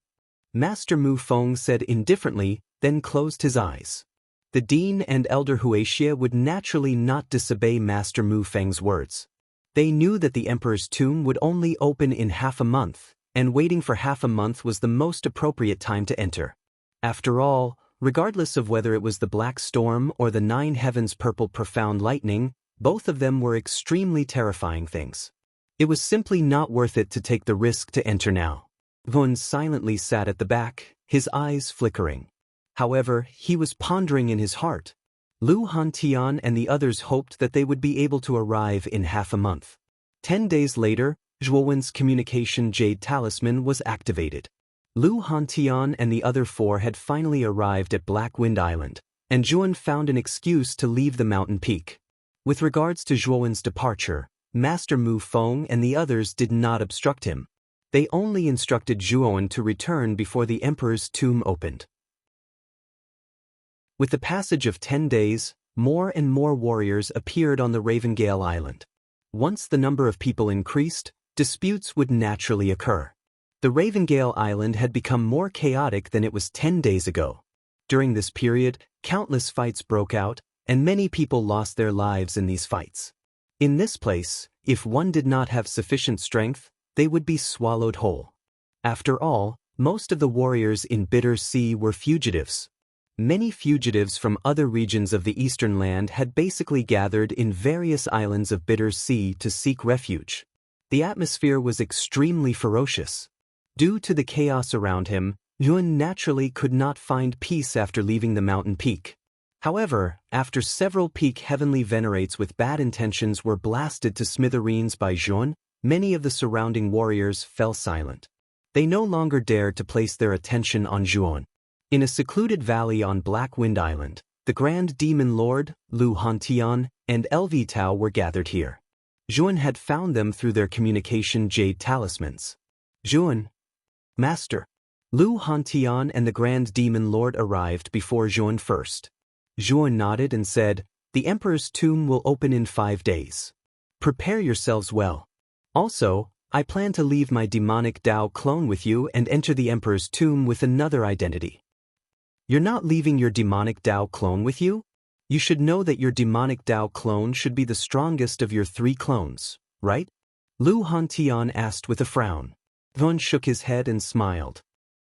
Master Mu Feng said indifferently, then closed his eyes. The Dean and Elder Huaxia would naturally not disobey Master Mu Feng's words. They knew that the Emperor's tomb would only open in half a month, and waiting for half a month was the most appropriate time to enter. After all, regardless of whether it was the Black Storm or the 9 Heavens Purple Profound Lightning, both of them were extremely terrifying things. It was simply not worth it to take the risk to enter now. Gun silently sat at the back, his eyes flickering. However, he was pondering in his heart. Lu Hantian and the others hoped that they would be able to arrive in half a month. 10 days later, Zhuowen's communication Jade Talisman was activated. Lu Hantian and the other 4 had finally arrived at Black Wind Island, and Zhuowen found an excuse to leave the mountain peak. With regards to Zhuowen's departure, Master Mu Feng and the others did not obstruct him. They only instructed Zhuowen to return before the Emperor's tomb opened. With the passage of 10 days, more and more warriors appeared on the Ravengale Island. Once the number of people increased, disputes would naturally occur. The Ravengale Island had become more chaotic than it was 10 days ago. During this period, countless fights broke out, and many people lost their lives in these fights. In this place, if one did not have sufficient strength, they would be swallowed whole. After all, most of the warriors in Bitter Sea were fugitives. Many fugitives from other regions of the Eastern Land had basically gathered in various islands of Bitter Sea to seek refuge. The atmosphere was extremely ferocious. Due to the chaos around him, Yun naturally could not find peace after leaving the mountain peak. However, after several peak heavenly venerates with bad intentions were blasted to smithereens by Yun, many of the surrounding warriors fell silent. They no longer dared to place their attention on Zhuowen. In a secluded valley on Black Wind Island, the Grand Demon Lord, Lu Hantian, and LV Tao were gathered here. Zhuan had found them through their communication jade talismans. Zhuan. Master. Lu Hantian and the Grand Demon Lord arrived before Zhuan first. Zhuan nodded and said, "The Emperor's tomb will open in 5 days. Prepare yourselves well. Also, I plan to leave my demonic Tao clone with you and enter the Emperor's tomb with another identity." "You're not leaving your demonic Tao clone with you? You should know that your demonic Tao clone should be the strongest of your 3 clones, right?" Lu Hantian asked with a frown. Zhuan shook his head and smiled.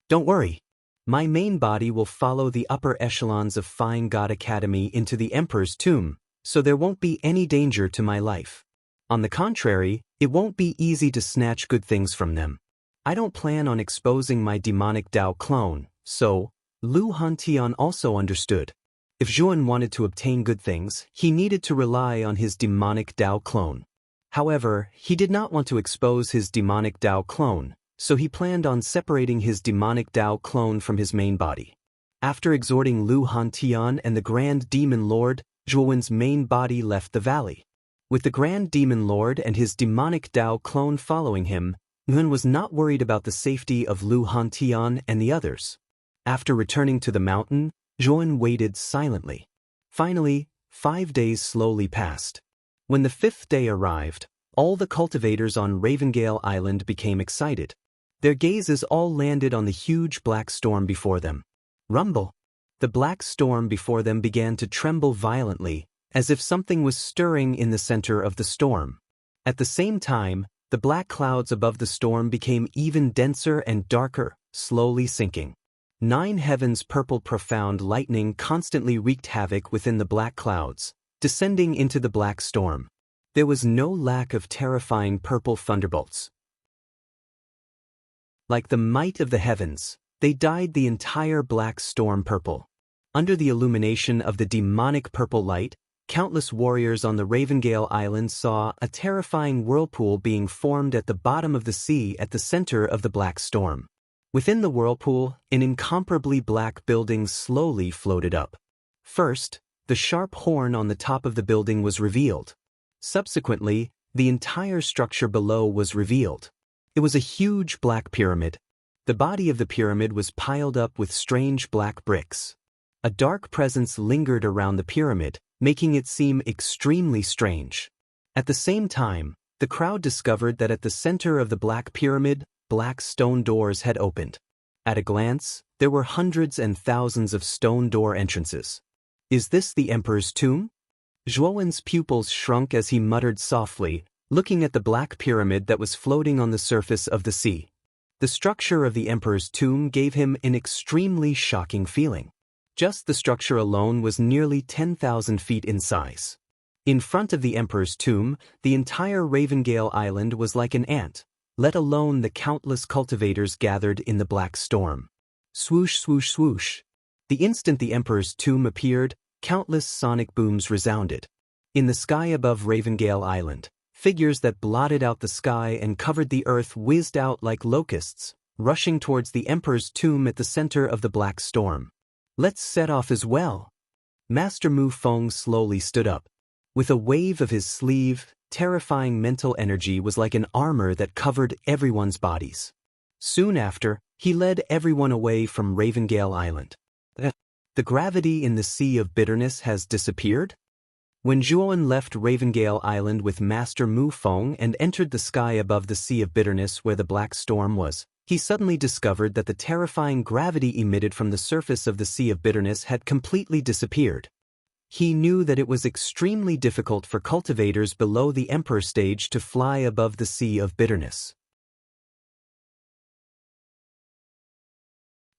"Don't worry. My main body will follow the upper echelons of Fine God Academy into the Emperor's tomb, so there won't be any danger to my life. On the contrary, it won't be easy to snatch good things from them. I don't plan on exposing my demonic Tao clone, so..." Lu Hantian also understood. If Zhuan wanted to obtain good things, he needed to rely on his demonic Tao clone. However, he did not want to expose his demonic Tao clone, so he planned on separating his demonic Tao clone from his main body. After exhorting Lu Hantian and the Grand Demon Lord, Zhuan's main body left the valley. With the Grand Demon Lord and his demonic Tao clone following him, Zhuan was not worried about the safety of Lu Hantian and the others. After returning to the mountain, Zhuan waited silently. Finally, 5 days slowly passed. When the 5th day arrived, all the cultivators on Ravengale Island became excited. Their gazes all landed on the huge black storm before them. Rumble! The black storm before them began to tremble violently, as if something was stirring in the center of the storm. At the same time, the black clouds above the storm became even denser and darker, slowly sinking. 9 heavens purple profound lightning constantly wreaked havoc within the black clouds, descending into the black storm. There was no lack of terrifying purple thunderbolts. Like the might of the heavens, they dyed the entire black storm purple. Under the illumination of the demonic purple light, countless warriors on the Ravengale Island saw a terrifying whirlpool being formed at the bottom of the sea at the center of the black storm. Within the whirlpool, an incomparably black building slowly floated up. First, the sharp horn on the top of the building was revealed. Subsequently, the entire structure below was revealed. It was a huge black pyramid. The body of the pyramid was piled up with strange black bricks. A dark presence lingered around the pyramid, making it seem extremely strange. At the same time, the crowd discovered that at the center of the black pyramid, black stone doors had opened. At a glance, there were hundreds and thousands of stone door entrances. "Is this the Emperor's tomb?" Zhuan's pupils shrunk as he muttered softly, looking at the black pyramid that was floating on the surface of the sea. The structure of the Emperor's tomb gave him an extremely shocking feeling. Just the structure alone was nearly 10,000 feet in size. In front of the Emperor's tomb, the entire Ravengale Island was like an ant, let alone the countless cultivators gathered in the black storm. Swoosh, swoosh, swoosh. The instant the Emperor's tomb appeared, countless sonic booms resounded. In the sky above Ravengale Island, figures that blotted out the sky and covered the earth whizzed out like locusts, rushing towards the Emperor's tomb at the center of the black storm. "Let's set off as well." Master Mu Feng slowly stood up. With a wave of his sleeve, terrifying mental energy was like an armor that covered everyone's bodies. Soon after, he led everyone away from Ravengale Island. The gravity in the Sea of Bitterness has disappeared? When Zhuan left Ravengale Island with Master Mu Feng and entered the sky above the Sea of Bitterness where the black storm was, he suddenly discovered that the terrifying gravity emitted from the surface of the Sea of Bitterness had completely disappeared. He knew that it was extremely difficult for cultivators below the Emperor stage to fly above the Sea of Bitterness.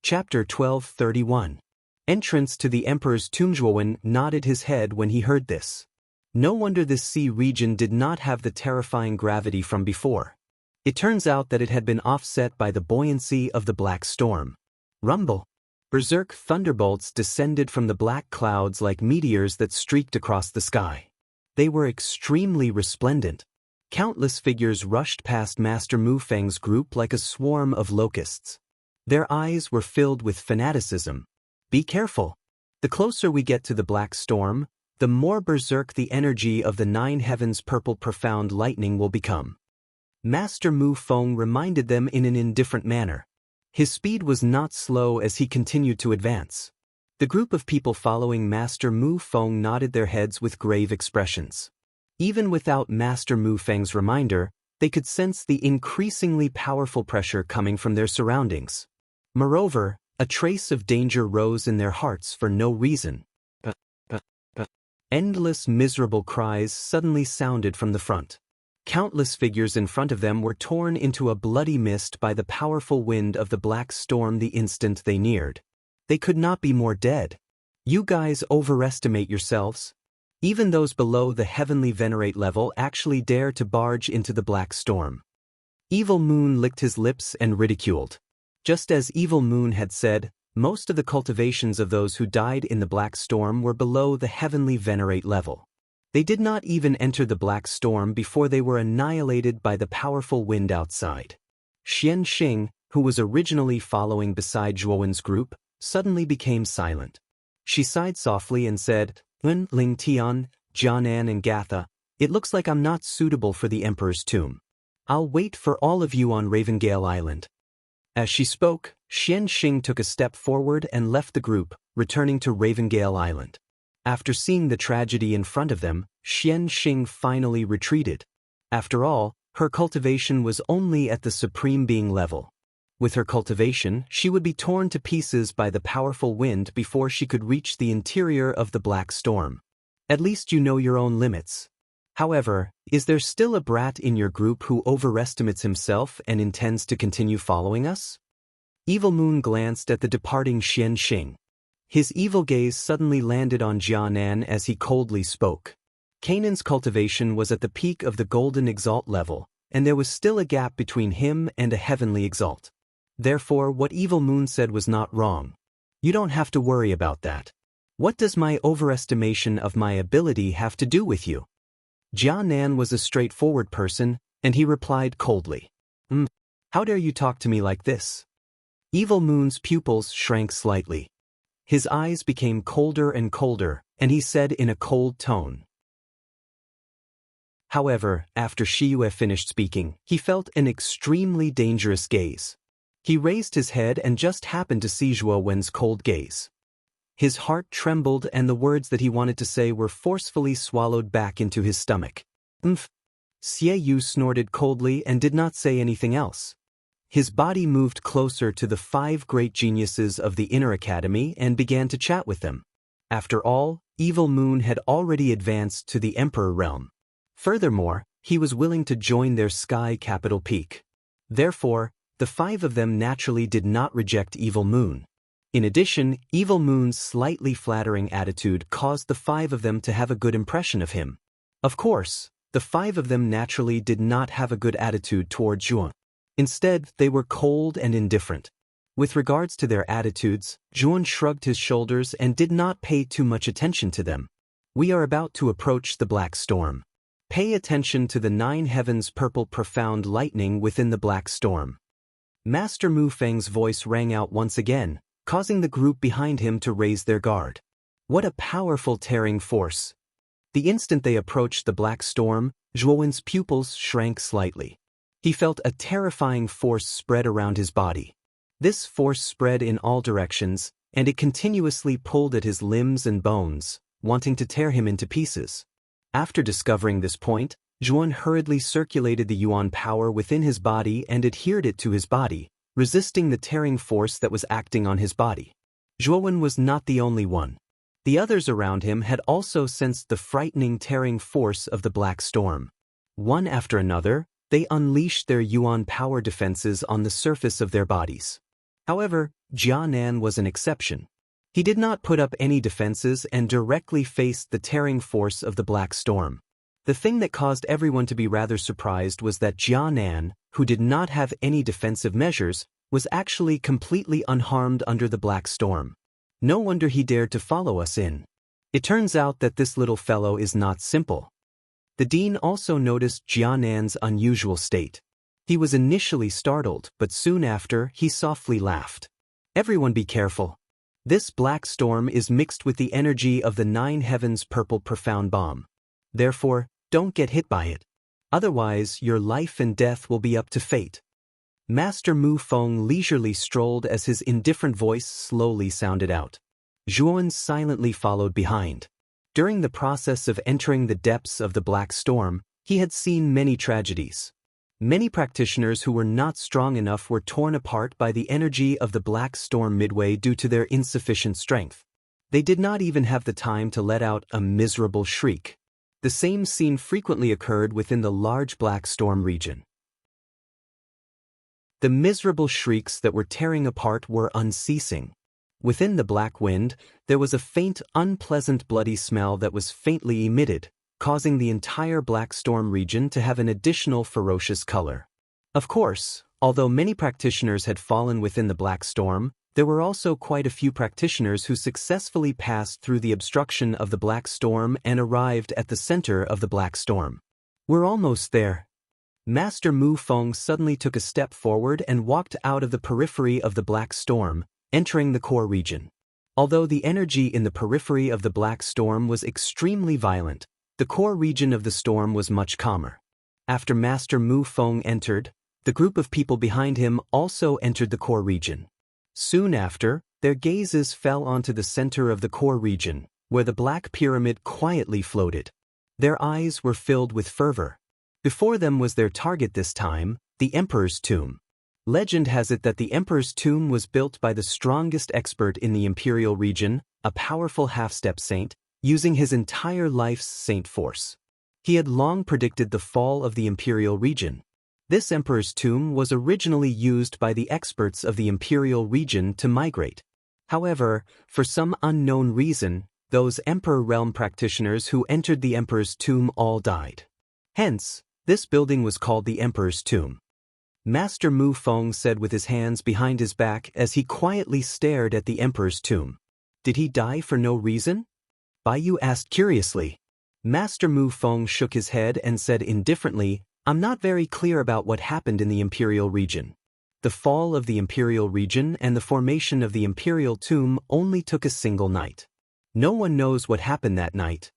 Chapter 12:31. Entrance to the Emperor's tomb. Zhuan nodded his head when he heard this. No wonder this sea region did not have the terrifying gravity from before. It turns out that it had been offset by the buoyancy of the black storm. Rumble! Berserk thunderbolts descended from the black clouds like meteors that streaked across the sky. They were extremely resplendent. Countless figures rushed past Master Mu Feng's group like a swarm of locusts. Their eyes were filled with fanaticism. "Be careful. The closer we get to the black storm, the more berserk the energy of the 9 heavens purple profound lightning will become. Master Mu Feng reminded them in an indifferent manner. His speed was not slow as he continued to advance. The group of people following Master Mu Feng nodded their heads with grave expressions. Even without Master Mu Feng's reminder, they could sense the increasingly powerful pressure coming from their surroundings. Moreover, a trace of danger rose in their hearts for no reason. Endless miserable cries suddenly sounded from the front. Countless figures in front of them were torn into a bloody mist by the powerful wind of the black storm the instant they neared. They could not be more dead. You guys overestimate yourselves. Even those below the heavenly venerate level actually dare to barge into the black storm. Evil Moon licked his lips and ridiculed. Just as Evil Moon had said, most of the cultivations of those who died in the black storm were below the heavenly venerate level. They did not even enter the black storm before they were annihilated by the powerful wind outside. Xian Xing, who was originally following beside Zhuowen's group, suddenly became silent. She sighed softly and said, Ling Tian, Jianan and Gatha, it looks like I'm not suitable for the Emperor's tomb. I'll wait for all of you on Ravengale Island. As she spoke, Xian Xing took a step forward and left the group, returning to Ravengale Island. After seeing the tragedy in front of them, Xian Xing finally retreated. After all, her cultivation was only at the Supreme Being level. With her cultivation, she would be torn to pieces by the powerful wind before she could reach the interior of the black storm. At least you know your own limits. However, is there still a brat in your group who overestimates himself and intends to continue following us? Evil Moon glanced at the departing Xian Xing. His evil gaze suddenly landed on Jianan as he coldly spoke. Canaan's cultivation was at the peak of the golden exalt level, and there was still a gap between him and a heavenly exalt. Therefore, what Evil Moon said was not wrong. You don't have to worry about that. What does my overestimation of my ability have to do with you? Jianan was a straightforward person, and he replied coldly. How dare you talk to me like this? Evil Moon's pupils shrank slightly. His eyes became colder and colder, and he said in a cold tone. However, after Shiyue finished speaking, he felt an extremely dangerous gaze. He raised his head and just happened to see Zhuowen's cold gaze. His heart trembled and the words that he wanted to say were forcefully swallowed back into his stomach. Xie Yu snorted coldly and did not say anything else. His body moved closer to the 5 great geniuses of the Inner Academy and began to chat with them. After all, Evil Moon had already advanced to the Emperor realm. Furthermore, he was willing to join their sky capital peak. Therefore, the 5 of them naturally did not reject Evil Moon. In addition, Evil Moon's slightly flattering attitude caused the 5 of them to have a good impression of him. Of course, the 5 of them naturally did not have a good attitude toward Zhuan. Instead, they were cold and indifferent. With regards to their attitudes, Zhuan shrugged his shoulders and did not pay too much attention to them. We are about to approach the black storm. Pay attention to the 9 heavens purple profound lightning within the black storm. Master Mu Feng's voice rang out once again, causing the group behind him to raise their guard. What a powerful tearing force! The instant they approached the black storm, Zhuowen's pupils shrank slightly. He felt a terrifying force spread around his body. This force spread in all directions, and it continuously pulled at his limbs and bones, wanting to tear him into pieces. After discovering this point, Zhuan hurriedly circulated the Yuan power within his body and adhered it to his body, resisting the tearing force that was acting on his body. Zhuowen was not the only one. The others around him had also sensed the frightening tearing force of the black storm. One after another, they unleashed their Yuan power defenses on the surface of their bodies. However, Jianan was an exception. He did not put up any defenses and directly faced the tearing force of the black storm. The thing that caused everyone to be rather surprised was that Jianan, who did not have any defensive measures, was actually completely unharmed under the black storm. No wonder he dared to follow us in. It turns out that this little fellow is not simple. The dean also noticed Jianan's unusual state. He was initially startled, but soon after, he softly laughed. Everyone be careful. This black storm is mixed with the energy of the 9 heavens purple profound bomb. Therefore, don't get hit by it. Otherwise, your life and death will be up to fate. Master Mu Feng leisurely strolled as his indifferent voice slowly sounded out. Zhuan silently followed behind. During the process of entering the depths of the black storm, he had seen many tragedies. Many practitioners who were not strong enough were torn apart by the energy of the black storm midway due to their insufficient strength. They did not even have the time to let out a miserable shriek. The same scene frequently occurred within the large black storm region. The miserable shrieks that were tearing apart were unceasing. Within the black wind, there was a faint, unpleasant bloody smell that was faintly emitted, causing the entire black storm region to have an additional ferocious color. Of course, although many practitioners had fallen within the black storm, there were also quite a few practitioners who successfully passed through the obstruction of the black storm and arrived at the center of the black storm. We're almost there. Master Mu Feng suddenly took a step forward and walked out of the periphery of the black storm, entering the core region. Although the energy in the periphery of the black storm was extremely violent, the core region of the storm was much calmer. After Master Mu Feng entered, the group of people behind him also entered the core region. Soon after, their gazes fell onto the center of the core region, where the black pyramid quietly floated. Their eyes were filled with fervor. Before them was their target this time, the Emperor's tomb. Legend has it that the Emperor's tomb was built by the strongest expert in the Imperial region, a powerful half-step saint, using his entire life's saint force. He had long predicted the fall of the Imperial region. This Emperor's tomb was originally used by the experts of the Imperial region to migrate. However, for some unknown reason, those Emperor realm practitioners who entered the Emperor's tomb all died. Hence, this building was called the Emperor's tomb. Master Mu Feng said with his hands behind his back as he quietly stared at the Emperor's tomb. Did he die for no reason? Bai Yu asked curiously. Master Mu Feng shook his head and said indifferently, I'm not very clear about what happened in the Imperial region. The fall of the Imperial region and the formation of the Imperial tomb only took a single night. No one knows what happened that night.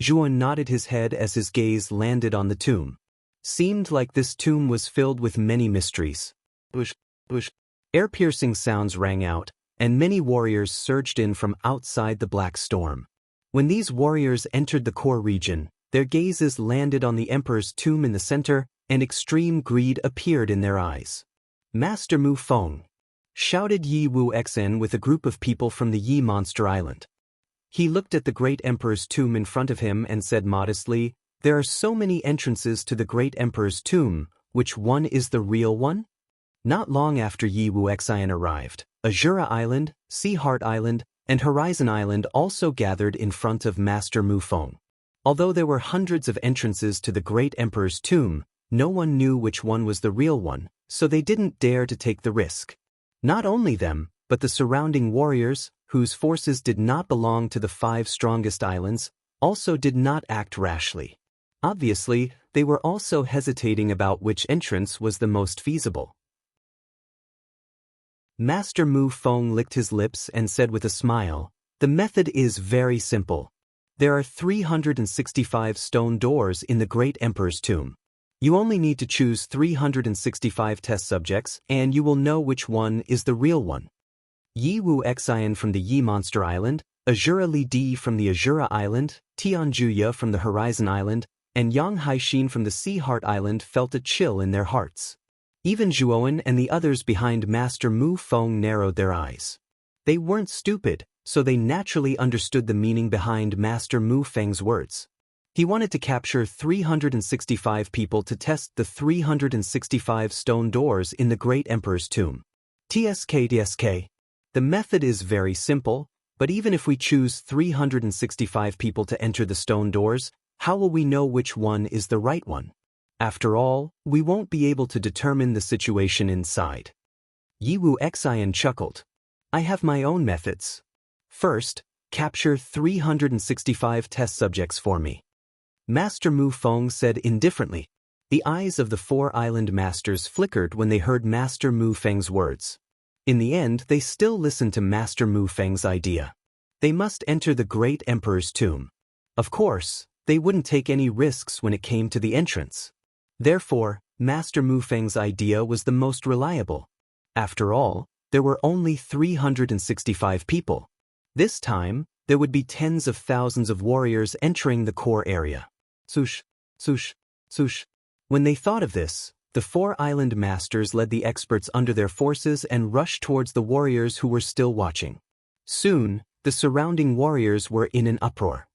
Zhuan nodded his head as his gaze landed on the tomb. Seemed like this tomb was filled with many mysteries. Bush, bush. Ear-piercing sounds rang out, and many warriors surged in from outside the black storm. When these warriors entered the core region, their gazes landed on the Emperor's tomb in the center, and extreme greed appeared in their eyes. Master Mu Feng, shouted Yi Wu Xen with a group of people from the Yi Monster Island. He looked at the great Emperor's tomb in front of him and said modestly, there are so many entrances to the great Emperor's tomb, which one is the real one? Not long after Yi Wu Xen arrived, Azura Island, Sea Heart Island, and Horizon Island also gathered in front of Master Mu Feng. Although there were hundreds of entrances to the great Emperor's tomb, no one knew which one was the real one, so they didn't dare to take the risk. Not only them, but the surrounding warriors, whose forces did not belong to the 5 strongest islands, also did not act rashly. Obviously, they were also hesitating about which entrance was the most feasible. Master Mu Feng licked his lips and said with a smile, the method is very simple. There are 365 stone doors in the great Emperor's tomb. You only need to choose 365 test subjects, and you will know which one is the real one. Yi Wu Xen from the Yi Monster Island, Azura Li Di from the Azura Island, Tianjuya from the Horizon Island, and Yang Haixin from the Sea Heart Island felt a chill in their hearts. Even Zhuowen and the others behind Master Mu Feng narrowed their eyes. They weren't stupid, so they naturally understood the meaning behind Master Mu Feng's words. He wanted to capture 365 people to test the 365 stone doors in the great Emperor's tomb. TSK. The method is very simple, but even if we choose 365 people to enter the stone doors, how will we know which one is the right one? After all, we won't be able to determine the situation inside. Yi Wu Xen chuckled. I have my own methods. First, capture 365 test subjects for me. Master Mu Feng said indifferently. The eyes of the 4 island masters flickered when they heard Master Mu Feng's words. In the end, they still listened to Master Mu Feng's idea. They must enter the great emperor's tomb. Of course, they wouldn't take any risks when it came to the entrance. Therefore, Master Mu Feng's idea was the most reliable. After all, there were only 365 people. This time, there would be tens of thousands of warriors entering the core area. Swoosh, swoosh, swoosh. When they thought of this, the 4 island masters led the experts under their forces and rushed towards the warriors who were still watching. Soon, the surrounding warriors were in an uproar.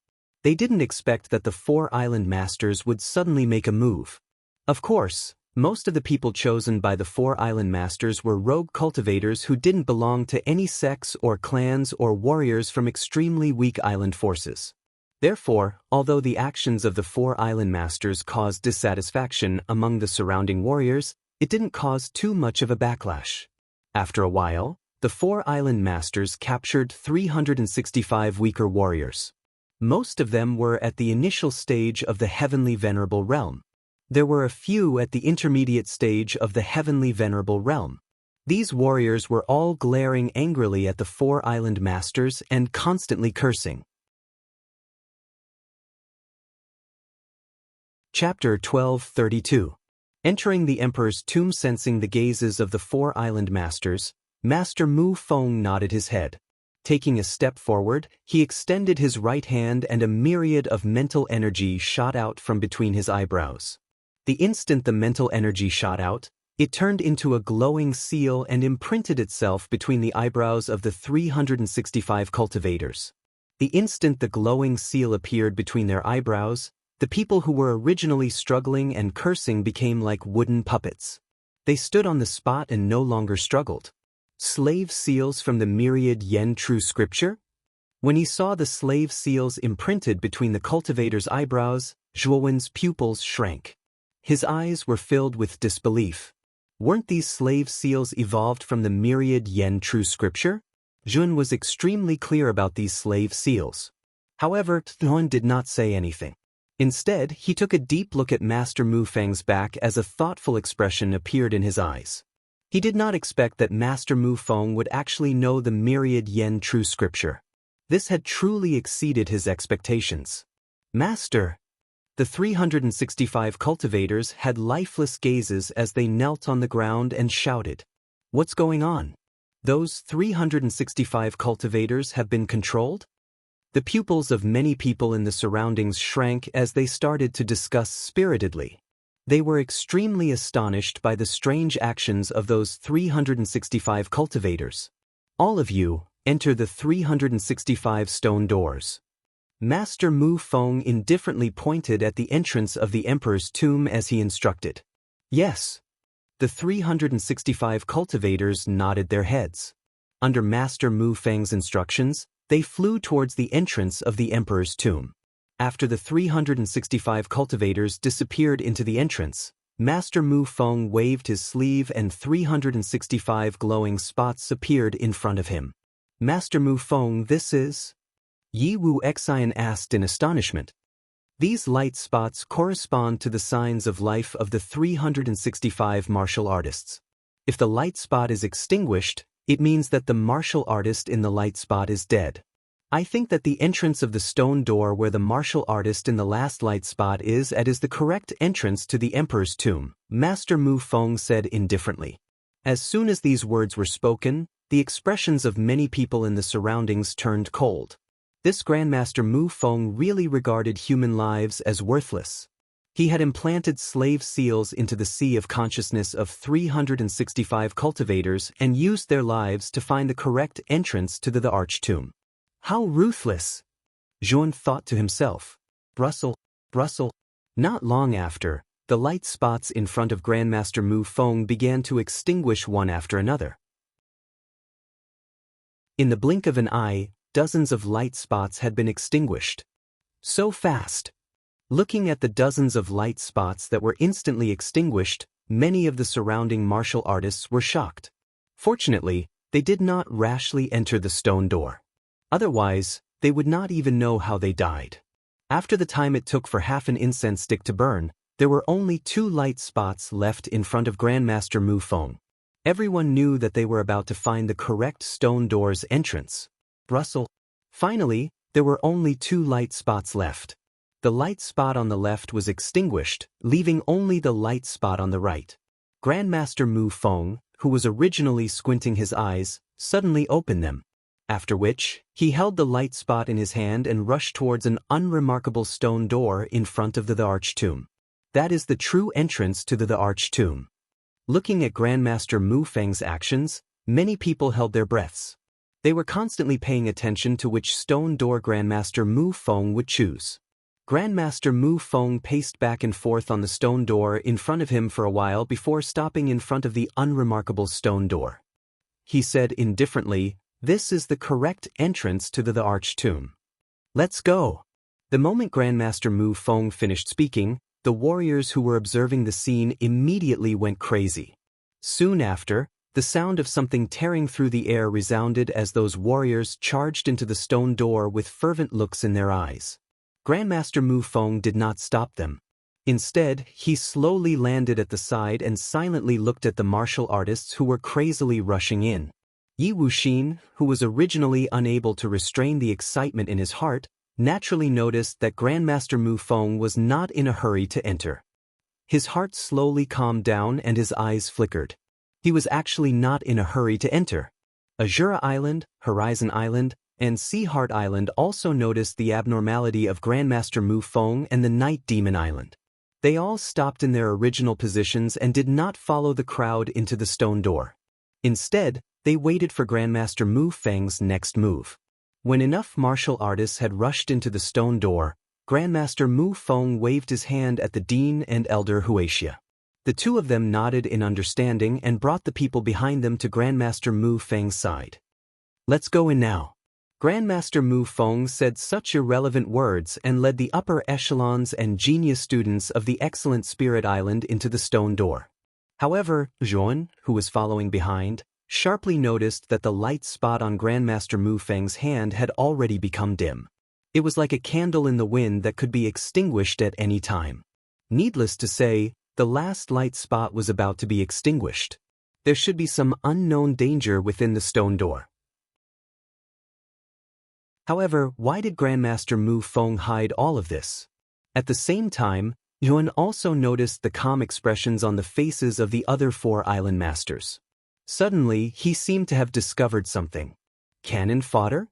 They didn't expect that the 4 island masters would suddenly make a move. Of course, most of the people chosen by the 4 island masters were rogue cultivators who didn't belong to any sects or clans or warriors from extremely weak island forces. Therefore, although the actions of the 4 island masters caused dissatisfaction among the surrounding warriors, it didn't cause too much of a backlash. After a while, the 4 island masters captured 365 weaker warriors. Most of them were at the initial stage of the Heavenly Venerable Realm. There were a few at the intermediate stage of the Heavenly Venerable Realm. These warriors were all glaring angrily at the 4 island masters and constantly cursing. Chapter 12:32. Entering the Emperor's tomb. Sensing the gazes of the 4 island masters, Master Mu Feng nodded his head. Taking a step forward, he extended his right hand and a myriad of mental energy shot out from between his eyebrows. The instant the mental energy shot out, it turned into a glowing seal and imprinted itself between the eyebrows of the 365 cultivators. The instant the glowing seal appeared between their eyebrows, the people who were originally struggling and cursing became like wooden puppets. They stood on the spot and no longer struggled. Slave seals from the myriad yen true scripture? When he saw the slave seals imprinted between the cultivator's eyebrows, Zhuowen's pupils shrank. His eyes were filled with disbelief. Weren't these slave seals evolved from the myriad yen true scripture? Zhuowen was extremely clear about these slave seals. However, Zhuowen did not say anything. Instead, he took a deep look at Master Mu Feng's back as a thoughtful expression appeared in his eyes. He did not expect that Master Mu Feng would actually know the myriad yen true scripture. This had truly exceeded his expectations. Master! The 365 cultivators had lifeless gazes as they knelt on the ground and shouted, "What's going on? Those 365 cultivators have been controlled?" The pupils of many people in the surroundings shrank as they started to discuss spiritedly. They were extremely astonished by the strange actions of those 365 cultivators. "All of you, enter the 365 stone doors." Master Mu Feng indifferently pointed at the entrance of the emperor's tomb as he instructed. "Yes." The 365 cultivators nodded their heads. Under Master Mu Feng's instructions, they flew towards the entrance of the emperor's tomb. After the 365 cultivators disappeared into the entrance, Master Mu Feng waved his sleeve and 365 glowing spots appeared in front of him. "Master Mu Feng, this is?" Yi Wu Xian asked in astonishment. These light spots correspond to the signs of life of the 365 martial artists. If the light spot is extinguished, it means that the martial artist in the light spot is dead. I think that the entrance of the stone door where the martial artist in the last light spot is the correct entrance to the emperor's tomb, Master Mu Feng said indifferently. As soon as these words were spoken, the expressions of many people in the surroundings turned cold. This Grandmaster Mu Feng really regarded human lives as worthless. He had implanted slave seals into the sea of consciousness of 365 cultivators and used their lives to find the correct entrance to the arch-tomb. How ruthless! Zhuowen thought to himself. Brussel. Not long after, the light spots in front of Grandmaster Mu Feng began to extinguish one after another. In the blink of an eye, dozens of light spots had been extinguished. So fast! Looking at the dozens of light spots that were instantly extinguished, many of the surrounding martial artists were shocked. Fortunately, they did not rashly enter the stone door. Otherwise, they would not even know how they died. After the time it took for half an incense stick to burn, there were only 2 light spots left in front of Grandmaster Mu Feng. Everyone knew that they were about to find the correct stone door's entrance. Rustle. Finally, there were only 2 light spots left. The light spot on the left was extinguished, leaving only the light spot on the right. Grandmaster Mu Feng, who was originally squinting his eyes, suddenly opened them. After which, he held the light spot in his hand and rushed towards an unremarkable stone door in front of the arch tomb. That is the true entrance to the arch tomb. Looking at Grandmaster Mu Feng's actions, many people held their breaths. They were constantly paying attention to which stone door Grandmaster Mu Feng would choose. Grandmaster Mu Feng paced back and forth on the stone door in front of him for a while before stopping in front of the unremarkable stone door. He said indifferently, "This is the correct entrance to the arch tomb. Let's go." The moment Grandmaster Mu Feng finished speaking, the warriors who were observing the scene immediately went crazy. Soon after, the sound of something tearing through the air resounded as those warriors charged into the stone door with fervent looks in their eyes. Grandmaster Mu Feng did not stop them. Instead, he slowly landed at the side and silently looked at the martial artists who were crazily rushing in. Yi Wuxin, who was originally unable to restrain the excitement in his heart, naturally noticed that Grandmaster Mu Feng was not in a hurry to enter. His heart slowly calmed down and his eyes flickered. He was actually not in a hurry to enter. Azura Island, Horizon Island, and Sea Heart Island also noticed the abnormality of Grandmaster Mu Feng and the Night Demon Island. They all stopped in their original positions and did not follow the crowd into the stone door. Instead, they waited for Grandmaster Mu Feng's next move. When enough martial artists had rushed into the stone door, Grandmaster Mu Feng waved his hand at the Dean and Elder Huaxia. The 2 of them nodded in understanding and brought the people behind them to Grandmaster Mu Feng's side. "Let's go in now." Grandmaster Mu Feng said such irrelevant words and led the upper echelons and genius students of the Excellent Spirit Island into the stone door. However, Zhuan, who was following behind, sharply noticed that the light spot on Grandmaster Mu Feng's hand had already become dim. It was like a candle in the wind that could be extinguished at any time. Needless to say, the last light spot was about to be extinguished. There should be some unknown danger within the stone door. However, why did Grandmaster Mu Feng hide all of this? At the same time, Yuan also noticed the calm expressions on the faces of the other 4 island masters. Suddenly, he seemed to have discovered something. Cannon fodder?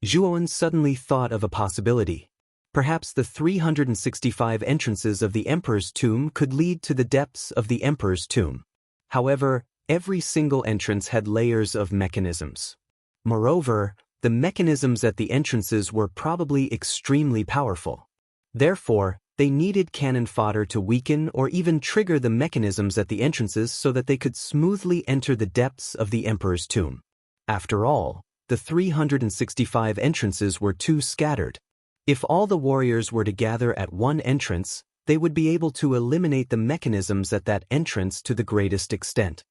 Zhuan suddenly thought of a possibility. Perhaps the 365 entrances of the Emperor's tomb could lead to the depths of the Emperor's tomb. However, every single entrance had layers of mechanisms. Moreover, the mechanisms at the entrances were probably extremely powerful. Therefore, they needed cannon fodder to weaken or even trigger the mechanisms at the entrances so that they could smoothly enter the depths of the Emperor's tomb. After all, the 365 entrances were too scattered. If all the warriors were to gather at one entrance, they would be able to eliminate the mechanisms at that entrance to the greatest extent.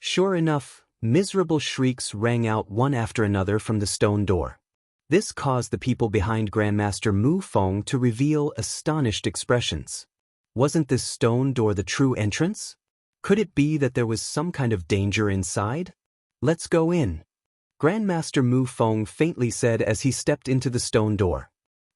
Sure enough, miserable shrieks rang out one after another from the stone door. This caused the people behind Grandmaster Mu Feng to reveal astonished expressions. Wasn't this stone door the true entrance? Could it be that there was some kind of danger inside? "Let's go in," Grandmaster Mu Feng faintly said as he stepped into the stone door.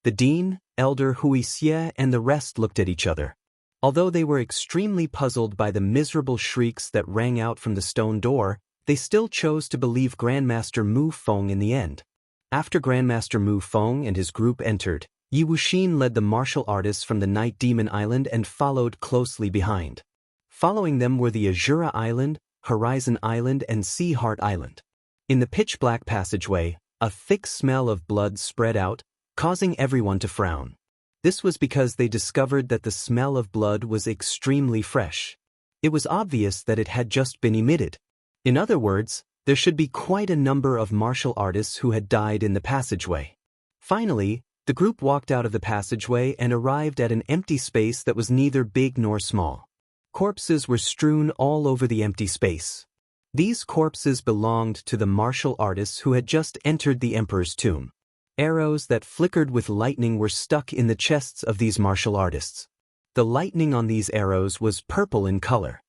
The Dean, Elder Huixie, and the rest looked at each other. Although they were extremely puzzled by the miserable shrieks that rang out from the stone door, they still chose to believe Grandmaster Mu Feng in the end. After Grandmaster Mu Feng and his group entered, Yi Wuxin led the martial artists from the Night Demon Island and followed closely behind. Following them were the Azura Island, Horizon Island, and Sea Heart Island. In the pitch-black passageway, a thick smell of blood spread out, causing everyone to frown. This was because they discovered that the smell of blood was extremely fresh. It was obvious that it had just been emitted. In other words, there should be quite a number of martial artists who had died in the passageway. Finally, the group walked out of the passageway and arrived at an empty space that was neither big nor small. Corpses were strewn all over the empty space. These corpses belonged to the martial artists who had just entered the Emperor's tomb. Arrows that flickered with lightning were stuck in the chests of these martial artists. The lightning on these arrows was purple in color.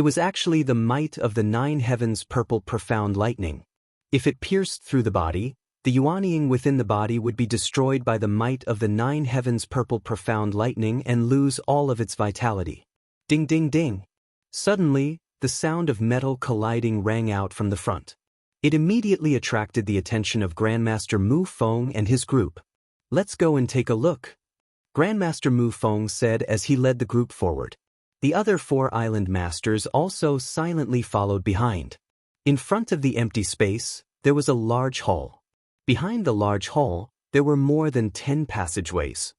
It was actually the might of the 9 heavens purple profound lightning. If it pierced through the body, the yuanying within the body would be destroyed by the might of the 9 heavens purple profound lightning and lose all of its vitality. Ding ding ding. Suddenly, the sound of metal colliding rang out from the front. It immediately attracted the attention of Grandmaster Mu Feng and his group. "Let's go and take a look," Grandmaster Mu Feng said as he led the group forward. The other 4 island masters also silently followed behind. In front of the empty space, there was a large hall. Behind the large hall, there were more than 10 passageways.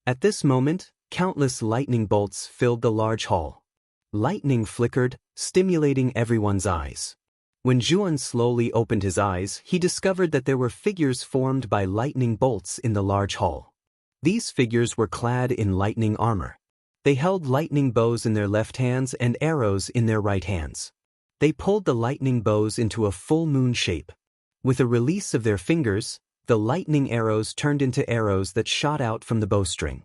At this moment, countless lightning bolts filled the large hall. Lightning flickered, stimulating everyone's eyes. When Zhuan slowly opened his eyes, he discovered that there were figures formed by lightning bolts in the large hall. These figures were clad in lightning armor. They held lightning bows in their left hands and arrows in their right hands. They pulled the lightning bows into a full moon shape. With a release of their fingers, the lightning arrows turned into arrows that shot out from the bowstring.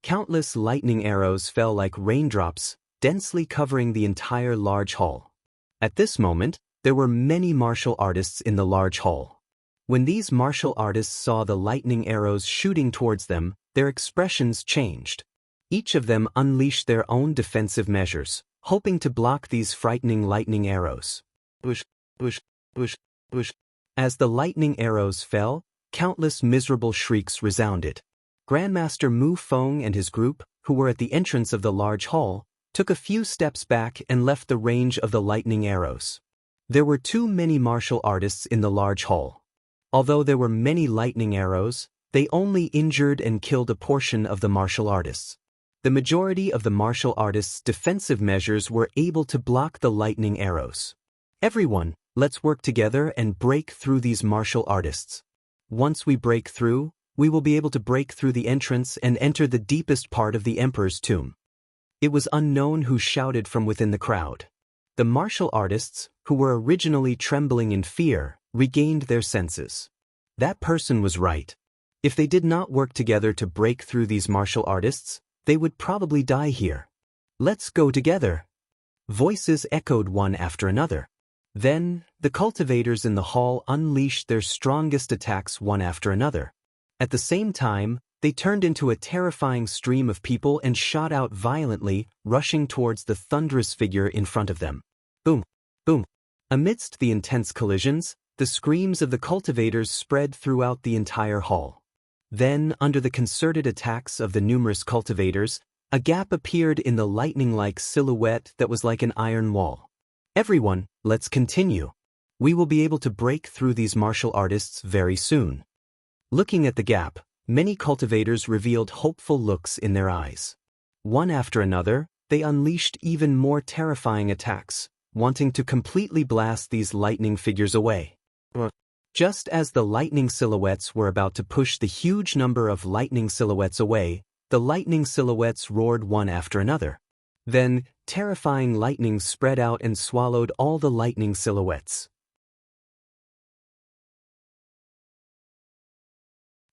Countless lightning arrows fell like raindrops, densely covering the entire large hall. At this moment, there were many martial artists in the large hall. When these martial artists saw the lightning arrows shooting towards them, their expressions changed. Each of them unleashed their own defensive measures, hoping to block these frightening lightning arrows. Bush, bush, bush, bush. As the lightning arrows fell, countless miserable shrieks resounded. Grandmaster Mu Feng and his group, who were at the entrance of the large hall, took a few steps back and left the range of the lightning arrows. There were too many martial artists in the large hall. Although there were many lightning arrows, they only injured and killed a portion of the martial artists. The majority of the martial artists' defensive measures were able to block the lightning arrows. "Everyone, let's work together and break through these martial artists. Once we break through, we will be able to break through the entrance and enter the deepest part of the emperor's tomb." It was unknown who shouted from within the crowd. The martial artists, who were originally trembling in fear, regained their senses. That person was right. If they did not work together to break through these martial artists, they would probably die here. "Let's go together." Voices echoed one after another. Then, the cultivators in the hall unleashed their strongest attacks one after another. At the same time, they turned into a terrifying stream of people and shot out violently, rushing towards the thunderous figure in front of them. Boom! Boom! Amidst the intense collisions, the screams of the cultivators spread throughout the entire hall. Then, under the concerted attacks of the numerous cultivators, a gap appeared in the lightning-like silhouette that was like an iron wall. "Everyone, let's continue. We will be able to break through these martial artists very soon." Looking at the gap, many cultivators revealed hopeful looks in their eyes. One after another, they unleashed even more terrifying attacks, wanting to completely blast these lightning figures away. Just as the lightning silhouettes were about to push the huge number of lightning silhouettes away, the lightning silhouettes roared one after another. Then, terrifying lightning spread out and swallowed all the lightning silhouettes.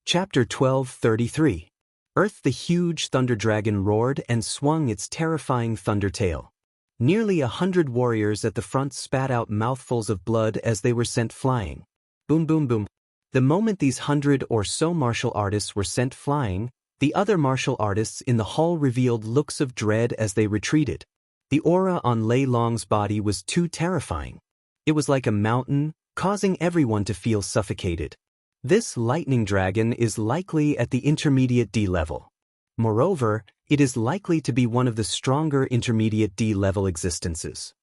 Chapter 12:33. Earth. The huge thunder dragon roared and swung its terrifying thunder tail. Nearly 100 warriors at the front spat out mouthfuls of blood as they were sent flying. Boom boom boom. The moment these 100 or so martial artists were sent flying, the other martial artists in the hall revealed looks of dread as they retreated. The aura on Lei Long's body was too terrifying. It was like a mountain, causing everyone to feel suffocated. This lightning dragon is likely at the intermediate D level. Moreover, it is likely to be one of the stronger intermediate D level existences.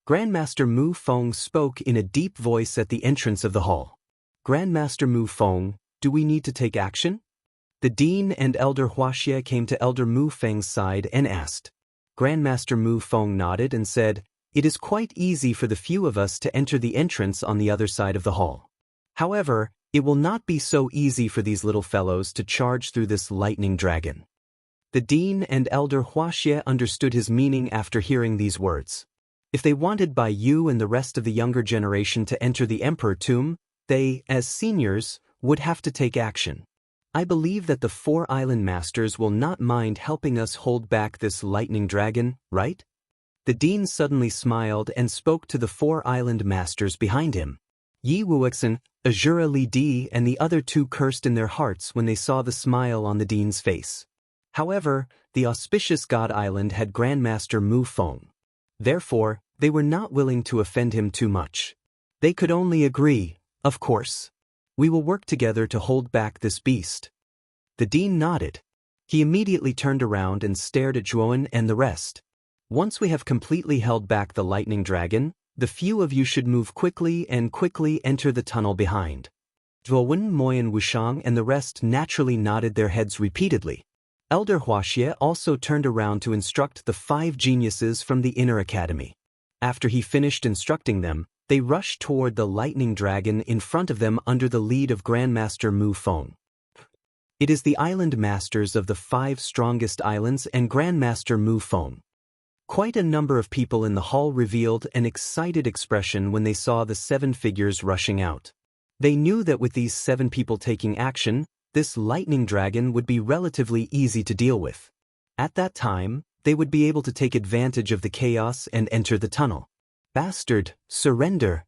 Grandmaster Mu Feng spoke in a deep voice at the entrance of the hall. "Grandmaster Mu Feng, do we need to take action?" The Dean and Elder Huaxie came to Elder Mu Feng's side and asked. Grandmaster Mu Feng nodded and said, "It is quite easy for the few of us to enter the entrance on the other side of the hall. However, it will not be so easy for these little fellows to charge through this lightning dragon." The Dean and Elder Huaxie understood his meaning after hearing these words. If they wanted Bai Yu and the rest of the younger generation to enter the Emperor tomb, they, as seniors, would have to take action. I believe that the 4 island masters will not mind helping us hold back this lightning dragon, right? The dean suddenly smiled and spoke to the 4 island masters behind him. Yi Wuxin, Azura Li Di and the other 2 cursed in their hearts when they saw the smile on the dean's face. However, the auspicious God Island had Grandmaster Mu Feng. Therefore, they were not willing to offend him too much. They could only agree, of course. We will work together to hold back this beast. The dean nodded. He immediately turned around and stared at Zhuowen and the rest. Once we have completely held back the lightning dragon, the few of you should move quickly and quickly enter the tunnel behind. Zhuowen, Moyan Wushang and the rest naturally nodded their heads repeatedly. Elder Huaxie also turned around to instruct the 5 geniuses from the inner academy. After he finished instructing them, they rushed toward the lightning dragon in front of them under the lead of Grandmaster Mu Feng. It is the island masters of the 5 strongest islands and Grandmaster Mu Feng. Quite a number of people in the hall revealed an excited expression when they saw the 7 figures rushing out. They knew that with these 7 people taking action, this lightning dragon would be relatively easy to deal with. At that time, they would be able to take advantage of the chaos and enter the tunnel. Bastard, surrender!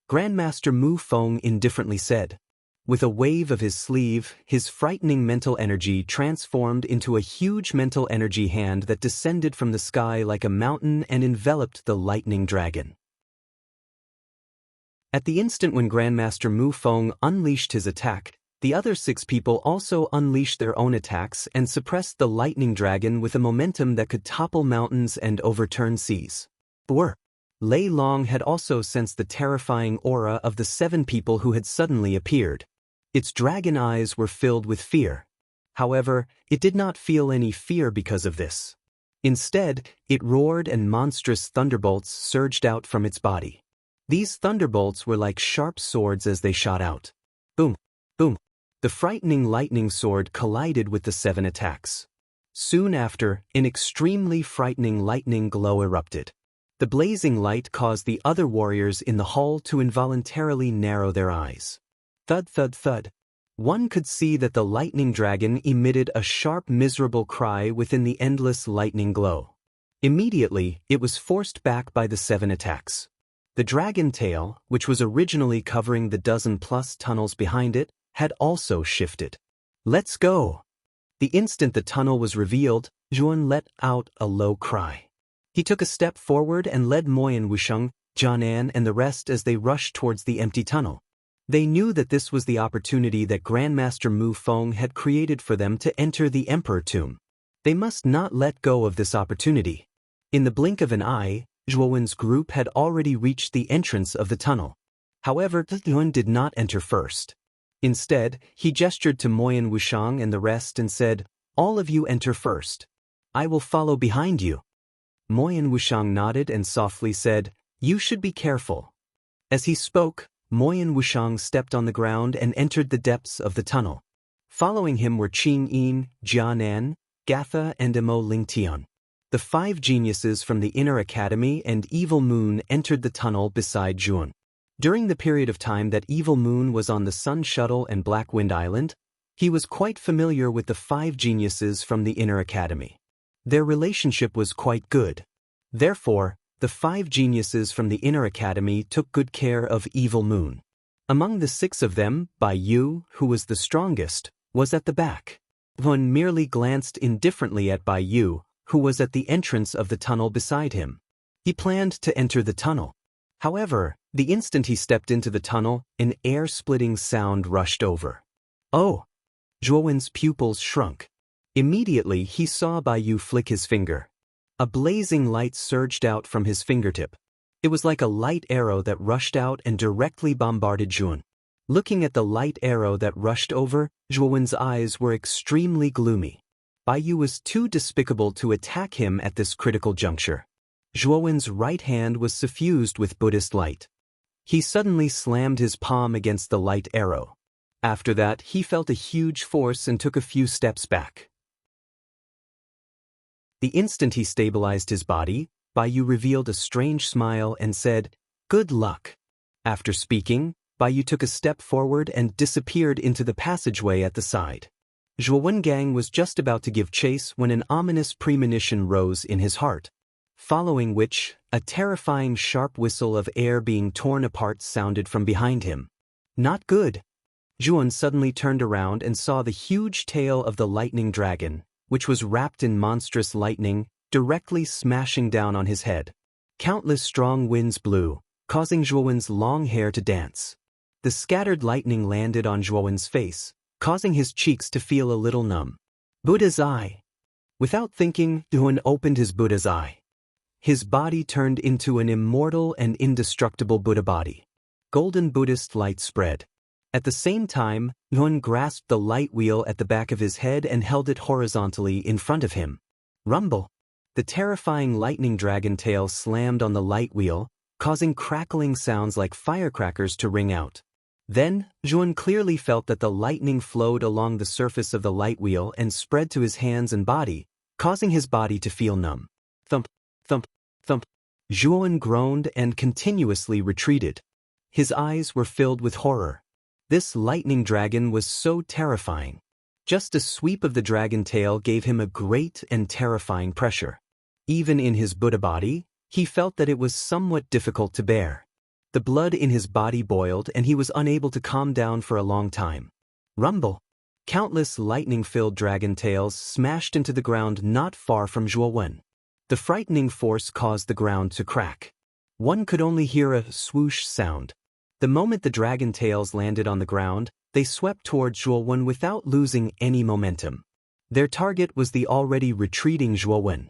Grandmaster Mu Feng indifferently said. With a wave of his sleeve, his frightening mental energy transformed into a huge mental energy hand that descended from the sky like a mountain and enveloped the lightning dragon. At the instant when Grandmaster Mu Feng unleashed his attack, the other 6 people also unleashed their own attacks and suppressed the lightning dragon with a momentum that could topple mountains and overturn seas. Lei Long had also sensed the terrifying aura of the 7 people who had suddenly appeared. Its dragon eyes were filled with fear. However, it did not feel any fear because of this. Instead, it roared and monstrous thunderbolts surged out from its body. These thunderbolts were like sharp swords as they shot out. Boom! Boom! The frightening lightning sword collided with the 7 attacks. Soon after, an extremely frightening lightning glow erupted. The blazing light caused the other warriors in the hall to involuntarily narrow their eyes. Thud, thud, thud. One could see that the lightning dragon emitted a sharp, miserable cry within the endless lightning glow. Immediately, it was forced back by the 7 attacks. The dragon tail, which was originally covering the 12+ tunnels behind it, had also shifted. Let's go! The instant the tunnel was revealed, Zhuan let out a low cry. He took a step forward and led Moyan Wusheng, Jianan and the rest as they rushed towards the empty tunnel. They knew that this was the opportunity that Grandmaster Mu Feng had created for them to enter the Emperor Tomb. They must not let go of this opportunity. In the blink of an eye, Zhuowen's group had already reached the entrance of the tunnel. However, Zhuowen did not enter first. Instead, he gestured to Moyan Wushang and the rest and said, "All of you enter first. I will follow behind you." Moyan Wushang nodded and softly said, "You should be careful." As he spoke, Moyan Wushang stepped on the ground and entered the depths of the tunnel. Following him were Qing Yin, Jianan, Gatha and Emo Lingtian. The 5 geniuses from the inner academy and Evil Moon entered the tunnel beside Zhuan. During the period of time that Evil Moon was on the Sun Shuttle and Black Wind Island, he was quite familiar with the 5 geniuses from the inner academy. Their relationship was quite good. Therefore, the 5 geniuses from the inner academy took good care of Evil Moon. Among the 6 of them, Bai Yu, who was the strongest, was at the back. One merely glanced indifferently at Bai Yu, who was at the entrance of the tunnel beside him. He planned to enter the tunnel. However, the instant he stepped into the tunnel, an air-splitting sound rushed over. Oh! Zhuowen's pupils shrunk. Immediately he saw Bai Yu flick his finger. A blazing light surged out from his fingertip. It was like a light arrow that rushed out and directly bombarded Zhuan. Looking at the light arrow that rushed over, Zhuowen's eyes were extremely gloomy. Bai Yu was too despicable to attack him at this critical juncture. Zhuowen's right hand was suffused with Buddhist light. He suddenly slammed his palm against the light arrow. After that, he felt a huge force and took a few steps back. The instant he stabilized his body, Bai Yu revealed a strange smile and said, "Good luck." After speaking, Bai Yu took a step forward and disappeared into the passageway at the side. Zhuowen Gang was just about to give chase when an ominous premonition rose in his heart, following which, a terrifying sharp whistle of air being torn apart sounded from behind him. Not good. Zhuowen suddenly turned around and saw the huge tail of the lightning dragon, which was wrapped in monstrous lightning, directly smashing down on his head. Countless strong winds blew, causing Zhuowen's long hair to dance. The scattered lightning landed on Zhuowen's face, causing his cheeks to feel a little numb. Buddha's eye. Without thinking, Zhuowen opened his Buddha's eye. His body turned into an immortal and indestructible Buddha body. Golden Buddhist light spread. At the same time, Zhuowen grasped the light wheel at the back of his head and held it horizontally in front of him. Rumble. The terrifying lightning dragon tail slammed on the light wheel, causing crackling sounds like firecrackers to ring out. Then, Zhuowen clearly felt that the lightning flowed along the surface of the light wheel and spread to his hands and body, causing his body to feel numb. Thump, thump, thump. Zhuowen groaned and continuously retreated. His eyes were filled with horror. This lightning dragon was so terrifying. Just a sweep of the dragon tail gave him a great and terrifying pressure. Even in his Buddha body, he felt that it was somewhat difficult to bear. The blood in his body boiled and he was unable to calm down for a long time. Rumble. Countless lightning-filled dragon tails smashed into the ground not far from Zhuowen. The frightening force caused the ground to crack. One could only hear a swoosh sound. The moment the dragon tails landed on the ground, they swept towards Zhuowen without losing any momentum. Their target was the already retreating Zhuowen.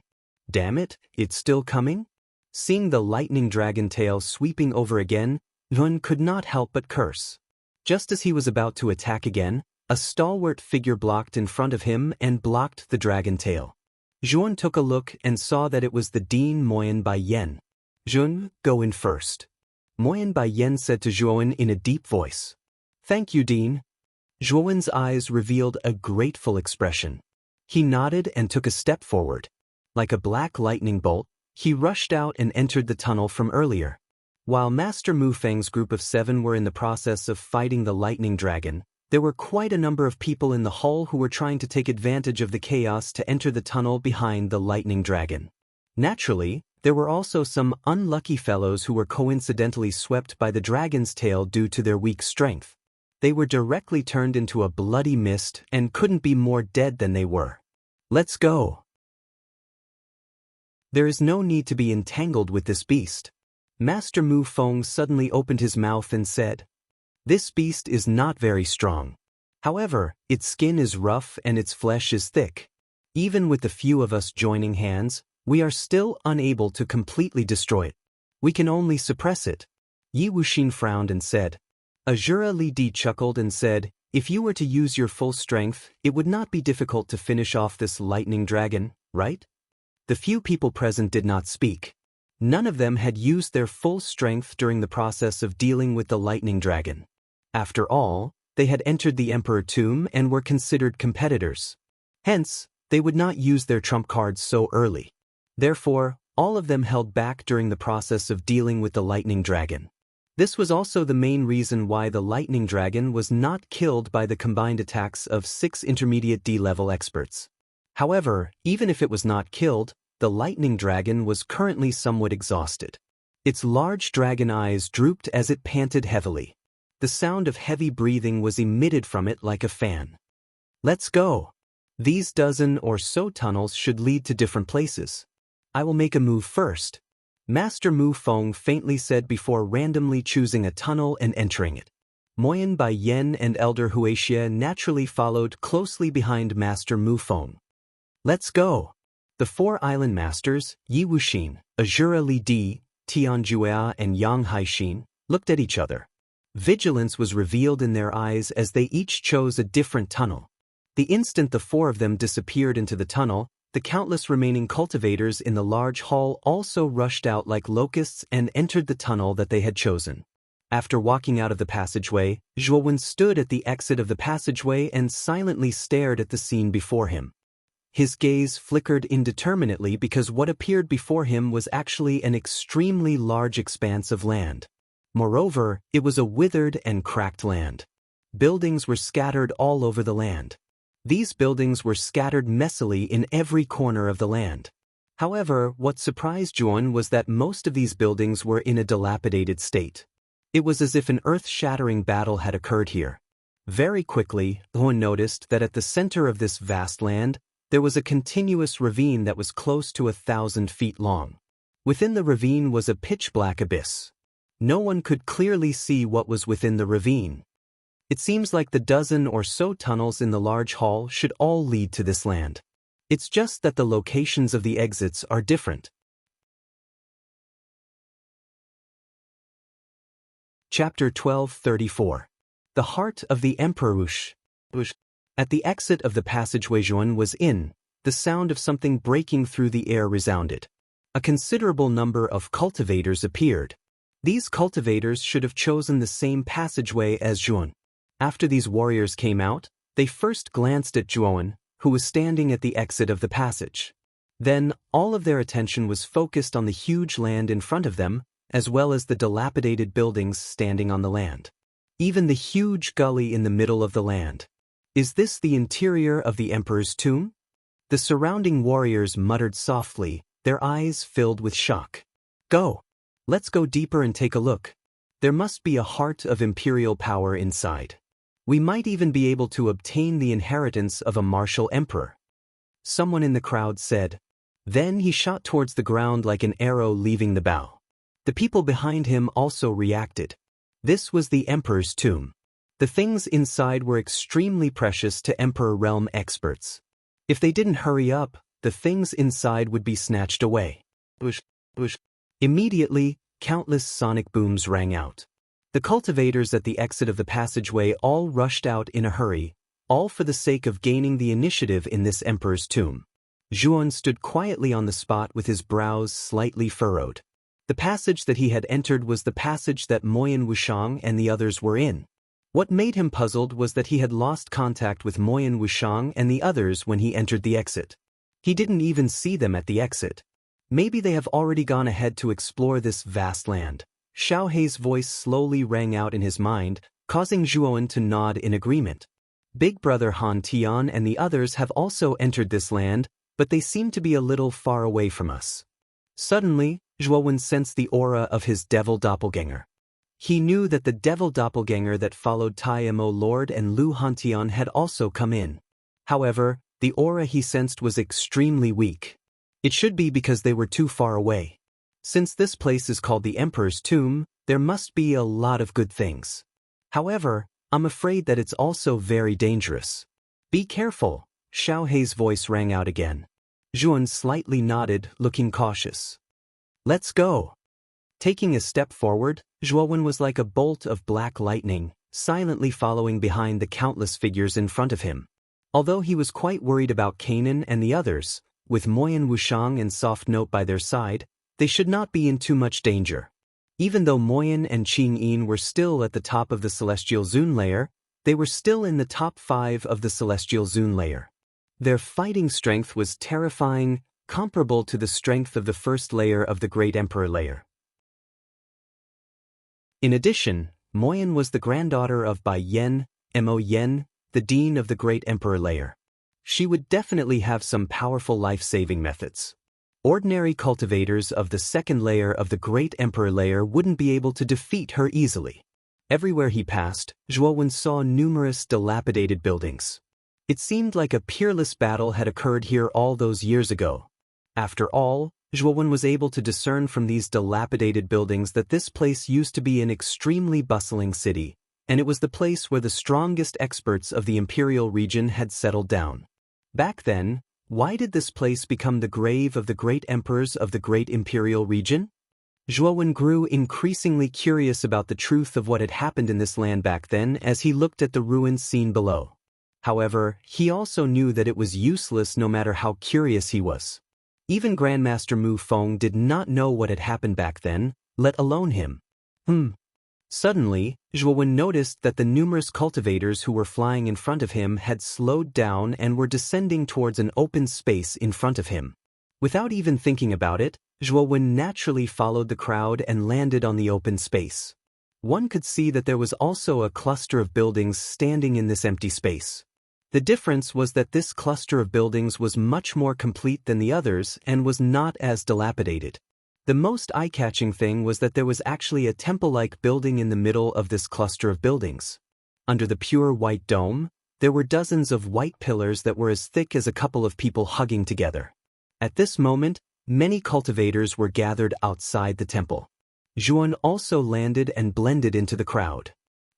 Damn it, it's still coming? Seeing the lightning dragon tail sweeping over again, Zhuowen could not help but curse. Just as he was about to attack again, a stalwart figure blocked in front of him and blocked the dragon tail. Zhuowen took a look and saw that it was the Dean Moyen Bai Yen. Zhuowen, go in first. Moyen Bai Yen said to Zhuowen in a deep voice. Thank you, Dean. Zhuowen's eyes revealed a grateful expression. He nodded and took a step forward. Like a black lightning bolt, he rushed out and entered the tunnel from earlier. While Master Mu Feng's group of 7 were in the process of fighting the lightning dragon, there were quite a number of people in the hall who were trying to take advantage of the chaos to enter the tunnel behind the lightning dragon. Naturally, there were also some unlucky fellows who were coincidentally swept by the dragon's tail due to their weak strength. They were directly turned into a bloody mist and couldn't be more dead than they were. Let's go. There is no need to be entangled with this beast. Master Mu Feng suddenly opened his mouth and said, This beast is not very strong. However, its skin is rough and its flesh is thick. Even with the few of us joining hands, we are still unable to completely destroy it. We can only suppress it. Yi Wuxin frowned and said. Azura Li Di chuckled and said, If you were to use your full strength, it would not be difficult to finish off this lightning dragon, right? The few people present did not speak. None of them had used their full strength during the process of dealing with the lightning dragon. After all, they had entered the Emperor Tomb and were considered competitors. Hence, they would not use their trump cards so early. Therefore, all of them held back during the process of dealing with the lightning dragon. This was also the main reason why the lightning dragon was not killed by the combined attacks of 6 intermediate D-level experts. However, even if it was not killed, the lightning dragon was currently somewhat exhausted. Its large dragon eyes drooped as it panted heavily. The sound of heavy breathing was emitted from it like a fan. Let's go. These dozen or so tunnels should lead to different places. I will make a move first. Master Mu Feng faintly said before randomly choosing a tunnel and entering it. Moyen Bai Yen and Elder Huaxia naturally followed closely behind Master Mu Feng. Let's go. The 4 island masters, Yi Wuxin, Azura Li Di, Tian Jue, and Yang Haixin, looked at each other. Vigilance was revealed in their eyes as they each chose a different tunnel. The instant the 4 of them disappeared into the tunnel, the countless remaining cultivators in the large hall also rushed out like locusts and entered the tunnel that they had chosen. After walking out of the passageway, Zhuowen stood at the exit of the passageway and silently stared at the scene before him. His gaze flickered indeterminately because what appeared before him was actually an extremely large expanse of land. Moreover, it was a withered and cracked land. Buildings were scattered all over the land. These buildings were scattered messily in every corner of the land. However, what surprised Zhuan was that most of these buildings were in a dilapidated state. It was as if an earth-shattering battle had occurred here. Very quickly, Zhuan noticed that at the center of this vast land, there was a continuous ravine that was close to 1,000 feet long. Within the ravine was a pitch-black abyss. No one could clearly see what was within the ravine. It seems like the dozen or so tunnels in the large hall should all lead to this land. It's just that the locations of the exits are different. Chapter 12:34. The Heart of the Emperor. At the exit of the passageway Zhuan was in, the sound of something breaking through the air resounded. A considerable number of cultivators appeared. These cultivators should have chosen the same passageway as Zhuan. After these warriors came out, they first glanced at Zhuan, who was standing at the exit of the passage. Then, all of their attention was focused on the huge land in front of them, as well as the dilapidated buildings standing on the land. Even the huge gully in the middle of the land. Is this the interior of the emperor's tomb? The surrounding warriors muttered softly, their eyes filled with shock. Go! Let's go deeper and take a look. There must be a heart of imperial power inside. We might even be able to obtain the inheritance of a martial emperor. Someone in the crowd said. Then he shot towards the ground like an arrow leaving the bow. The people behind him also reacted. This was the emperor's tomb. The things inside were extremely precious to Emperor Realm experts. If they didn't hurry up, the things inside would be snatched away. Bush, bush. Immediately, countless sonic booms rang out. The cultivators at the exit of the passageway all rushed out in a hurry, all for the sake of gaining the initiative in this emperor's tomb. Zhuan stood quietly on the spot with his brows slightly furrowed. The passage that he had entered was the passage that Moyan Wushang and the others were in. What made him puzzled was that he had lost contact with Moyan Wushang and the others when he entered the exit. He didn't even see them at the exit. Maybe they have already gone ahead to explore this vast land. Xiao Hei's voice slowly rang out in his mind, causing Zhuan to nod in agreement. Big brother Han Tian and the others have also entered this land, but they seem to be a little far away from us. Suddenly, Zhuan sensed the aura of his devil doppelganger. He knew that the devil doppelganger that followed Tai Mo Lord and Lu Hantian had also come in. However, the aura he sensed was extremely weak. It should be because they were too far away. Since this place is called the Emperor's Tomb, there must be a lot of good things. However, I'm afraid that it's also very dangerous. Be careful, Xiao Hei's voice rang out again. Zhuan slightly nodded, looking cautious. Let's go. Taking a step forward, Zhuan was like a bolt of black lightning, silently following behind the countless figures in front of him. Although he was quite worried about Kanan and the others, with Moyan Wushang and Soft Note by their side, they should not be in too much danger. Even though Moyan and Qing Yin were still at the top of the Celestial Zun layer, they were still in the top 5 of the Celestial Zun layer. Their fighting strength was terrifying, comparable to the strength of the first layer of the Great Emperor layer. In addition, Moyan was the granddaughter of Bai Yen, Mo Yen, the dean of the Great Emperor layer. She would definitely have some powerful life-saving methods. Ordinary cultivators of the second layer of the Great Emperor layer wouldn't be able to defeat her easily. Everywhere he passed, Zhuan saw numerous dilapidated buildings. It seemed like a peerless battle had occurred here all those years ago. After all, Zhuan was able to discern from these dilapidated buildings that this place used to be an extremely bustling city, and it was the place where the strongest experts of the imperial region had settled down. Back then, why did this place become the grave of the great emperors of the great imperial region? Zhuan grew increasingly curious about the truth of what had happened in this land back then as he looked at the ruins seen below. However, he also knew that it was useless no matter how curious he was. Even Grandmaster Mu Feng did not know what had happened back then, let alone him. Suddenly, Zhuan noticed that the numerous cultivators who were flying in front of him had slowed down and were descending towards an open space in front of him. Without even thinking about it, Zhuan naturally followed the crowd and landed on the open space. One could see that there was also a cluster of buildings standing in this empty space. The difference was that this cluster of buildings was much more complete than the others and was not as dilapidated. The most eye-catching thing was that there was actually a temple-like building in the middle of this cluster of buildings. Under the pure white dome, there were dozens of white pillars that were as thick as a couple of people hugging together. At this moment, many cultivators were gathered outside the temple. Zhuan also landed and blended into the crowd.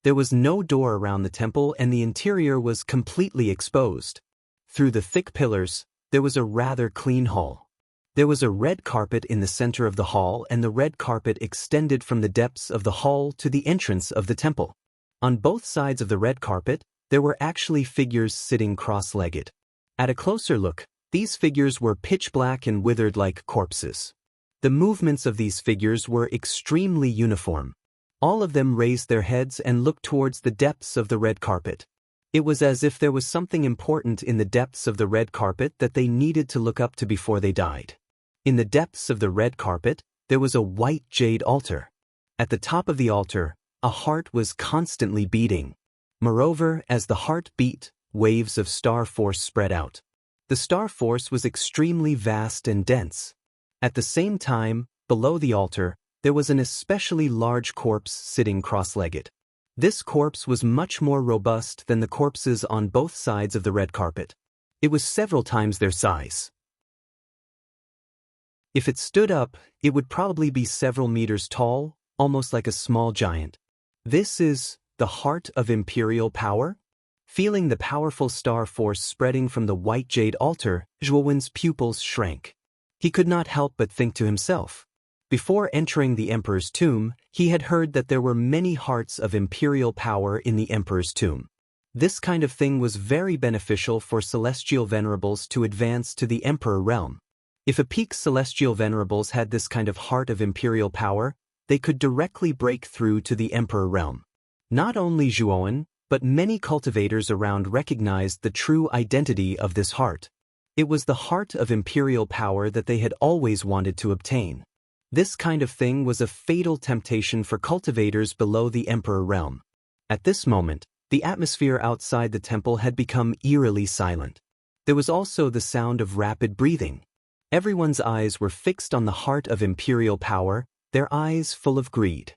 There was no door around the temple and the interior was completely exposed. Through the thick pillars, there was a rather clean hall. There was a red carpet in the center of the hall and the red carpet extended from the depths of the hall to the entrance of the temple. On both sides of the red carpet, there were actually figures sitting cross-legged. At a closer look, these figures were pitch black and withered like corpses. The movements of these figures were extremely uniform. All of them raised their heads and looked towards the depths of the red carpet. It was as if there was something important in the depths of the red carpet that they needed to look up to before they died. In the depths of the red carpet, there was a white jade altar. At the top of the altar, a heart was constantly beating. Moreover, as the heart beat, waves of star force spread out. The star force was extremely vast and dense. At the same time, below the altar, there was an especially large corpse sitting cross-legged. This corpse was much more robust than the corpses on both sides of the red carpet. It was several times their size. If it stood up, it would probably be several meters tall, almost like a small giant. This is the heart of imperial power? Feeling the powerful star force spreading from the white jade altar, Zhuowen's pupils shrank. He could not help but think to himself. Before entering the emperor's tomb, he had heard that there were many hearts of imperial power in the emperor's tomb. This kind of thing was very beneficial for celestial venerables to advance to the emperor realm. If a peak celestial venerables had this kind of heart of imperial power, they could directly break through to the emperor realm. Not only Zhuowen, but many cultivators around recognized the true identity of this heart. It was the heart of imperial power that they had always wanted to obtain. This kind of thing was a fatal temptation for cultivators below the emperor realm. At this moment, the atmosphere outside the temple had become eerily silent. There was also the sound of rapid breathing. Everyone's eyes were fixed on the heart of imperial power, their eyes full of greed.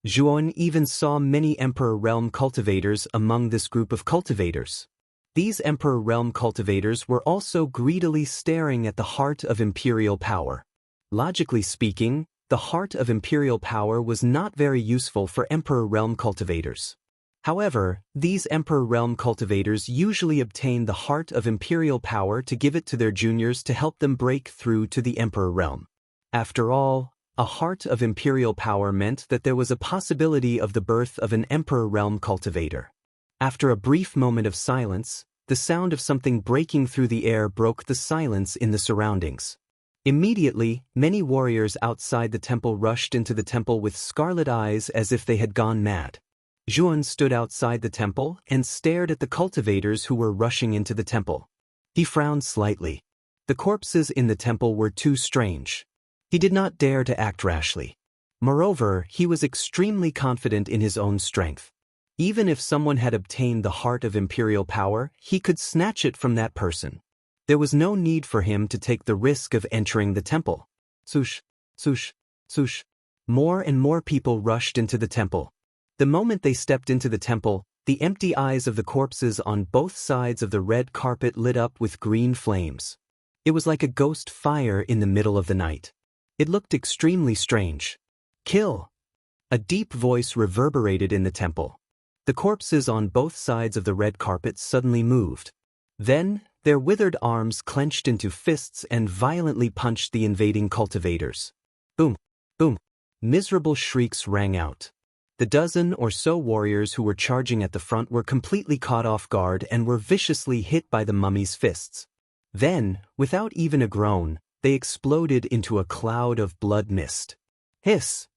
Zhuowen even saw many emperor realm cultivators among this group of cultivators. These emperor realm cultivators were also greedily staring at the heart of imperial power. Logically speaking, the heart of imperial power was not very useful for emperor realm cultivators. However, these emperor realm cultivators usually obtain the heart of imperial power to give it to their juniors to help them break through to the emperor realm. After all, a heart of imperial power meant that there was a possibility of the birth of an emperor realm cultivator. After a brief moment of silence, the sound of something breaking through the air broke the silence in the surroundings. Immediately, many warriors outside the temple rushed into the temple with scarlet eyes as if they had gone mad. Zhuowen stood outside the temple and stared at the cultivators who were rushing into the temple. He frowned slightly. The corpses in the temple were too strange. He did not dare to act rashly. Moreover, he was extremely confident in his own strength. Even if someone had obtained the heart of imperial power, he could snatch it from that person. There was no need for him to take the risk of entering the temple. Swoosh, swoosh, swoosh. More and more people rushed into the temple. The moment they stepped into the temple, the empty eyes of the corpses on both sides of the red carpet lit up with green flames. It was like a ghost fire in the middle of the night. It looked extremely strange. Kill! A deep voice reverberated in the temple. The corpses on both sides of the red carpet suddenly moved. Then, their withered arms clenched into fists and violently punched the invading cultivators. Boom! Boom! Miserable shrieks rang out. The dozen or so warriors who were charging at the front were completely caught off guard and were viciously hit by the mummy's fists. Then, without even a groan, they exploded into a cloud of blood mist. Hiss!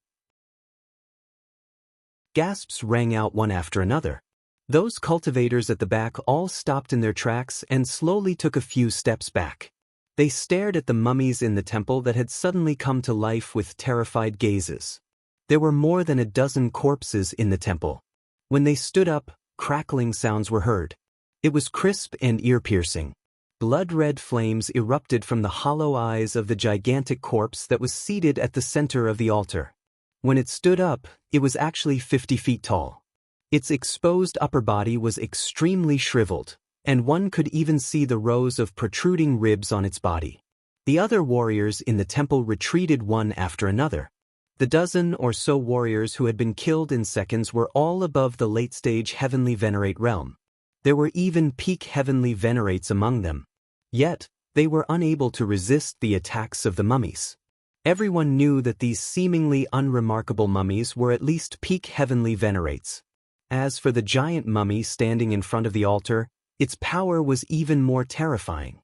Gasps rang out one after another. Those cultivators at the back all stopped in their tracks and slowly took a few steps back. They stared at the mummies in the temple that had suddenly come to life with terrified gazes. There were more than a dozen corpses in the temple. When they stood up, crackling sounds were heard. It was crisp and ear-piercing. Blood-red flames erupted from the hollow eyes of the gigantic corpse that was seated at the center of the altar. When it stood up, it was actually 50 feet tall. Its exposed upper body was extremely shriveled, and one could even see the rows of protruding ribs on its body. The other warriors in the temple retreated one after another. The dozen or so warriors who had been killed in seconds were all above the late-stage heavenly venerate realm. There were even peak heavenly venerates among them. Yet, they were unable to resist the attacks of the mummies. Everyone knew that these seemingly unremarkable mummies were at least peak heavenly venerates. As for the giant mummy standing in front of the altar, its power was even more terrifying.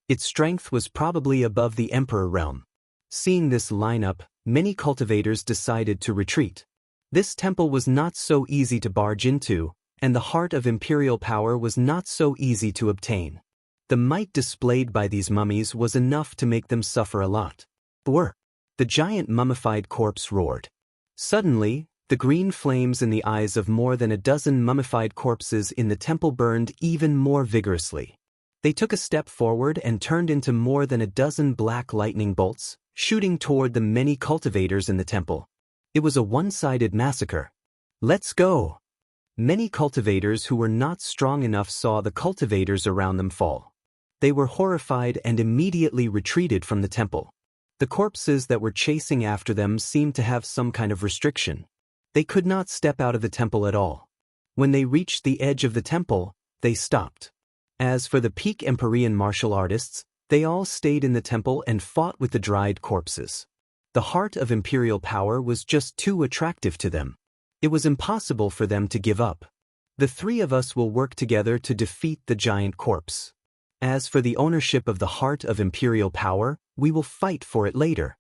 Its strength was probably above the emperor realm. Seeing this lineup, many cultivators decided to retreat. This temple was not so easy to barge into, and the heart of imperial power was not so easy to obtain. The might displayed by these mummies was enough to make them suffer a lot. The giant mummified corpse roared. Suddenly, the green flames in the eyes of more than a dozen mummified corpses in the temple burned even more vigorously. They took a step forward and turned into more than a dozen black lightning bolts, shooting toward the many cultivators in the temple. It was a one-sided massacre. Let's go! Many cultivators who were not strong enough saw the cultivators around them fall. They were horrified and immediately retreated from the temple. The corpses that were chasing after them seemed to have some kind of restriction. They could not step out of the temple at all. When they reached the edge of the temple, they stopped. As for the peak Empyrean martial artists, they all stayed in the temple and fought with the dried corpses. The heart of imperial power was just too attractive to them. It was impossible for them to give up. The three of us will work together to defeat the giant corpse. As for the ownership of the heart of imperial power, we will fight for it later.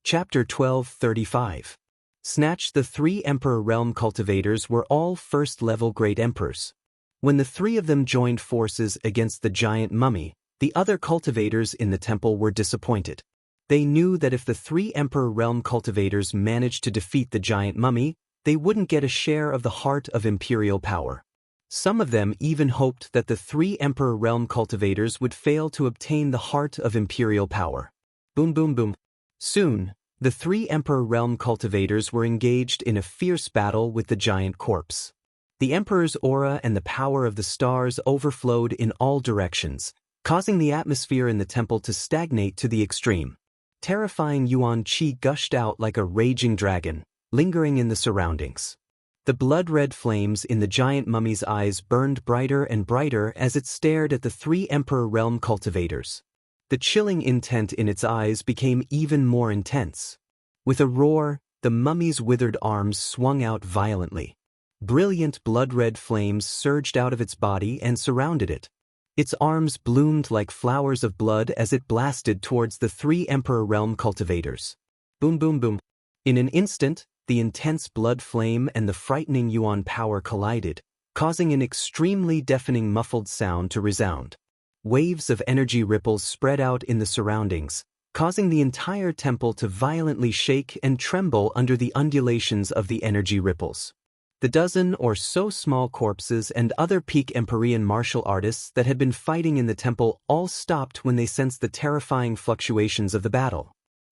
Chapter 12:35. Snatch. The three Emperor Realm cultivators were all first-level Great Emperors. When the three of them joined forces against the giant mummy, the other cultivators in the temple were disappointed. They knew that if the three Emperor Realm cultivators managed to defeat the giant mummy, they wouldn't get a share of the heart of imperial power. Some of them even hoped that the three Emperor Realm cultivators would fail to obtain the heart of imperial power. Boom boom boom. Soon, the three Emperor Realm cultivators were engaged in a fierce battle with the giant corpse. The Emperor's aura and the power of the stars overflowed in all directions, causing the atmosphere in the temple to stagnate to the extreme. Terrifying yuan qi gushed out like a raging dragon, lingering in the surroundings. The blood-red flames in the giant mummy's eyes burned brighter and brighter as it stared at the three Emperor Realm cultivators. The chilling intent in its eyes became even more intense. With a roar, the mummy's withered arms swung out violently. Brilliant blood-red flames surged out of its body and surrounded it. Its arms bloomed like flowers of blood as it blasted towards the three Emperor Realm cultivators. Boom boom boom. In an instant, the intense blood flame and the frightening yuan power collided, causing an extremely deafening muffled sound to resound. Waves of energy ripples spread out in the surroundings, causing the entire temple to violently shake and tremble under the undulations of the energy ripples. The dozen or so small corpses and other peak Empyrean martial artists that had been fighting in the temple all stopped when they sensed the terrifying fluctuations of the battle.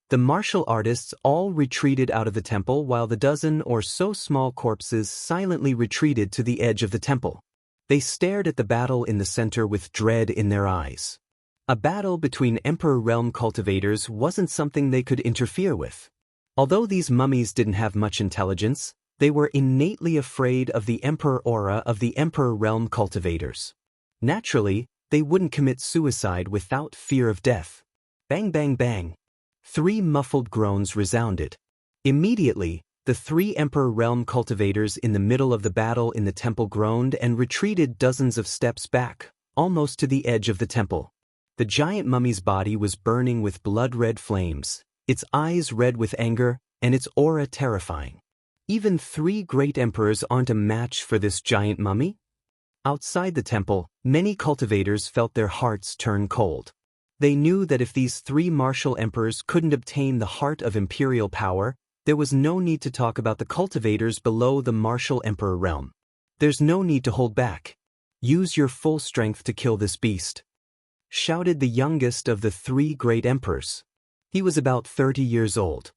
The martial artists all retreated out of the temple while the dozen or so small corpses silently retreated to the edge of the temple. They stared at the battle in the center with dread in their eyes. A battle between Emperor Realm cultivators wasn't something they could interfere with. Although these mummies didn't have much intelligence, they were innately afraid of the Emperor aura of the Emperor Realm cultivators. Naturally, they wouldn't commit suicide without fear of death. Bang bang bang. 3 muffled groans resounded. Immediately, the 3 Emperor Realm cultivators in the middle of the battle in the temple groaned and retreated dozens of steps back, almost to the edge of the temple. The giant mummy's body was burning with blood-red flames, its eyes red with anger, and its aura terrifying. Even 3 great emperors aren't a match for this giant mummy? Outside the temple, many cultivators felt their hearts turn cold. They knew that if these 3 martial emperors couldn't obtain the heart of imperial power, There was no need to talk about the cultivators below the martial emperor realm. There's no need to hold back. Use your full strength to kill this beast, shouted the youngest of the 3 great emperors. He was about 30 years old.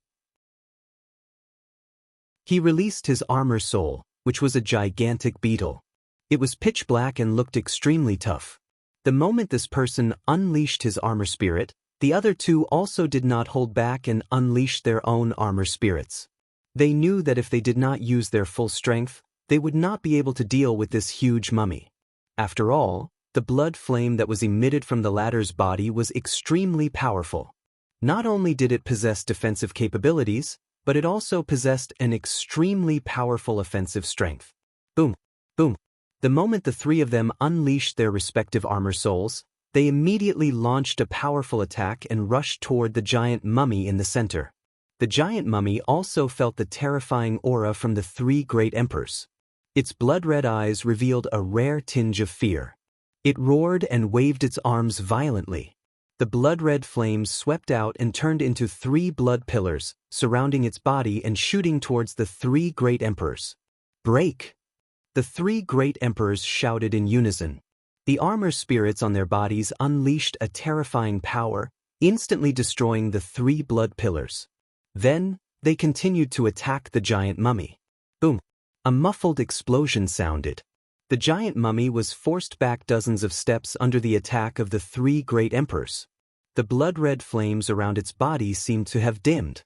He released his armor soul, which was a gigantic beetle. It was pitch black and looked extremely tough. The moment this person unleashed his armor spirit, the other 2 also did not hold back and unleashed their own armor spirits. They knew that if they did not use their full strength, they would not be able to deal with this huge mummy. After all, the blood flame that was emitted from the latter's body was extremely powerful. Not only did it possess defensive capabilities, but it also possessed an extremely powerful offensive strength. Boom, boom. The moment the 3 of them unleashed their respective armor souls, they immediately launched a powerful attack and rushed toward the giant mummy in the center. The giant mummy also felt the terrifying aura from the 3 great emperors. Its blood-red eyes revealed a rare tinge of fear. It roared and waved its arms violently. The blood-red flames swept out and turned into 3 blood pillars, surrounding its body and shooting towards the 3 great emperors. Break! The 3 great emperors shouted in unison. The armor spirits on their bodies unleashed a terrifying power, instantly destroying the 3 blood pillars. Then, they continued to attack the giant mummy. Boom! A muffled explosion sounded. The giant mummy was forced back dozens of steps under the attack of the 3 great emperors. The blood-red flames around its body seemed to have dimmed.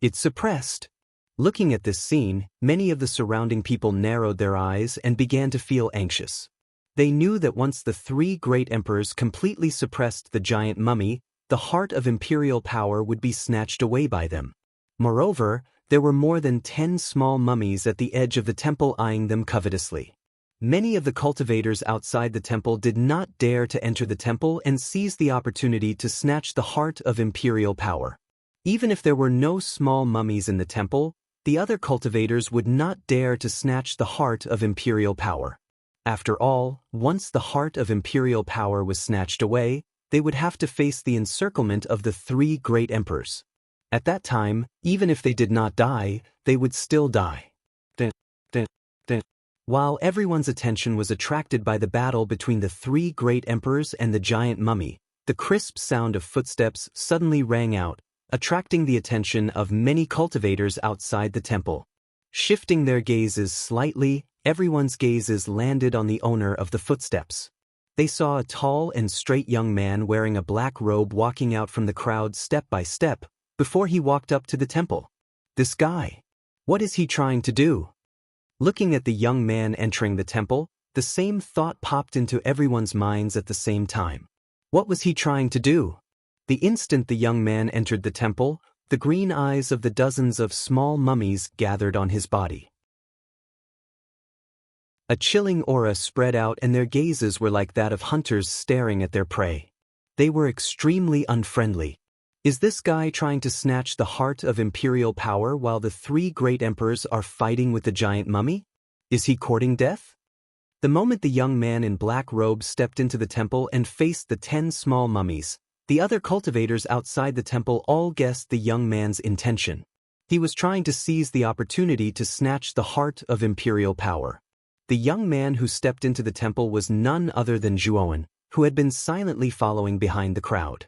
It suppressed. Looking at this scene, many of the surrounding people narrowed their eyes and began to feel anxious. They knew that once the 3 great emperors completely suppressed the giant mummy, the heart of imperial power would be snatched away by them. Moreover, there were more than 10 small mummies at the edge of the temple eyeing them covetously. Many of the cultivators outside the temple did not dare to enter the temple and seize the opportunity to snatch the heart of imperial power. Even if there were no small mummies in the temple, the other cultivators would not dare to snatch the heart of imperial power. After all, once the heart of imperial power was snatched away, they would have to face the encirclement of the 3 great emperors. At that time, even if they did not die, they would still die. While everyone's attention was attracted by the battle between the 3 great emperors and the giant mummy, the crisp sound of footsteps suddenly rang out, attracting the attention of many cultivators outside the temple. Shifting their gazes slightly, everyone's gazes landed on the owner of the footsteps. They saw a tall and straight young man wearing a black robe walking out from the crowd step by step, before he walked up to the temple. This guy. What is he trying to do? Looking at the young man entering the temple, the same thought popped into everyone's minds at the same time. What was he trying to do? The instant the young man entered the temple, the green eyes of the dozens of small mummies gathered on his body. A chilling aura spread out and their gazes were like that of hunters staring at their prey. They were extremely unfriendly. Is this guy trying to snatch the heart of imperial power while the 3 great emperors are fighting with the giant mummy? Is he courting death? The moment the young man in black robes stepped into the temple and faced the 10 small mummies, the other cultivators outside the temple all guessed the young man's intention. He was trying to seize the opportunity to snatch the heart of imperial power. The young man who stepped into the temple was none other than Zhuowen, who had been silently following behind the crowd.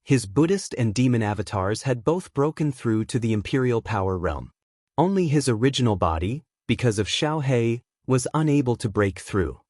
His Buddhist and demon avatars had both broken through to the imperial power realm. Only his original body, because of Xiaohe, was unable to break through.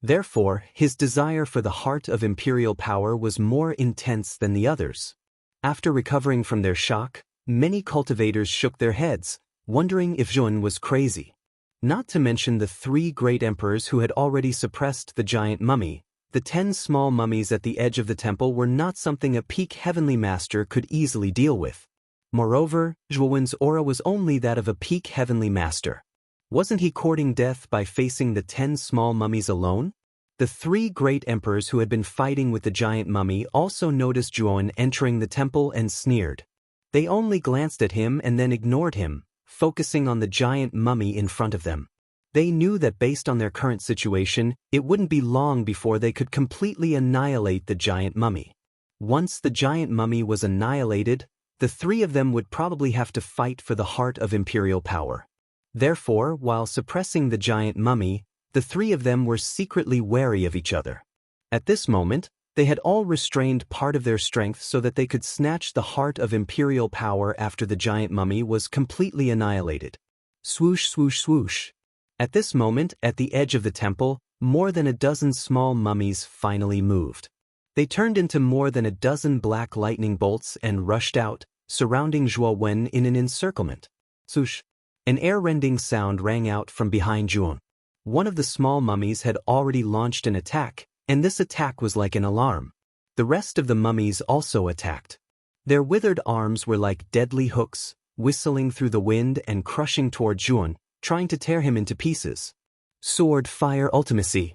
Therefore, his desire for the heart of imperial power was more intense than the others. After recovering from their shock, many cultivators shook their heads, wondering if Zhuowen was crazy. Not to mention the 3 great emperors who had already suppressed the giant mummy. The 10 small mummies at the edge of the temple were not something a peak heavenly master could easily deal with. Moreover, Zhuowen's aura was only that of a peak heavenly master. Wasn't he courting death by facing the 10 small mummies alone? The 3 great emperors who had been fighting with the giant mummy also noticed Zhuowen entering the temple and sneered. They only glanced at him and then ignored him, focusing on the giant mummy in front of them. They knew that based on their current situation, it wouldn't be long before they could completely annihilate the giant mummy. Once the giant mummy was annihilated, the three of them would probably have to fight for the heart of imperial power. Therefore, while suppressing the giant mummy, the three of them were secretly wary of each other. At this moment, they had all restrained part of their strength so that they could snatch the heart of imperial power after the giant mummy was completely annihilated. Swoosh, swoosh, swoosh. At this moment, at the edge of the temple, more than a dozen small mummies finally moved. They turned into more than a dozen black lightning bolts and rushed out, surrounding Zhuo Wen in an encirclement. Swoosh. An air-rending sound rang out from behind Zhuo. One of the small mummies had already launched an attack, and this attack was like an alarm. The rest of the mummies also attacked. Their withered arms were like deadly hooks, whistling through the wind and crushing toward Zhuo, trying to tear him into pieces. Sword fire ultimacy.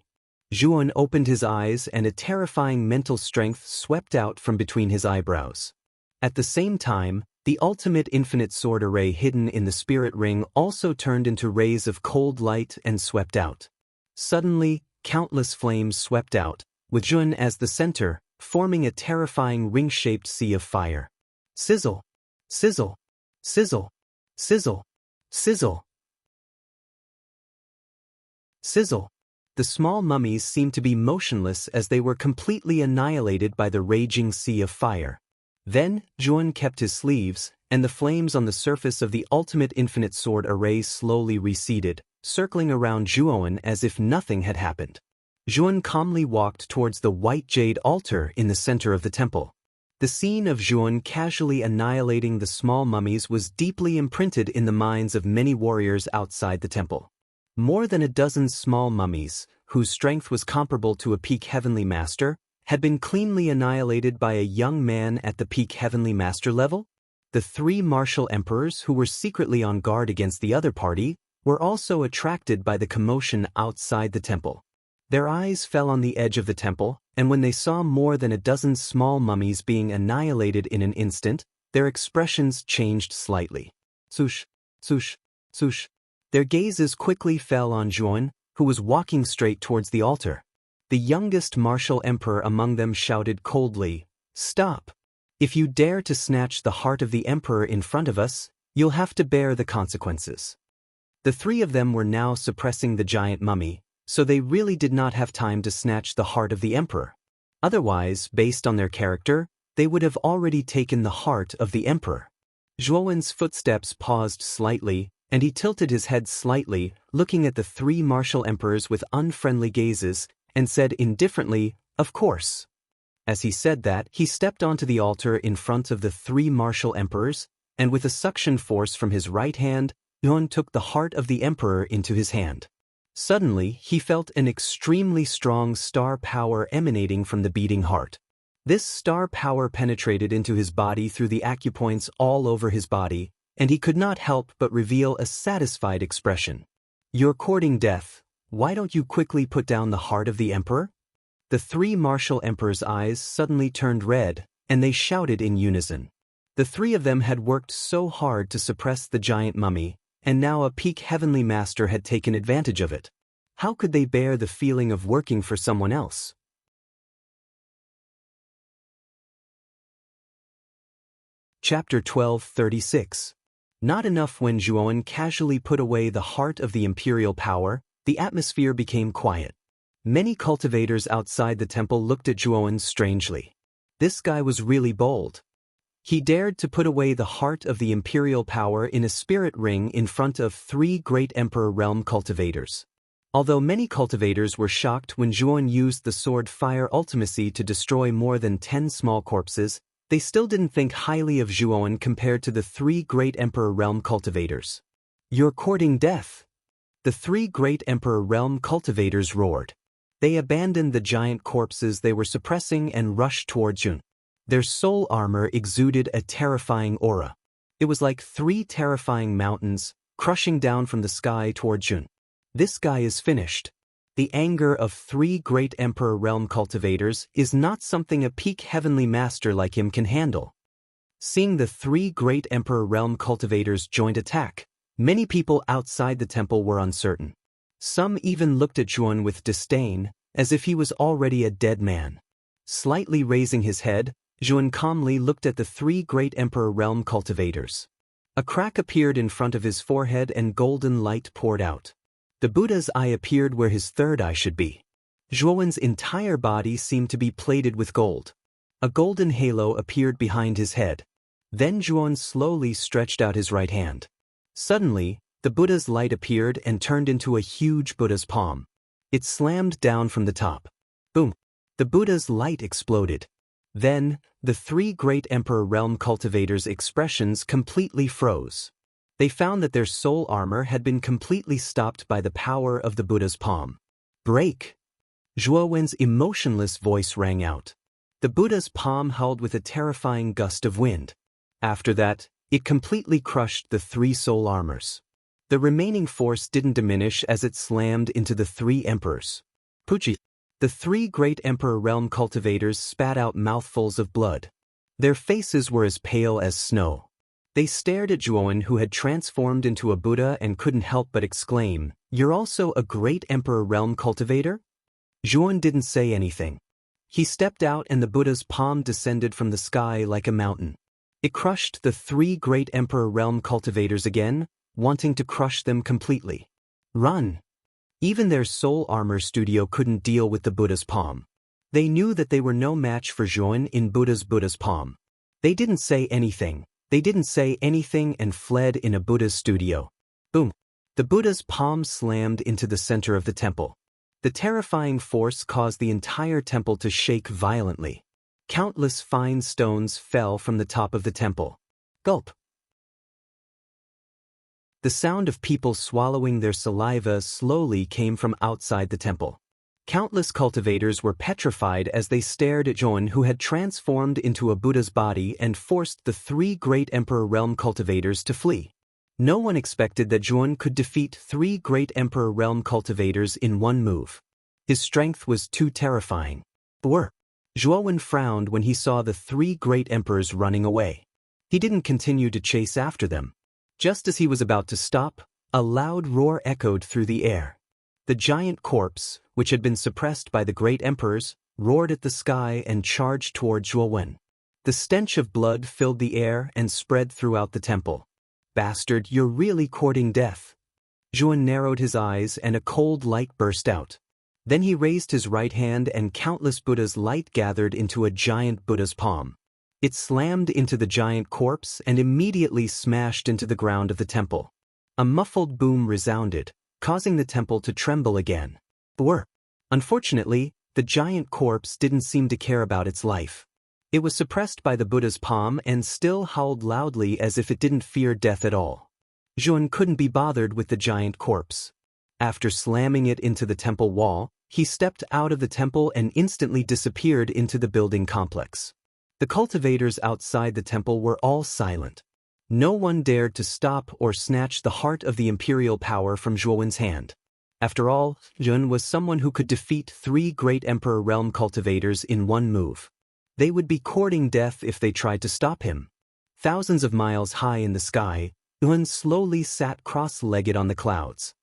Zhuo opened his eyes and a terrifying mental strength swept out from between his eyebrows. At the same time, the ultimate infinite sword array hidden in the spirit ring also turned into rays of cold light and swept out. Suddenly, countless flames swept out, with Zhuo as the center, forming a terrifying ring-shaped sea of fire. Sizzle! Sizzle! Sizzle! Sizzle! Sizzle! Sizzle! The small mummies seemed to be motionless as they were completely annihilated by the raging sea of fire. Then, Zhuo kept his sleeves, and the flames on the surface of the ultimate infinite sword array slowly receded, circling around Zhuo as if nothing had happened. Zhuo calmly walked towards the white jade altar in the center of the temple. The scene of Zhuo casually annihilating the small mummies was deeply imprinted in the minds of many warriors outside the temple. More than a dozen small mummies, whose strength was comparable to a peak heavenly master, had been cleanly annihilated by a young man at the peak heavenly master level. The three martial emperors who were secretly on guard against the other party were also attracted by the commotion outside the temple. Their eyes fell on the edge of the temple, and when they saw more than a dozen small mummies being annihilated in an instant, their expressions changed slightly. Swoosh, swoosh, swoosh. Their gazes quickly fell on Zhuo, who was walking straight towards the altar. The youngest martial emperor among them shouted coldly, "Stop! If you dare to snatch the heart of the emperor in front of us, you'll have to bear the consequences." The three of them were now suppressing the giant mummy, so they really did not have time to snatch the heart of the emperor. Otherwise, based on their character, they would have already taken the heart of the emperor. Zhuowen's footsteps paused slightly, and he tilted his head slightly, looking at the three martial emperors with unfriendly gazes, and said indifferently, "Of course." As he said that, he stepped onto the altar in front of the three martial emperors, and with a suction force from his right hand, Zhuo took the heart of the emperor into his hand. Suddenly, he felt an extremely strong star power emanating from the beating heart. This star power penetrated into his body through the acupoints all over his body, and he could not help but reveal a satisfied expression. "You're courting death. Why don't you quickly put down the heart of the emperor?" The three martial emperors' eyes suddenly turned red, and they shouted in unison. The three of them had worked so hard to suppress the giant mummy, and now a peak heavenly master had taken advantage of it. How could they bear the feeling of working for someone else? Chapter 12:36. Not enough. When Zhuo casually put away the heart of the imperial power, the atmosphere became quiet. Many cultivators outside the temple looked at Zhuo strangely. This guy was really bold. He dared to put away the heart of the imperial power in a spirit ring in front of three great emperor realm cultivators. Although many cultivators were shocked when Zhuo used the sword fire ultimacy to destroy more than 10 small corpses, they still didn't think highly of Zhuo compared to the three great emperor realm cultivators. "You're courting death!" The three great emperor realm cultivators roared. They abandoned the giant corpses they were suppressing and rushed towards Zhuo. Their soul armor exuded a terrifying aura. It was like three terrifying mountains, crushing down from the sky toward Zhuo. This guy is finished. The anger of three great emperor realm cultivators is not something a peak heavenly master like him can handle. Seeing the three great emperor realm cultivators joint attack, many people outside the temple were uncertain. Some even looked at Zhuo with disdain, as if he was already a dead man. Slightly raising his head, Zhuan calmly looked at the three great Emperor realm cultivators. A crack appeared in front of his forehead and golden light poured out. The Buddha's eye appeared where his third eye should be. Zhuan's entire body seemed to be plated with gold. A golden halo appeared behind his head. Then Zhuan slowly stretched out his right hand. Suddenly, the Buddha's light appeared and turned into a huge Buddha's palm. It slammed down from the top. Boom! The Buddha's light exploded. Then, the three great Emperor realm cultivators' expressions completely froze. They found that their soul armor had been completely stopped by the power of the Buddha's palm. Break! Zhuowen's emotionless voice rang out. The Buddha's palm howled with a terrifying gust of wind. After that, it completely crushed the three soul armors. The remaining force didn't diminish as it slammed into the three emperors. Puchi! The three great Emperor realm cultivators spat out mouthfuls of blood. Their faces were as pale as snow. They stared at Zhuowen, who had transformed into a Buddha, and couldn't help but exclaim, "You're also a great Emperor realm cultivator?" Zhuowen didn't say anything. He stepped out and the Buddha's palm descended from the sky like a mountain. It crushed the three great Emperor realm cultivators again, wanting to crush them completely. Run! Even their soul armor studio couldn't deal with the Buddha's palm. They knew that they were no match for Zhuowen in Buddha's palm. They didn't say anything. And fled in a Buddha's studio. Boom! The Buddha's palm slammed into the center of the temple. The terrifying force caused the entire temple to shake violently. Countless fine stones fell from the top of the temple. Gulp! The sound of people swallowing their saliva slowly came from outside the temple. Countless cultivators were petrified as they stared at Zhuowen, who had transformed into a Buddha's body and forced the three great Emperor realm cultivators to flee. No one expected that Zhuowen could defeat three great Emperor realm cultivators in one move. His strength was too terrifying. Zhuowen frowned when he saw the three great emperors running away. He didn't continue to chase after them. Just as he was about to stop, a loud roar echoed through the air. The giant corpse, which had been suppressed by the great emperors, roared at the sky and charged toward Zhuowen. The stench of blood filled the air and spread throughout the temple. "Bastard, you're really courting death." Zhuowen narrowed his eyes and a cold light burst out. Then he raised his right hand and countless Buddha's light gathered into a giant Buddha's palm. It slammed into the giant corpse and immediately smashed into the ground of the temple. A muffled boom resounded, causing the temple to tremble again. Unfortunately, the giant corpse didn't seem to care about its life. It was suppressed by the Buddha's palm and still howled loudly as if it didn't fear death at all. Zhuowen couldn't be bothered with the giant corpse. After slamming it into the temple wall, he stepped out of the temple and instantly disappeared into the building complex. The cultivators outside the temple were all silent. No one dared to stop or snatch the heart of the imperial power from Zhuowen's hand. After all, Zhuowen was someone who could defeat three great Emperor realm cultivators in one move. They would be courting death if they tried to stop him. Thousands of miles high in the sky, Zhuowen slowly sat cross-legged on the clouds.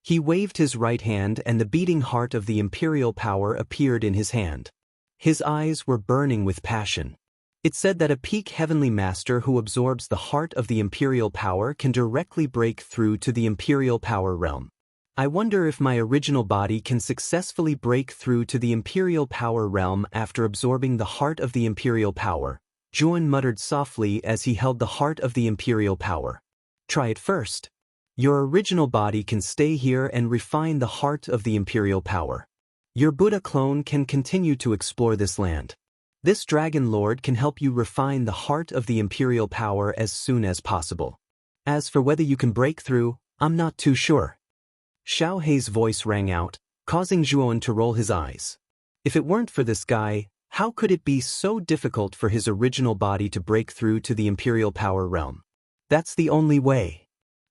He waved his right hand and the beating heart of the imperial power appeared in his hand. His eyes were burning with passion. It said that a peak heavenly master who absorbs the heart of the imperial power can directly break through to the imperial power realm. I wonder if my original body can successfully break through to the imperial power realm after absorbing the heart of the imperial power, Zhuowen muttered softly as he held the heart of the imperial power. Try it first. Your original body can stay here and refine the heart of the imperial power. Your Buddha clone can continue to explore this land. This Dragon Lord can help you refine the heart of the imperial power as soon as possible. As for whether you can break through, I'm not too sure. Xiao Hei's voice rang out, causing Zhuowen to roll his eyes. If it weren't for this guy, how could it be so difficult for his original body to break through to the imperial power realm? That's the only way.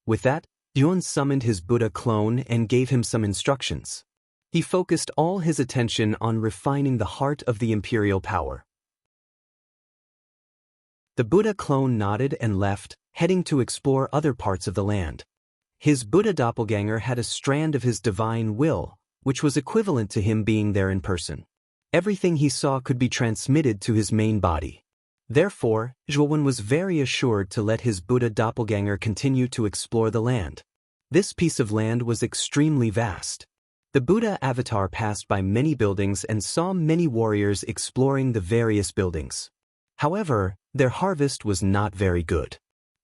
With that, Zhuowen summoned his Buddha clone and gave him some instructions. He focused all his attention on refining the heart of the imperial power. The Buddha clone nodded and left, heading to explore other parts of the land. His Buddha doppelganger had a strand of his divine will, which was equivalent to him being there in person. Everything he saw could be transmitted to his main body. Therefore, Zhuowen was very assured to let his Buddha doppelganger continue to explore the land. This piece of land was extremely vast. The Buddha avatar passed by many buildings and saw many warriors exploring the various buildings. However, their harvest was not very good.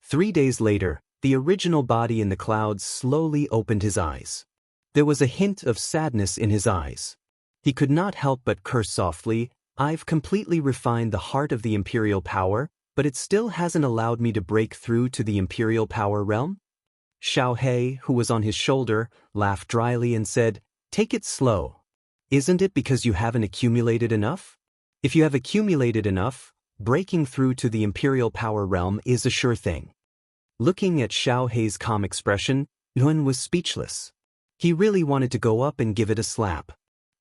3 days later, the original body in the clouds slowly opened his eyes. There was a hint of sadness in his eyes. He could not help but curse softly, "I've completely refined the heart of the imperial power, but it still hasn't allowed me to break through to the imperial power realm?" Xiao He, who was on his shoulder, laughed dryly and said, "Take it slow. Isn't it because you haven't accumulated enough? If you have accumulated enough, breaking through to the imperial power realm is a sure thing." Looking at Xiao He's calm expression, Yun was speechless. He really wanted to go up and give it a slap.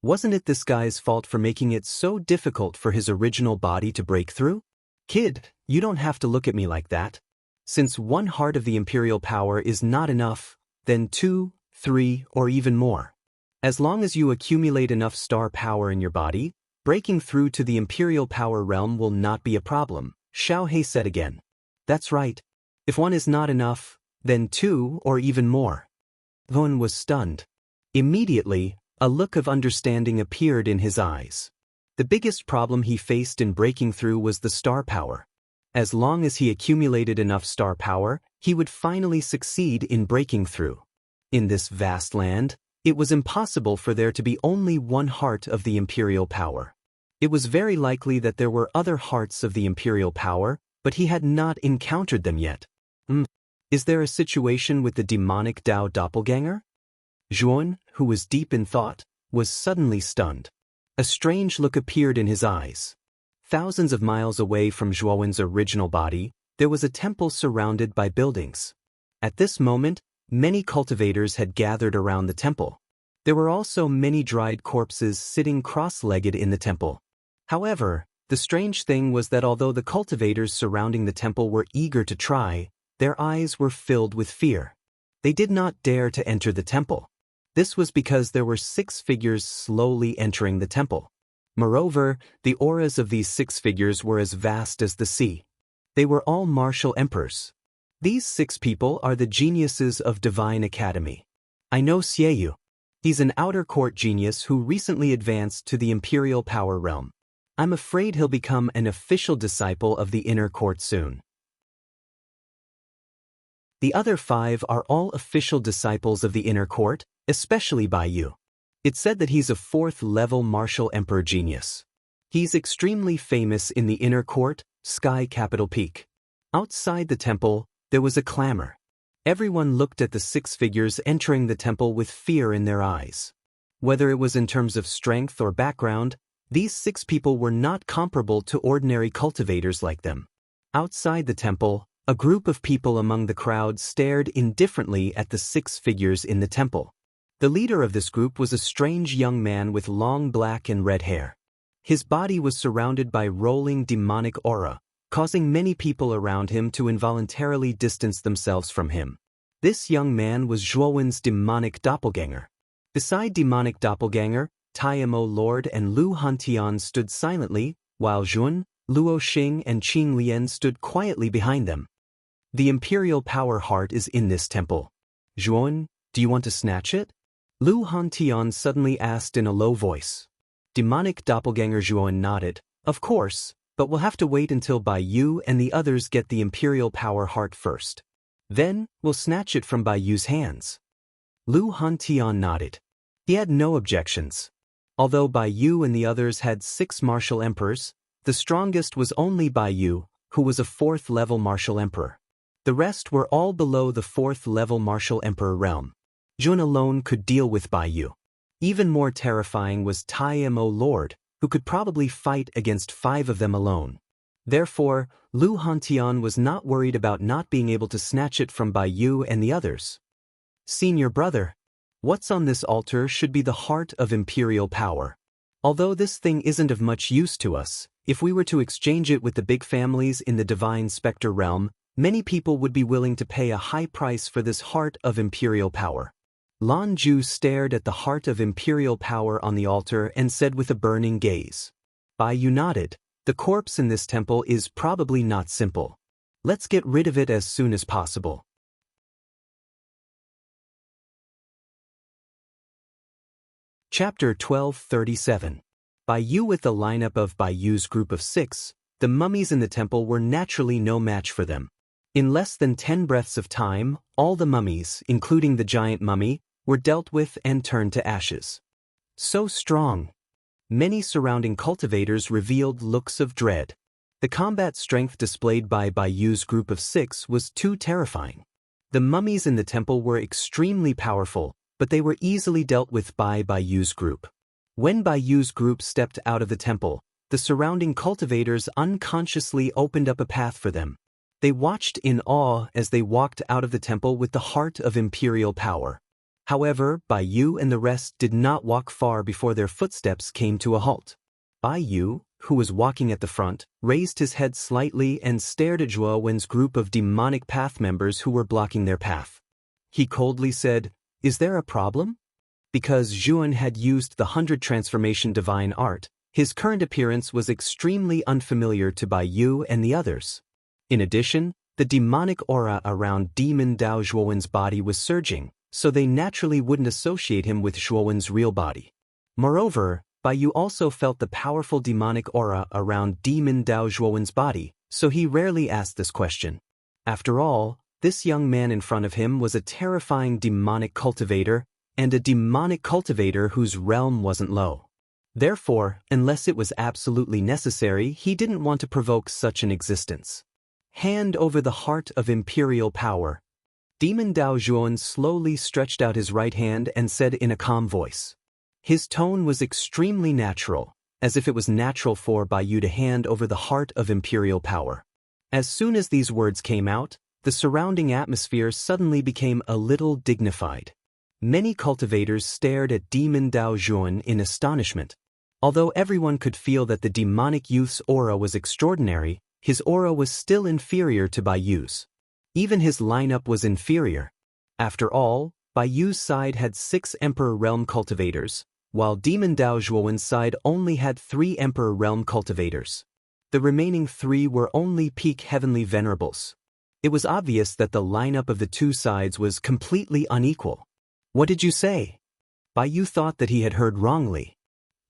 Wasn't it this guy's fault for making it so difficult for his original body to break through? "Kid, you don't have to look at me like that. Since 1 heart of the imperial power is not enough, then 2, 3, or even more. As long as you accumulate enough star power in your body, breaking through to the imperial power realm will not be a problem," Xiao He said again. "That's right. If 1 is not enough, then 2 or even more." Yun was stunned. Immediately, a look of understanding appeared in his eyes. The biggest problem he faced in breaking through was the star power. As long as he accumulated enough star power, he would finally succeed in breaking through. In this vast land, it was impossible for there to be only 1 heart of the imperial power. It was very likely that there were other hearts of the imperial power, but he had not encountered them yet. Is there a situation with the demonic Dao doppelganger? Zhuowen, who was deep in thought, was suddenly stunned. A strange look appeared in his eyes. Thousands of miles away from Zhuowen's original body, there was a temple surrounded by buildings. At this moment, many cultivators had gathered around the temple. There were also many dried corpses sitting cross-legged in the temple. However, the strange thing was that although the cultivators surrounding the temple were eager to try, their eyes were filled with fear. They did not dare to enter the temple. This was because there were 6 figures slowly entering the temple. Moreover, the auras of these 6 figures were as vast as the sea. They were all martial emperors. These 6 people are the geniuses of Divine Academy. I know Xieyu. He's an outer court genius who recently advanced to the imperial power realm. I'm afraid he'll become an official disciple of the inner court soon. The other 5 are all official disciples of the inner court, especially Baiyu. It's said that he's a 4th-level martial emperor genius. He's extremely famous in the inner court, Sky Capital Peak. Outside the temple, there was a clamor. Everyone looked at the 6 figures entering the temple with fear in their eyes. Whether it was in terms of strength or background, these 6 people were not comparable to ordinary cultivators like them. Outside the temple, a group of people among the crowd stared indifferently at the 6 figures in the temple. The leader of this group was a strange young man with long black and red hair. His body was surrounded by rolling demonic aura, causing many people around him to involuntarily distance themselves from him. This young man was Zhuowen's demonic doppelganger. Beside demonic doppelganger, Taimo Lord and Lu Hantian stood silently, while Zhuowen, Luo Xing and Qing Lian stood quietly behind them. The imperial power heart is in this temple. Zhuowen, do you want to snatch it? Lu Hantian suddenly asked in a low voice. Demonic doppelganger Zhuowen nodded. Of course, but we'll have to wait until Baiyu and the others get the imperial power heart first. Then, we'll snatch it from Baiyu's hands. Lu Hantian nodded. He had no objections. Although Baiyu and the others had 6 martial emperors, the strongest was only Baiyu, who was a 4th-level martial emperor. The rest were all below the 4th-level martial emperor realm. Jun alone could deal with Baiyu. Even more terrifying was Taimo Lord, who could probably fight against 5 of them alone. Therefore, Lu Hantian was not worried about not being able to snatch it from Baiyu and the others. Senior brother, what's on this altar should be the heart of imperial power. Although this thing isn't of much use to us, if we were to exchange it with the big families in the divine specter realm, many people would be willing to pay a high price for this heart of imperial power. Lan Ju stared at the heart of imperial power on the altar and said with a burning gaze. Baiyu nodded. The corpse in this temple is probably not simple. Let's get rid of it as soon as possible. Chapter 1237. By Yu. With the lineup of Bai Yu's group of 6, the mummies in the temple were naturally no match for them. In less than 10 breaths of time, all the mummies, including the giant mummy, were dealt with and turned to ashes. So strong. Many surrounding cultivators revealed looks of dread. The combat strength displayed by Bai Yu's group of 6 was too terrifying. The mummies in the temple were extremely powerful, but they were easily dealt with by Bai Yu's group. When Bai Yu's group stepped out of the temple, the surrounding cultivators unconsciously opened up a path for them. They watched in awe as they walked out of the temple with the heart of imperial power. Huever, Bai Yu and the rest did not walk far before their footsteps came to a halt. Bai Yu, who was walking at the front, raised his head slightly and stared at Zhuo Wen's group of demonic path members who were blocking their path. He coldly said, "Is there a problem?" Because Zhuan had used the 100 transformation divine art, his current appearance was extremely unfamiliar to Bai Yu and the others. In addition, the demonic aura around Demon Dao Zhuowen's body was surging, so they naturally wouldn't associate him with Zhuowen's real body. Moreover, Bai Yu also felt the powerful demonic aura around Demon Dao Zhuowen's body, so he rarely asked this question. After all, this young man in front of him was a terrifying demonic cultivator, and a demonic cultivator whose realm wasn't low. Therefore, unless it was absolutely necessary, he didn't want to provoke such an existence. Hand over the heart of imperial power. Demon Dao Zhuan slowly stretched out his right hand and said in a calm voice. His tone was extremely natural, as if it was natural for Bai Yu to hand over the heart of imperial power. As soon as these words came out, the surrounding atmosphere suddenly became a little dignified. Many cultivators stared at Demon Dao Zhuan in astonishment. Although everyone could feel that the demonic youth's aura was extraordinary, his aura was still inferior to Bai Yu's. Even his lineup was inferior. After all, Bai Yu's side had 6 Emperor Realm cultivators, while Demon Dao Zhuowen's side only had 3 Emperor Realm cultivators. The remaining 3 were only peak heavenly venerables. It was obvious that the lineup of the two sides was completely unequal. "What did you say?" Bai Yu thought that he had heard wrongly.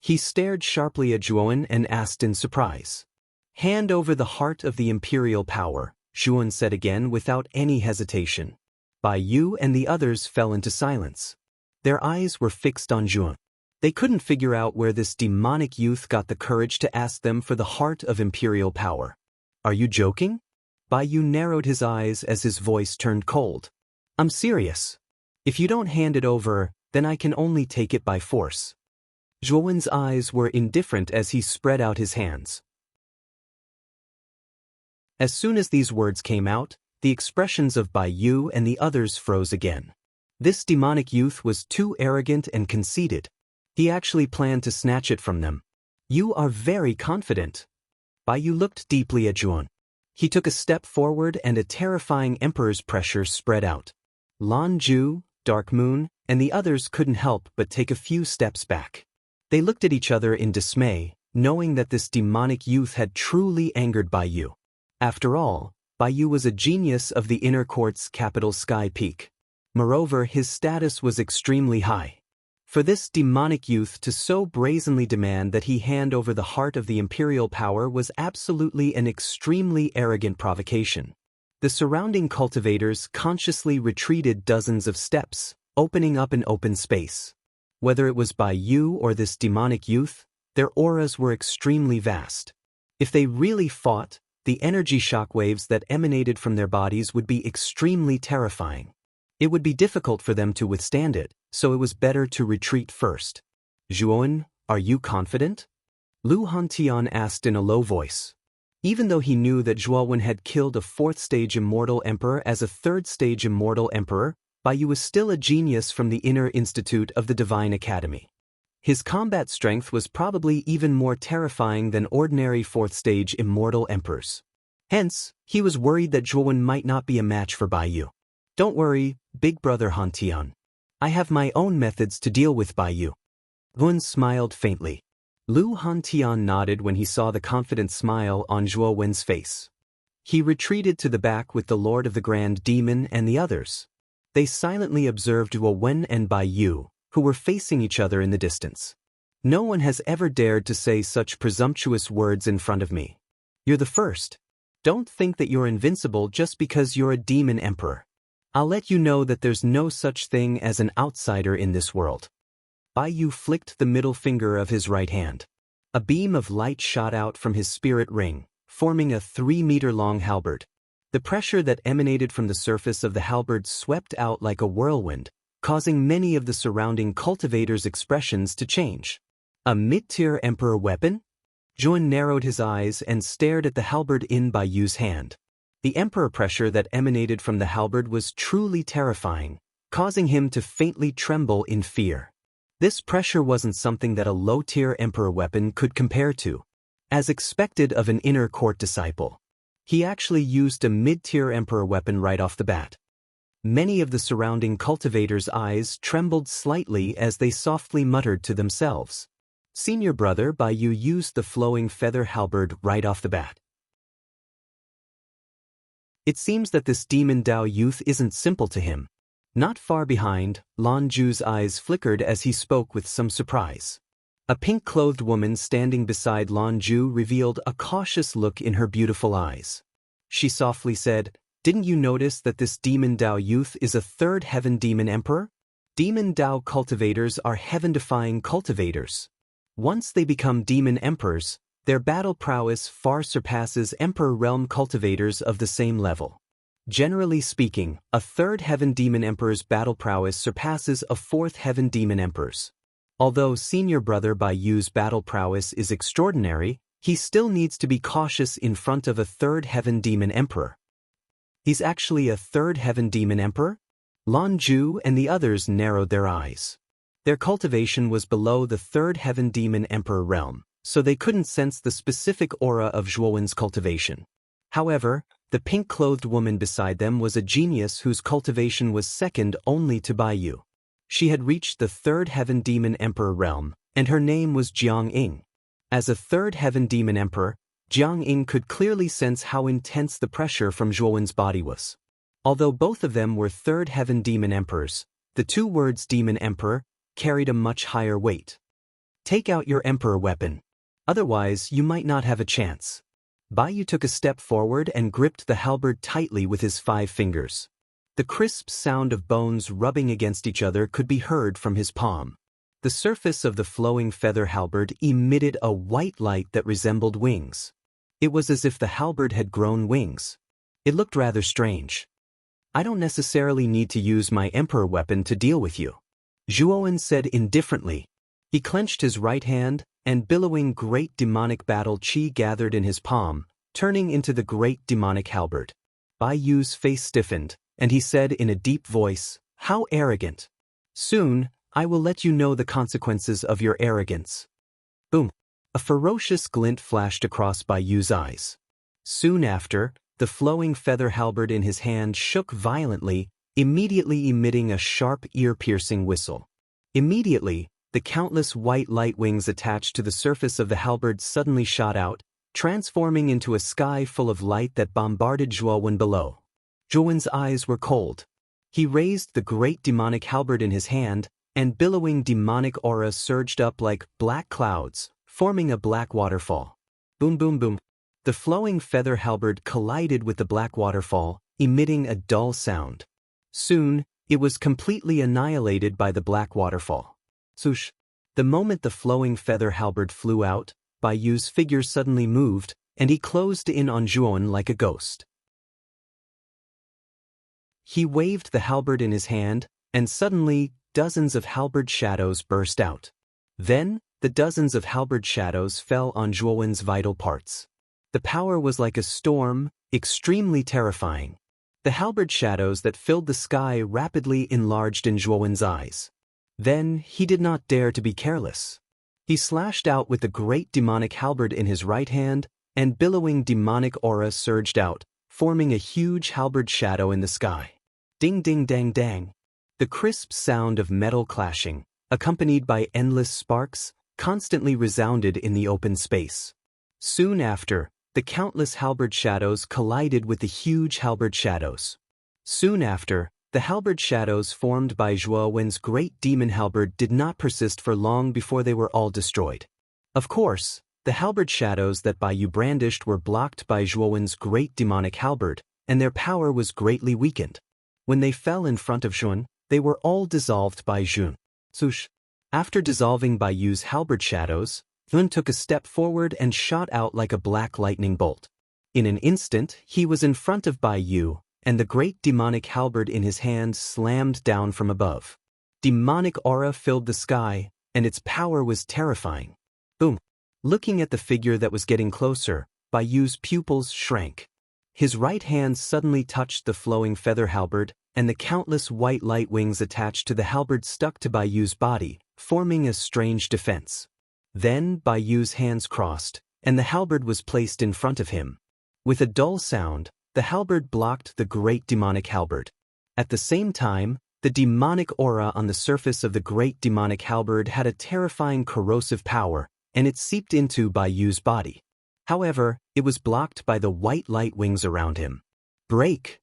He stared sharply at Zhuowen and asked in surprise. "Hand over the heart of the imperial power," Zhuowen said again without any hesitation. Bai Yu and the others fell into silence. Their eyes were fixed on Zhuowen. They couldn't figure out where this demonic youth got the courage to ask them for the heart of imperial power. "Are you joking?" Bai Yu narrowed his eyes as his voice turned cold. "I'm serious. If you don't hand it over, then I can only take it by force." Zhuowen's eyes were indifferent as he spread out his hands. As soon as these words came out, the expressions of Bai Yu and the others froze again. This demonic youth was too arrogant and conceited. He actually planned to snatch it from them. "You are very confident." Bai Yu looked deeply at Zhuan. He took a step forward and a terrifying emperor's pressure spread out. Lan Ju, Dark Moon, and the others couldn't help but take a few steps back. They looked at each other in dismay, knowing that this demonic youth had truly angered Bai Yu. After all, Bai Yu was a genius of the inner court's capital Sky Peak. Moreover, his status was extremely high. For this demonic youth to so brazenly demand that he hand over the heart of the imperial power was absolutely an extremely arrogant provocation. The surrounding cultivators consciously retreated dozens of steps, opening up an open space. Whether it was Bai Yu or this demonic youth, their auras were extremely vast. If they really fought, the energy shockwaves that emanated from their bodies would be extremely terrifying. It would be difficult for them to withstand it, so it was better to retreat first. "Zhuowen, are you confident?" Lu Hantian asked in a low voice. Even though he knew that Zhuowen had killed a 4th-stage immortal emperor as a 3rd-stage immortal emperor, Bai Yu was still a genius from the Inner Institute of the Divine Academy. His combat strength was probably even more terrifying than ordinary 4th-stage immortal emperors. Hence, he was worried that Zhuowen might not be a match for Bai Yu. "Don't worry, big brother Hantian. I have my own methods to deal with Bai Yu." Zhuowen smiled faintly. Lu Hantian nodded when he saw the confident smile on Zhuo Wen's face. He retreated to the back with the Lord of the Grand Demon and the others. They silently observed Zhuo Wen and Bai Yu, who were facing each other in the distance. No one has ever dared to say such presumptuous words in front of me. You're the first. Don't think that you're invincible just because you're a demon emperor. I'll let you know that there's no such thing as an outsider in this world. Bai Yu flicked the middle finger of his right hand. A beam of light shot out from his spirit ring, forming a 3-meter-long halberd. The pressure that emanated from the surface of the halberd swept out like a whirlwind, causing many of the surrounding cultivators' expressions to change. A mid-tier emperor weapon? Zhuo narrowed his eyes and stared at the halberd in Bai Yu's hand. The emperor pressure that emanated from the halberd was truly terrifying, causing him to faintly tremble in fear. This pressure wasn't something that a low-tier emperor weapon could compare to. As expected of an inner court disciple, he actually used a mid-tier emperor weapon right off the bat. Many of the surrounding cultivators' eyes trembled slightly as they softly muttered to themselves. Senior brother Bai Yu used the flowing feather halberd right off the bat. It seems that this demon Dao youth isn't simple to him. Not far behind, Lan Zhu's eyes flickered as he spoke with some surprise. A pink-clothed woman standing beside Lan Zhu revealed a cautious look in her beautiful eyes. She softly said, "Didn't you notice that this demon Dao youth is a third heaven demon emperor? Demon Dao cultivators are heaven-defying cultivators. Once they become demon emperors, their battle prowess far surpasses emperor realm cultivators of the same level. Generally speaking, a third heaven demon emperor's battle prowess surpasses a fourth heaven demon emperor's. Although senior brother Bai Yu's battle prowess is extraordinary, he still needs to be cautious in front of a third heaven demon emperor." "He's actually a third heaven demon emperor?" Lan Zhu and the others narrowed their eyes. Their cultivation was below the third heaven demon emperor realm, so they couldn't sense the specific aura of Zhuo Wen's cultivation. However, the pink-clothed woman beside them was a genius whose cultivation was second only to Bai Yu. She had reached the third heaven demon emperor realm, and her name was Jiang Ying. As a third heaven demon emperor, Jiang Ying could clearly sense how intense the pressure from Zhuo Wen's body was. Although both of them were third heaven demon emperors, the two words demon emperor carried a much higher weight. "Take out your emperor weapon. Otherwise, you might not have a chance." Bai Yu took a step forward and gripped the halberd tightly with his 5 fingers. The crisp sound of bones rubbing against each other could be heard from his palm. The surface of the flowing feather halberd emitted a white light that resembled wings. It was as if the halberd had grown wings. It looked rather strange. "I don't necessarily need to use my emperor weapon to deal with you," Zhuo Wen said indifferently. He clenched his right hand, and billowing great demonic battle chi gathered in his palm, turning into the great demonic halberd. Bai Yu's face stiffened, and he said in a deep voice, "How arrogant! Soon, I will let you know the consequences of your arrogance." Boom! A ferocious glint flashed across Bai Yu's eyes. Soon after, the flowing feather halberd in his hand shook violently, immediately emitting a sharp ear-piercing whistle. Immediately, the countless white light wings attached to the surface of the halberd suddenly shot out, transforming into a sky full of light that bombarded Zhuo Wen below. Zhuo Wen's eyes were cold. He raised the great demonic halberd in his hand, and billowing demonic aura surged up like black clouds, forming a black waterfall. Boom boom boom. The flowing feather halberd collided with the black waterfall, emitting a dull sound. Soon, it was completely annihilated by the black waterfall. Swoosh! The moment the flowing feather halberd flew out, Bai Yu's figure suddenly moved, and he closed in on Zhuo Wen like a ghost. He waved the halberd in his hand, and suddenly, dozens of halberd shadows burst out. Then, the dozens of halberd shadows fell on Zhuo Wen's vital parts. The power was like a storm, extremely terrifying. The halberd shadows that filled the sky rapidly enlarged in Zhuo Wen's eyes. Then, he did not dare to be careless. He slashed out with the great demonic halberd in his right hand, and billowing demonic aura surged out, forming a huge halberd shadow in the sky. Ding ding dang dang. The crisp sound of metal clashing, accompanied by endless sparks, constantly resounded in the open space. Soon after, the countless halberd shadows collided with the huge halberd shadows. Soon after, the halberd shadows formed by Zhuo Wen's great demon halberd did not persist for long before they were all destroyed. Of course, the halberd shadows that Bai Yu brandished were blocked by Zhuo Wen's great demonic halberd, and their power was greatly weakened. When they fell in front of Zhuan, they were all dissolved by Zhun. Sush. After dissolving Bai Yu's halberd shadows, Zhuan took a step forward and shot out like a black lightning bolt. In an instant, he was in front of Bai Yu, and the great demonic halberd in his hand slammed down from above. Demonic aura filled the sky, and its power was terrifying. Boom! Looking at the figure that was getting closer, Bai Yu's pupils shrank. His right hand suddenly touched the flowing feather halberd, and the countless white light wings attached to the halberd stuck to Bai Yu's body, forming a strange defense. Then Bai Yu's hands crossed, and the halberd was placed in front of him. With a dull sound, the halberd blocked the great demonic halberd. At the same time, the demonic aura on the surface of the great demonic halberd had a terrifying corrosive power, and it seeped into Bai Yu's body. However, it was blocked by the white light wings around him. "Break!"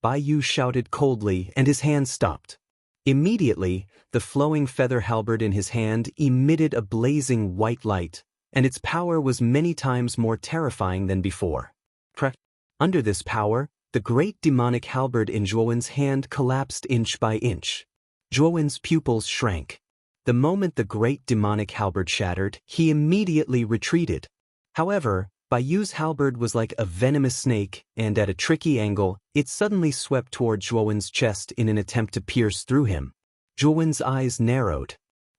Bai Yu shouted coldly, and his hand stopped. Immediately, the flowing feather halberd in his hand emitted a blazing white light, and its power was many times more terrifying than before. Under this power, the great demonic halberd in Zhuo Wen's hand collapsed inch by inch. Zhuo Wen's pupils shrank. The moment the great demonic halberd shattered, he immediately retreated. However, Bai Yu's halberd was like a venomous snake, and at a tricky angle, it suddenly swept toward Zhuo Wen's chest in an attempt to pierce through him. Zhuo Wen's eyes narrowed.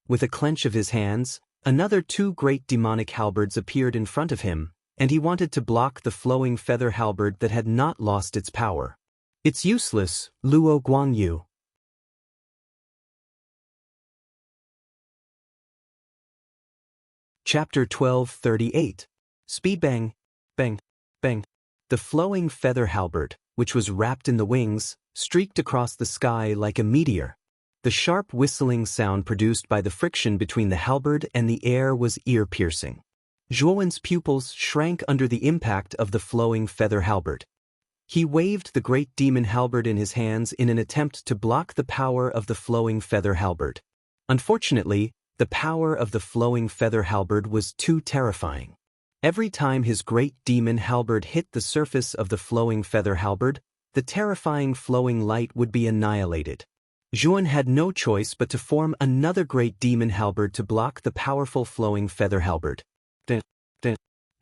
With a clench of his hands, another two great demonic halberds appeared in front of him, and he wanted to block the flowing feather halberd that had not lost its power. "It's useless, Luo Guangyu." Chapter 12:38. Speed bang, bang, bang. The flowing feather halberd, which was wrapped in the wings, streaked across the sky like a meteor. The sharp whistling sound produced by the friction between the halberd and the air was ear-piercing. Zhuo Wen's pupils shrank under the impact of the flowing feather halberd. He waved the great demon halberd in his hands in an attempt to block the power of the flowing feather halberd. Unfortunately, the power of the flowing feather halberd was too terrifying. Every time his great demon halberd hit the surface of the flowing feather halberd, the terrifying flowing light would be annihilated. Zhuan had no choice but to form another great demon halberd to block the powerful flowing feather halberd.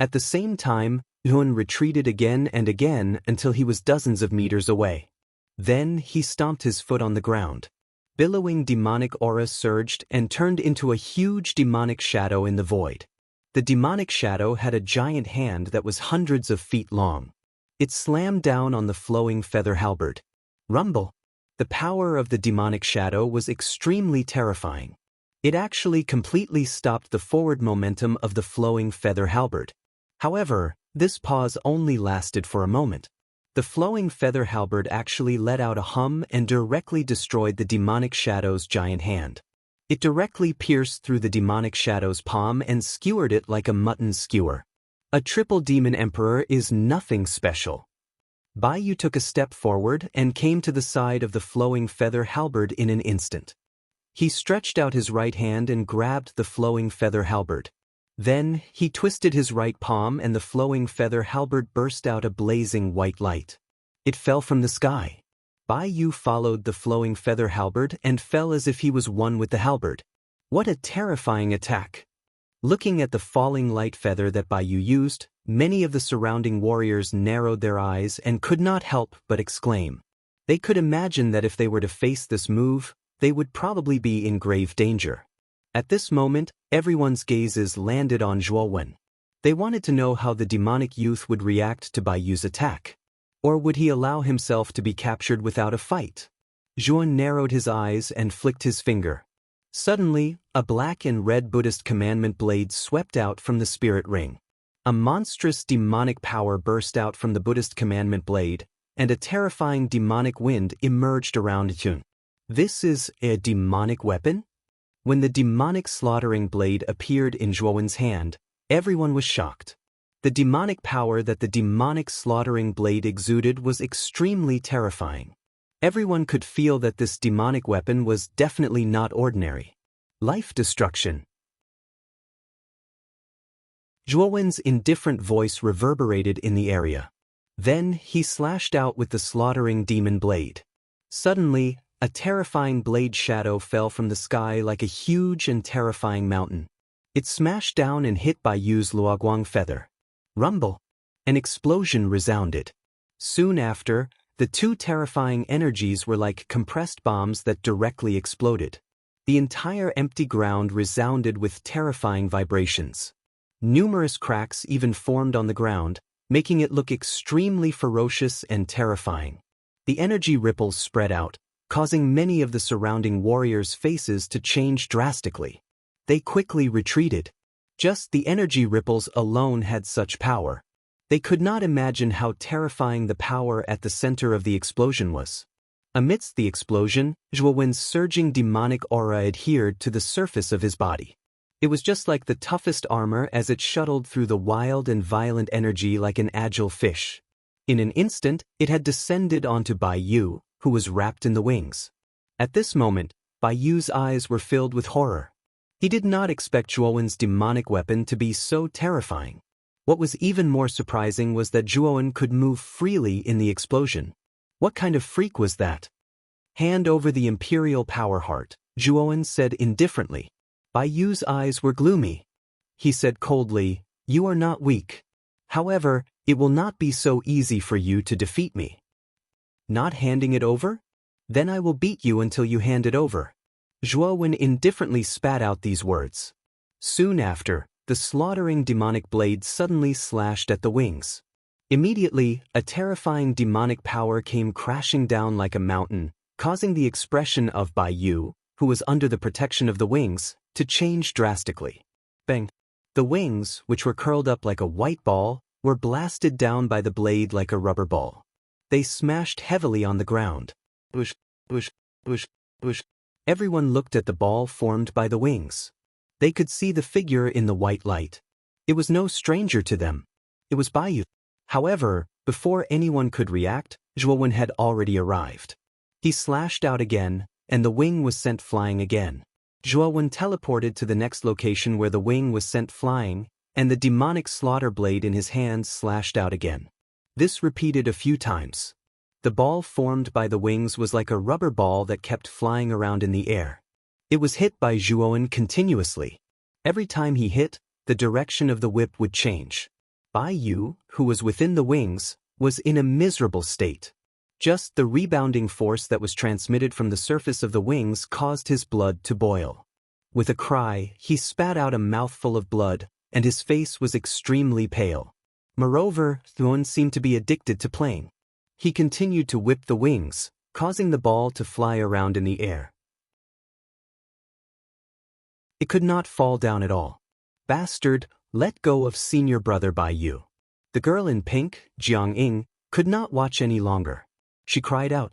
At the same time, Zhuan retreated again and again until he was dozens of meters away. Then he stomped his foot on the ground. Billowing demonic aura surged and turned into a huge demonic shadow in the void. The demonic shadow had a giant hand that was hundreds of feet long. It slammed down on the flowing feather halberd. Rumble! The power of the demonic shadow was extremely terrifying. It actually completely stopped the forward momentum of the flowing feather halberd. However, this pause only lasted for a moment. The flowing feather halberd actually let out a hum and directly destroyed the demonic shadow's giant hand. It directly pierced through the demonic shadow's palm and skewered it like a mutton skewer. A triple demon emperor is nothing special. Bai Yu took a step forward and came to the side of the flowing feather halberd in an instant. He stretched out his right hand and grabbed the flowing feather halberd. Then, he twisted his right palm and the flowing feather halberd burst out a blazing white light. It fell from the sky. Bai Yu followed the flowing feather halberd and fell as if he was one with the halberd. What a terrifying attack! Looking at the falling light feather that Bai Yu used, many of the surrounding warriors narrowed their eyes and could not help but exclaim. They could imagine that if they were to face this move, they would probably be in grave danger. At this moment, everyone's gazes landed on Zhuo Wen. They wanted to know how the demonic youth would react to Bai Yu's attack. Or would he allow himself to be captured without a fight? Zhuan narrowed his eyes and flicked his finger. Suddenly, a black and red Buddhist commandment blade swept out from the spirit ring. A monstrous demonic power burst out from the Buddhist commandment blade, and a terrifying demonic wind emerged around Zhuan. This is a demonic weapon? When the demonic slaughtering blade appeared in Zhuowen's hand, everyone was shocked. The demonic power that the demonic slaughtering blade exuded was extremely terrifying. Everyone could feel that this demonic weapon was definitely not ordinary. Life destruction. Zhuowen's indifferent voice reverberated in the area. Then he slashed out with the slaughtering demon blade. Suddenly, a terrifying blade shadow fell from the sky like a huge and terrifying mountain. It smashed down and hit Bai Yu's Luoguang feather. Rumble! An explosion resounded. Soon after, the two terrifying energies were like compressed bombs that directly exploded. The entire empty ground resounded with terrifying vibrations. Numerous cracks even formed on the ground, making it look extremely ferocious and terrifying. The energy ripples spread out, causing many of the surrounding warriors' faces to change drastically. They quickly retreated. Just the energy ripples alone had such power. They could not imagine how terrifying the power at the center of the explosion was. Amidst the explosion, Zhuowen's surging demonic aura adhered to the surface of his body. It was just like the toughest armor as it shuttled through the wild and violent energy like an agile fish. In an instant, it had descended onto Bai Yu, who was wrapped in the wings. At this moment, Bai Yu's eyes were filled with horror. He did not expect Zhuowen's demonic weapon to be so terrifying. What was even more surprising was that Zhuowen could move freely in the explosion. What kind of freak was that? Hand over the Imperial Power Heart, Zhuowen said indifferently. Bai Yu's eyes were gloomy. He said coldly, "You are not weak. However, it will not be so easy for you to defeat me." Not handing it over? Then I will beat you until you hand it over. Zhuowen indifferently spat out these words. Soon after, the slaughtering demonic blade suddenly slashed at the wings. Immediately, a terrifying demonic power came crashing down like a mountain, causing the expression of Bai Yu, who was under the protection of the wings, to change drastically. Bang! The wings, which were curled up like a white ball, were blasted down by the blade like a rubber ball. They smashed heavily on the ground. Bush, bush, bush, bush. Everyone looked at the ball formed by the wings. They could see the figure in the white light. It was no stranger to them. It was Bai Yu. However, before anyone could react, Zhuowen had already arrived. He slashed out again, and the wing was sent flying again. Zhuowen teleported to the next location where the wing was sent flying, and the demonic slaughter blade in his hands slashed out again. This repeated a few times. The ball formed by the wings was like a rubber ball that kept flying around in the air. It was hit by Zhuowen continuously. Every time he hit, the direction of the whip would change. Bai Yu, who was within the wings, was in a miserable state. Just the rebounding force that was transmitted from the surface of the wings caused his blood to boil. With a cry, he spat out a mouthful of blood, and his face was extremely pale. Moreover, Zhuowen seemed to be addicted to playing. He continued to whip the wings, causing the ball to fly around in the air. It could not fall down at all. Bastard, let go of senior brother Bai Yu. The girl in pink, Jiang Ying, could not watch any longer. She cried out.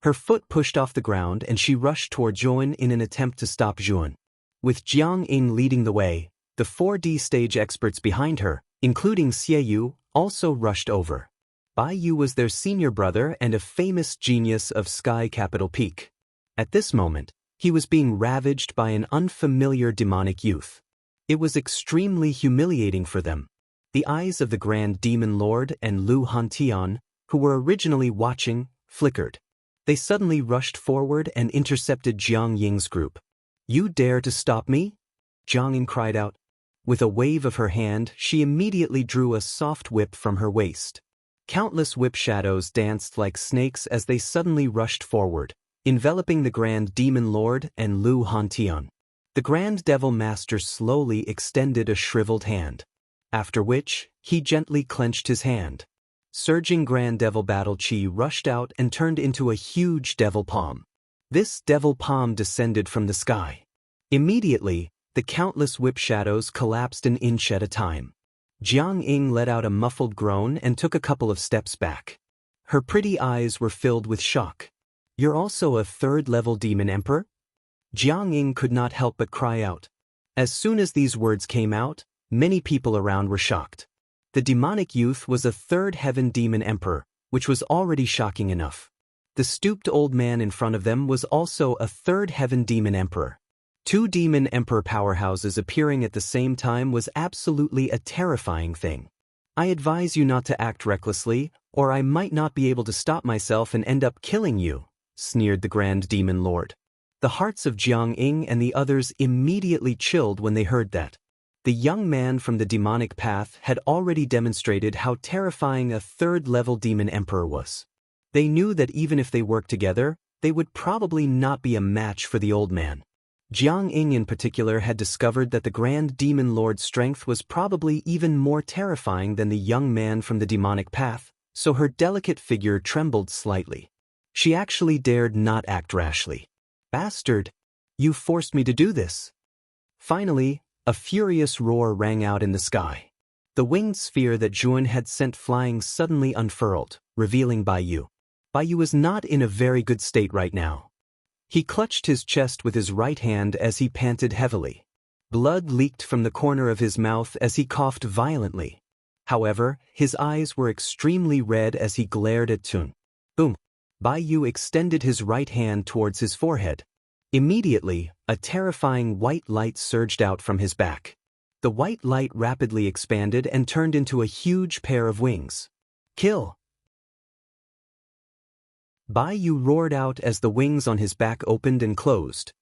Her foot pushed off the ground and she rushed toward Zhuowen in an attempt to stop Zhuowen. With Jiang Ying leading the way, the 4D stage experts behind her, including Xie Yu, also rushed over. Bai Yu was their senior brother and a famous genius of Sky Capital Peak. At this moment, he was being ravaged by an unfamiliar demonic youth. It was extremely humiliating for them. The eyes of the Grand Demon Lord and Lu Hantian, who were originally watching, flickered. They suddenly rushed forward and intercepted Jiang Ying's group. You dare to stop me? Jiang Ying cried out. With a wave of her hand, she immediately drew a soft whip from her waist. Countless whip shadows danced like snakes as they suddenly rushed forward, enveloping the Grand Demon Lord and Lu Hantian. The Grand Devil Master slowly extended a shriveled hand. After which, he gently clenched his hand. Surging Grand Devil Battle Chi rushed out and turned into a huge devil palm. This devil palm descended from the sky. Immediately, the countless whip shadows collapsed an inch at a time. Jiang Ying let out a muffled groan and took a couple of steps back. Her pretty eyes were filled with shock. You're also a third-level demon emperor? Jiang Ying could not help but cry out. As soon as these words came out, many people around were shocked. The demonic youth was a third heaven demon emperor, which was already shocking enough. The stooped old man in front of them was also a third heaven demon emperor. Two demon emperor powerhouses appearing at the same time was absolutely a terrifying thing. I advise you not to act recklessly, or I might not be able to stop myself and end up killing you, sneered the Grand Demon Lord. The hearts of Jiang Ying and the others immediately chilled when they heard that. The young man from the demonic path had already demonstrated how terrifying a third-level demon emperor was. They knew that even if they worked together, they would probably not be a match for the old man. Jiang Ying in particular had discovered that the Grand Demon Lord's strength was probably even more terrifying than the young man from the demonic path, so her delicate figure trembled slightly. She actually dared not act rashly. Bastard! You forced me to do this! Finally, a furious roar rang out in the sky. The winged sphere that Zhuan had sent flying suddenly unfurled, revealing Bai Yu. Bai Yu was not in a very good state right now. He clutched his chest with his right hand as he panted heavily. Blood leaked from the corner of his mouth as he coughed violently. However, his eyes were extremely red as he glared at Tun. Boom! Bai Yu extended his right hand towards his forehead. Immediately, a terrifying white light surged out from his back. The white light rapidly expanded and turned into a huge pair of wings. Kill! Bai Yu roared out as the wings on his back opened and closed.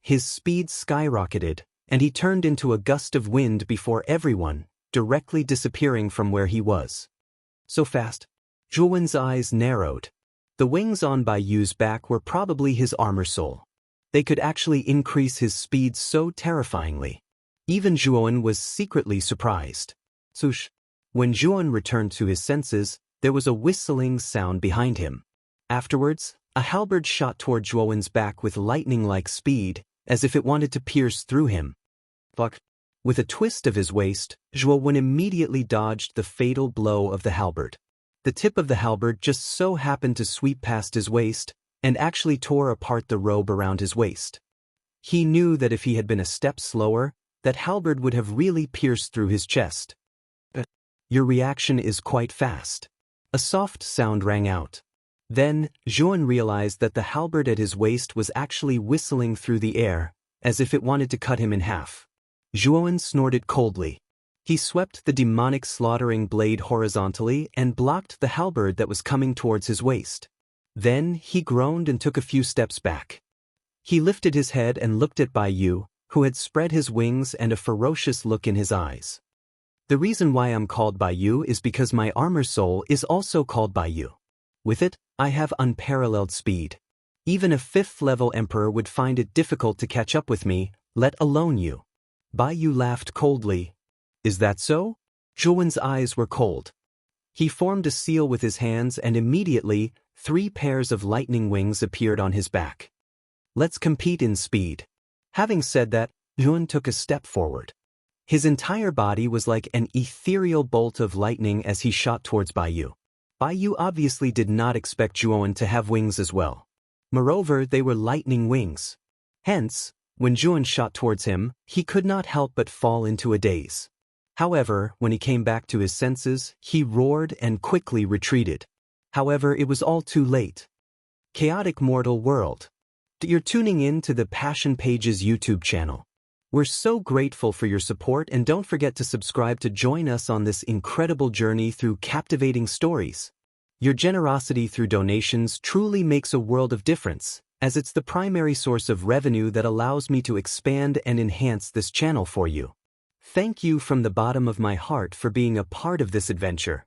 His speed skyrocketed, and he turned into a gust of wind before everyone, directly disappearing from where he was. So fast. Zhuan's eyes narrowed. The wings on Bai Yu's back were probably his armor soul. They could actually increase his speed so terrifyingly. Even Zhuan was secretly surprised. Swoosh! When Zhuan returned to his senses, there was a whistling sound behind him. Afterwards, a halberd shot toward Zhuan's back with lightning-like speed, as if it wanted to pierce through him. Fuck! With a twist of his waist, Zhuan immediately dodged the fatal blow of the halberd. The tip of the halberd just so happened to sweep past his waist, and actually tore apart the robe around his waist. He knew that if he had been a step slower, that halberd would have really pierced through his chest. Your reaction is quite fast. A soft sound rang out. Then, Zhuan realized that the halberd at his waist was actually whistling through the air, as if it wanted to cut him in half. Zhuan snorted coldly. He swept the demonic slaughtering blade horizontally and blocked the halberd that was coming towards his waist. Then, he groaned and took a few steps back. He lifted his head and looked at Bai Yu, who had spread his wings and a ferocious look in his eyes. The reason why I'm called Bai Yu is because my armor soul is also called Bai Yu. With it, I have unparalleled speed. Even a 5th-level emperor would find it difficult to catch up with me, let alone you. Bai Yu laughed coldly. Is that so? Zhuan's eyes were cold. He formed a seal with his hands and immediately, 3 pairs of lightning wings appeared on his back. Let's compete in speed. Having said that, Zhuan took a step forward. His entire body was like an ethereal bolt of lightning as he shot towards Bai Yu. Bai Yu obviously did not expect Zhuan to have wings as well. Moreover, they were lightning wings. Hence, when Zhuan shot towards him, he could not help but fall into a daze. However, when he came back to his senses, he roared and quickly retreated. However, it was all too late. Chaotic Mortal World. You're tuning in to the Passion Pages YouTube channel. We're so grateful for your support, and don't forget to subscribe to join us on this incredible journey through captivating stories. Your generosity through donations truly makes a world of difference, as it's the primary source of revenue that allows me to expand and enhance this channel for you. Thank you from the bottom of my heart for being a part of this adventure.